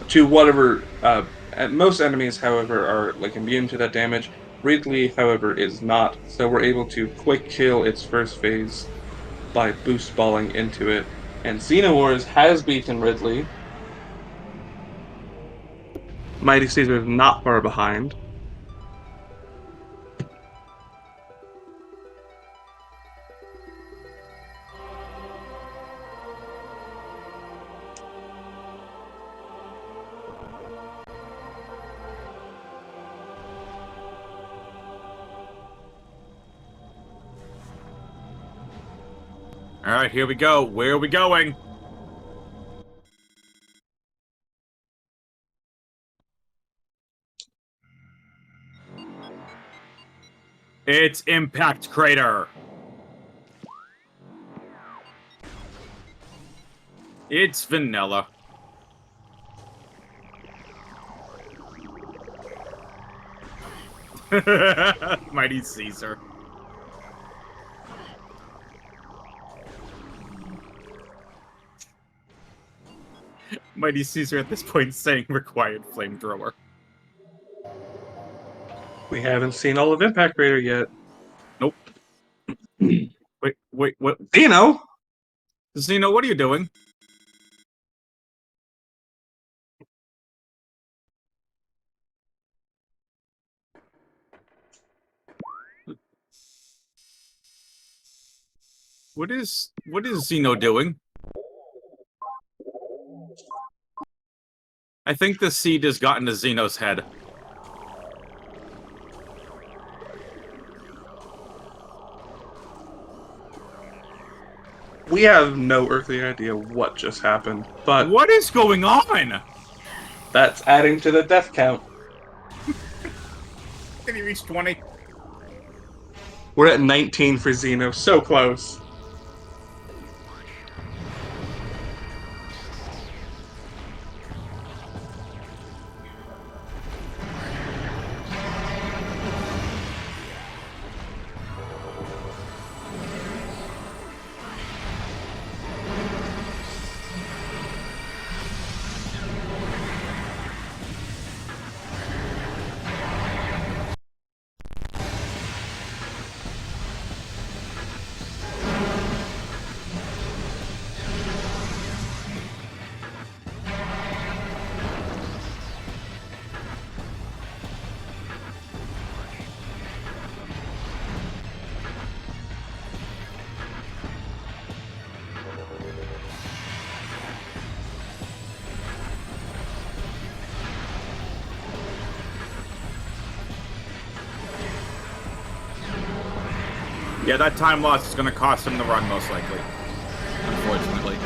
to whatever. Most enemies, however, are like immune to that damage. Ridley, however, is not, so we're able to quick kill its first phase by boost balling into it. And XenoWars has beaten Ridley. MightyCaesar is not far behind. All right, here we go. Where are we going? It's Impact Crater. It's vanilla. MightyCaesar. MightyCaesar at this point saying required flamethrower. We haven't seen all of Impact Raider yet. Nope. Wait, what? Xeno? Xeno, what are you doing? What is Xeno doing? I think the seed has gotten to Xeno's head. We have no earthly idea what just happened, but What is going on? that's adding to the death count. Did he reach 20? We're at 19 for Xeno, so close. Yeah, that time loss is going to cost him the run, most likely. Unfortunately.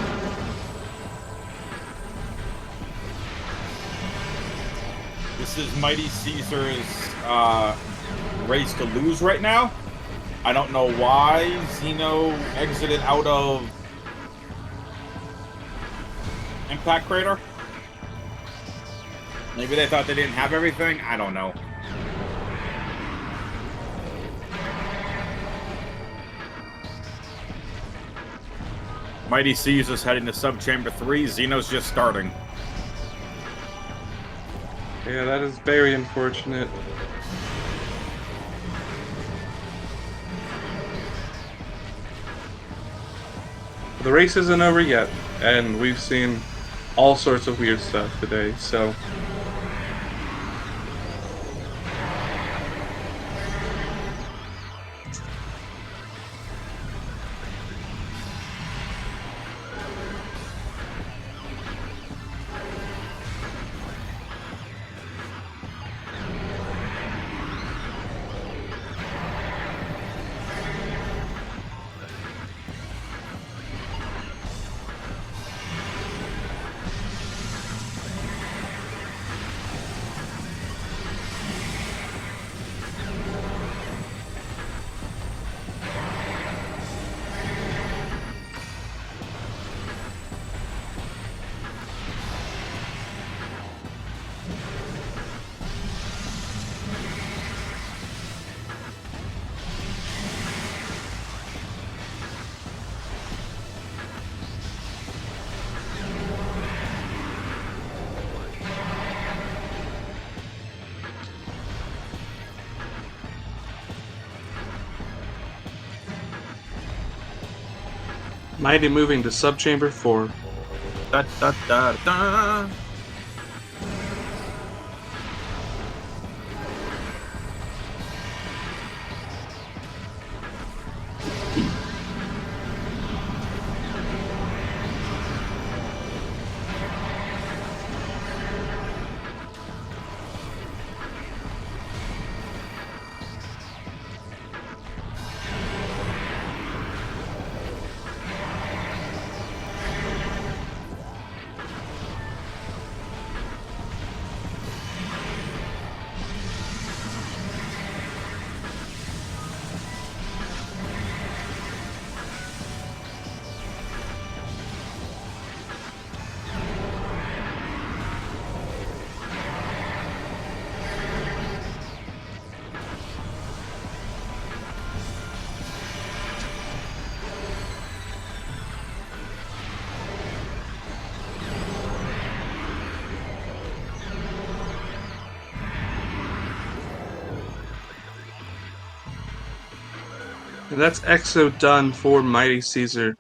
This is MightyCaesar's race to lose right now. I don't know why Xeno exited out of Impact Crater. Maybe they thought they didn't have everything? I don't know. MightyCaesar's heading to Subchamber 3. Xeno's just starting. Yeah, that is very unfortunate. The race isn't over yet, and we've seen all sorts of weird stuff today, so... Mighty moving to Subchamber 4. Da, da, da, da. And that's Exo done for MightyCaesar.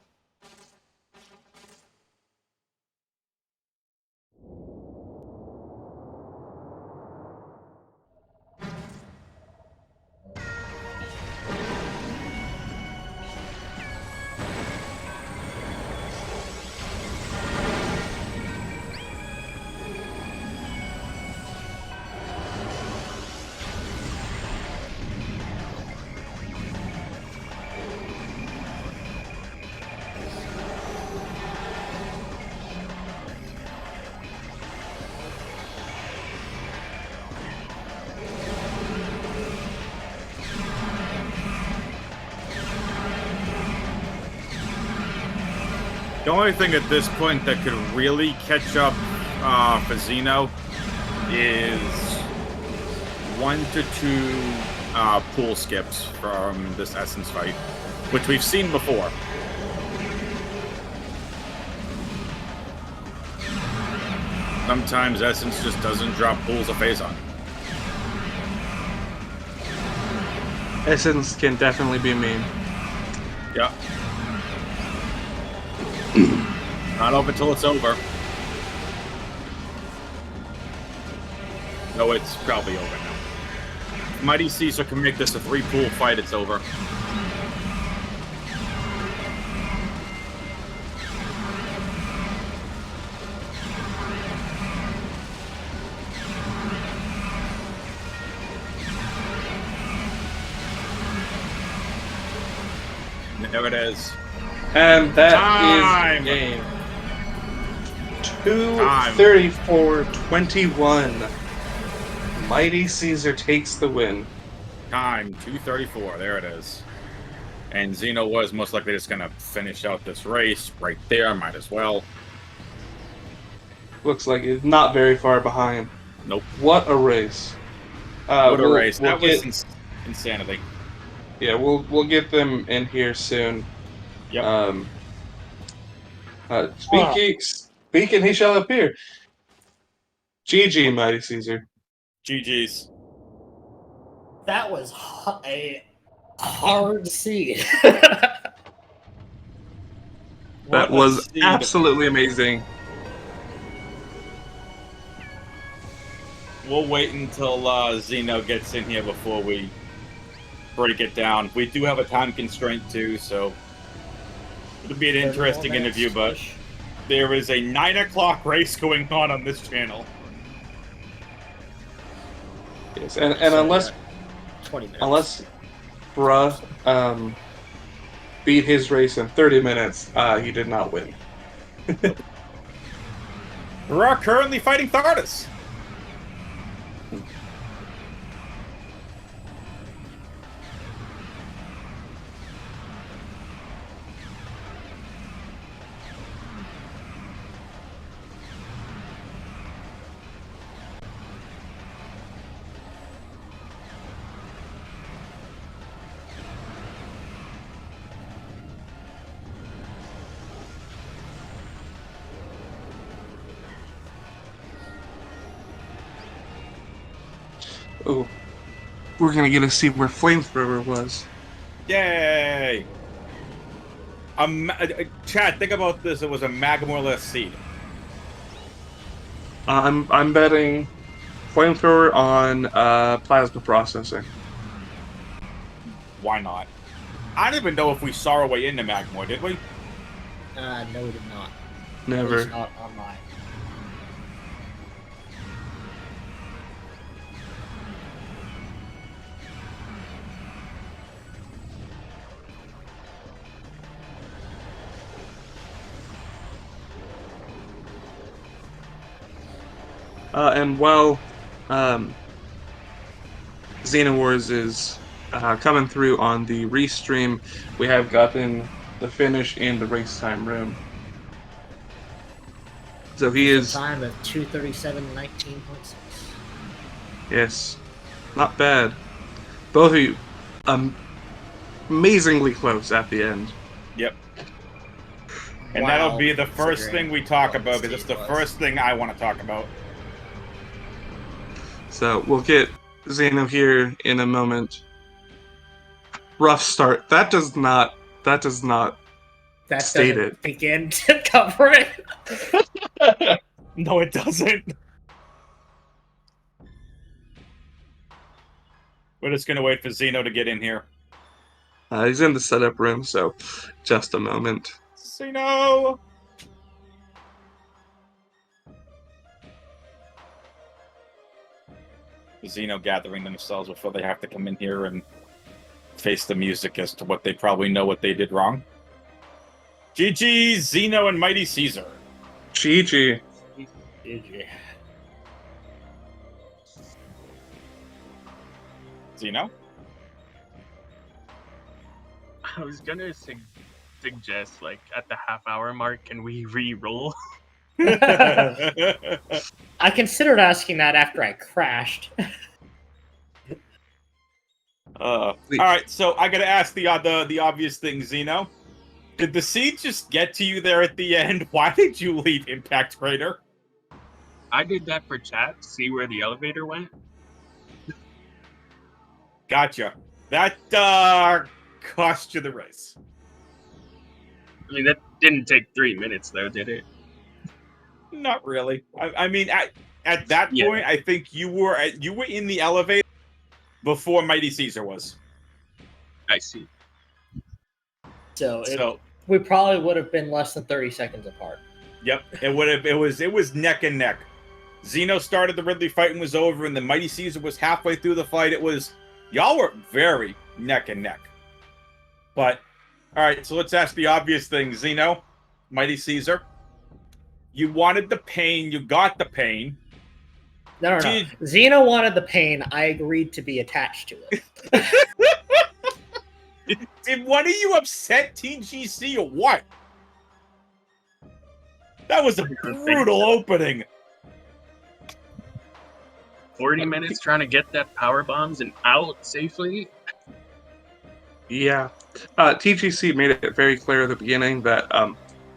The only thing at this point that could really catch up for Xeno is 1 to 2 pool skips from this Essence fight, which we've seen before. Sometimes Essence just doesn't drop pools of phase on. Essence can definitely be mean. Yeah. Not over till it's over. No, it's probably over now. If MightyCaesar can make this a 3-pool fight, it's over. There it is. And that Time! is the game. 2:34:21. MightyCaesar takes the win. Time, 2:34. There it is. And Xeno was most likely just going to finish out this race right there. Might as well. Looks like it's not very far behind. Nope. What a race. What a race. We'll That was insanity. Yeah, we'll get them in here soon. Yep. Speak and he shall appear. GG, Mighty Caesar. GG's. That was a hard seed. That What a was seed. absolutely amazing. We'll wait until Zeno gets in here before we break it down. We do have a time constraint too, so it'll be an interesting interview, but there is a 9 o'clock race going on this channel. Yes, and unless 20 minutes. unless Bruh beat his race in 30 minutes, he did not win. We're currently fighting Thardus. Ooh, We're gonna get to see where Flamethrower was. Yay! Chad, think about this. It was a Magmorless seed. I'm betting Flamethrower on plasma processing. Why not? I don't even know if we saw our way into Magmor, did we? No, we did not. At Never. least not online. And while XenoWars is coming through on the restream, we have gotten the finish in the race time room. So he is, Time of 2:37:19.6. yes, not bad. Both of you, amazingly close at the end. Yep. And Wow, that'll be the first considering thing we talk what about, the because it's state the was. first thing I want to talk about. So we'll get Xeno here in a moment. Rough start. That does not That state doesn't it. begin to cover it. No, it doesn't. We're just going to wait for Zeno to get in here. He's in the setup room, so just a moment. Zeno! Zeno gathering themselves before they have to come in here and face the music as to what they probably know what they did wrong. GG, Zeno, and MightyCaesar. GG. Zeno? I was gonna suggest, like, at the half-hour mark, can we re-roll? I considered asking that after I crashed. All right, so I gotta ask the obvious thing, Zeno. Did the seed just get to you there at the end? Why did you leave Impact Crater? I did that for chat, see where the elevator went. Gotcha. That cost you the race. I mean, that didn't take 3 minutes, though, did it? Not really. I mean, at that Yeah. point, I think you were in the elevator before MightyCaesar was. I see. So we probably would have been less than 30 seconds apart. Yep, it would have. It was neck and neck. Zeno started the Ridley fight and was over, and then MightyCaesar was halfway through the fight. It was y'all were very neck and neck. But all right, so let's ask the obvious thing, Zeno, MightyCaesar. You wanted the pain, you got the pain. No. Xeno wanted the pain. I agreed to be attached to it. Did one of you upset TGC or what? That was a brutal opening. 40 minutes trying to get that power bombs and out safely. Yeah. TGC made it very clear at the beginning that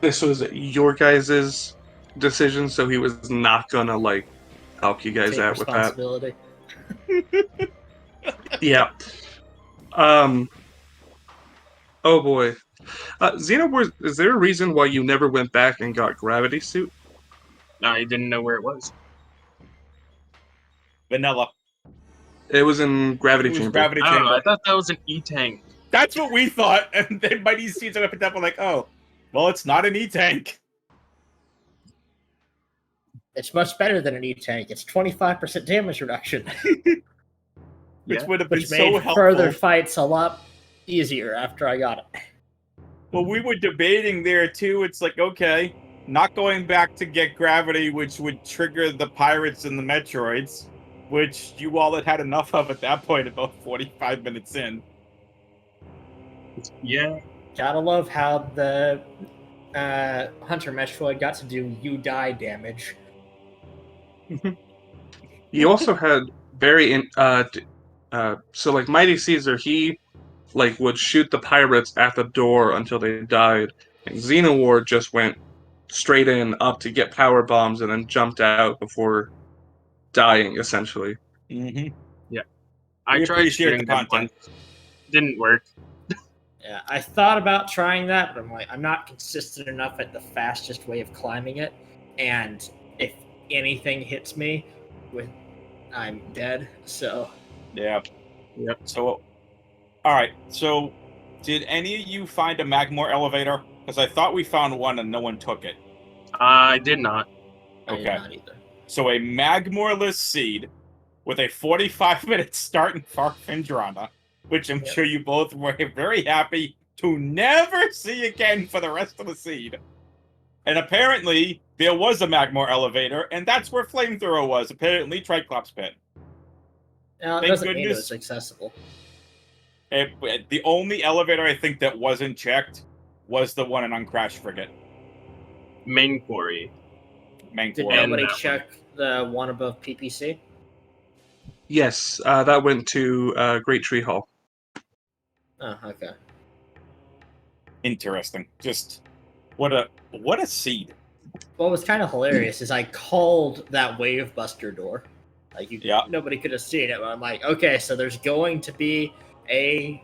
this was your guys' decision, so he was not gonna like help you guys Take out with that. responsibility. Yeah. Oh boy. XenoWars, is there a reason why you never went back and got Gravity Suit? I didn't know where it was. Vanilla. It was in Gravity It was Chamber. gravity Oh, chamber. I thought that was an E-tank. That's what we thought, and then Mighty Caesar up and down, like, oh, well, it's not an E-tank. It's much better than an E-tank. It's 25% damage reduction, Which Yeah. would have been which so made helpful. further fights a lot easier after I got it. Well, we were debating there too. It's like, okay, not going back to get gravity, which would trigger the pirates and the Metroids, which you all had enough of at that point, about 45 minutes in. Yeah. Gotta love how the Hunter Metroid got to do you die damage. You also had very so like Mighty Caesar, he like would shoot the pirates at the door until they died, and XenoWars just went straight in up to get power bombs and then jumped out before dying essentially. Mm-hmm. I We tried appreciate shooting the them content. once. Didn't work. Yeah, I thought about trying that, but I'm like, I'm not consistent enough at the fastest way of climbing it, and if anything hits me, I'm dead. So Yeah. Yep. So, all right. So, did any of you find a Magmore elevator? Because I thought we found one and no one took it. I did not. I did Okay. not either. So, a Magmoreless seed with a 45-minute start in Far Findrana, which I'm Yep. sure you both were very happy to never see again for the rest of the seed. And apparently, there was a Magmore elevator, and that's where Flamethrower was. Apparently, Triclops Pit. Now, it Thank doesn't mean it goodness. was accessible. The only elevator I think that wasn't checked was the one in Uncrashed Frigate. Main quarry. Main Did quarry. And nobody that check the one above PPC? Yes, that went to Great Tree Hall. Oh, okay. Interesting. Just what a seed. What was kind of hilarious is I called that Wave Buster door. Like Yeah. nobody could have seen it, but I'm like, okay, so there's going to be a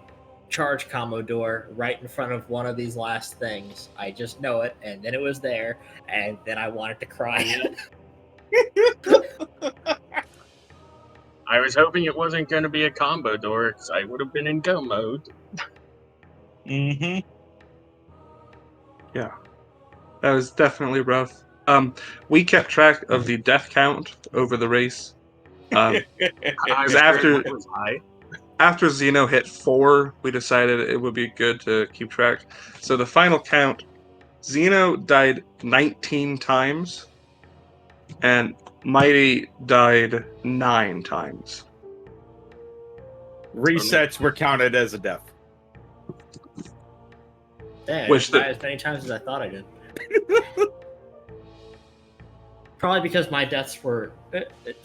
charge combo door right in front of one of these last things. I just know it, and then it was there, and then I wanted to cry. I was hoping it wasn't going to be a combo door, because I would have been in go mode. Mm-hmm. Yeah, that was definitely rough. We kept track of the death count over the race. I was after- it was high. After Xeno hit 4, we decided it would be good to keep track. So the final count, Xeno died 19 times, and Mighty died 9 times. Resets were counted as a death. Dang, I Which didn't the- die as many times as I thought I did. Probably because my deaths were,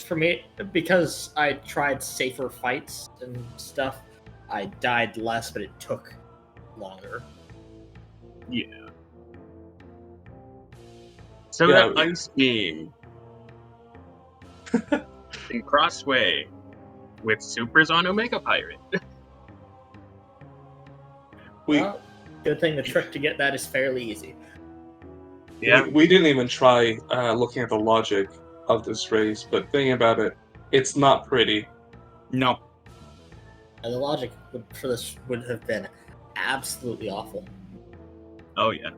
for me, because I tried safer fights and stuff, I died less, but it took longer. So Yeah. that ice beam in Crossway with supers on Omega Pirate. We Well, good thing the trick to get that is fairly easy. Yeah. we didn't even try looking at the logic of this race, but thinking about it, it's not pretty. No. And the logic for this would have been absolutely awful. Oh yeah.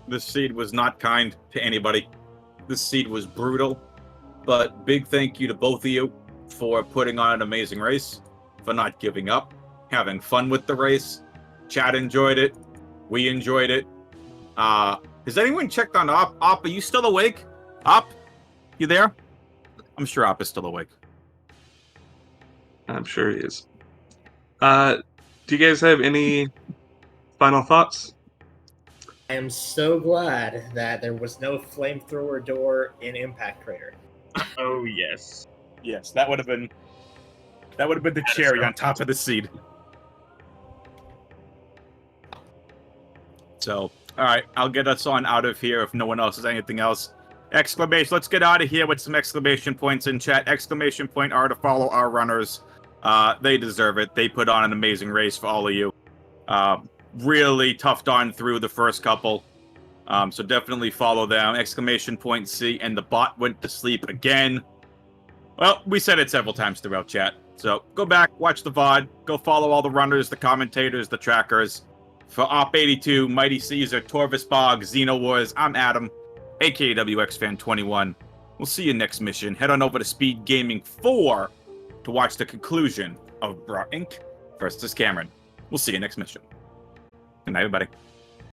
This seed was not kind to anybody. This seed was brutal. But big thank you to both of you for putting on an amazing race, for not giving up, having fun with the race. Chad enjoyed it. We enjoyed it. Has anyone checked on Op? Op, are you still awake? Op, you there? I'm sure Op is still awake. I'm sure he is. Do you guys have any final thoughts? I am so glad that there was no flamethrower door in Impact Crater. Oh yes. Yes, that would have been the cherry on top of the seed. So, All right, I'll get us on out of here if no one else has anything else. Exclamation! Let's get out of here with some exclamation points in chat. Exclamation point are to follow our runners. They deserve it. They put on an amazing race for all of you. Really toughed on through the first couple. So definitely follow them. Exclamation point C, and the bot went to sleep again. Well, we said it several times throughout chat. So go back, watch the VOD, go follow all the runners, the commentators, the trackers. For Op82, MightyCaesar, Torvis Bog, XenoWars, I'm Adam, aka WXFan21. We'll see you next mission. Head on over to SpeedGaming 4 to watch the conclusion of Bra Inc. versus Cameron. We'll see you next mission. Good night, everybody.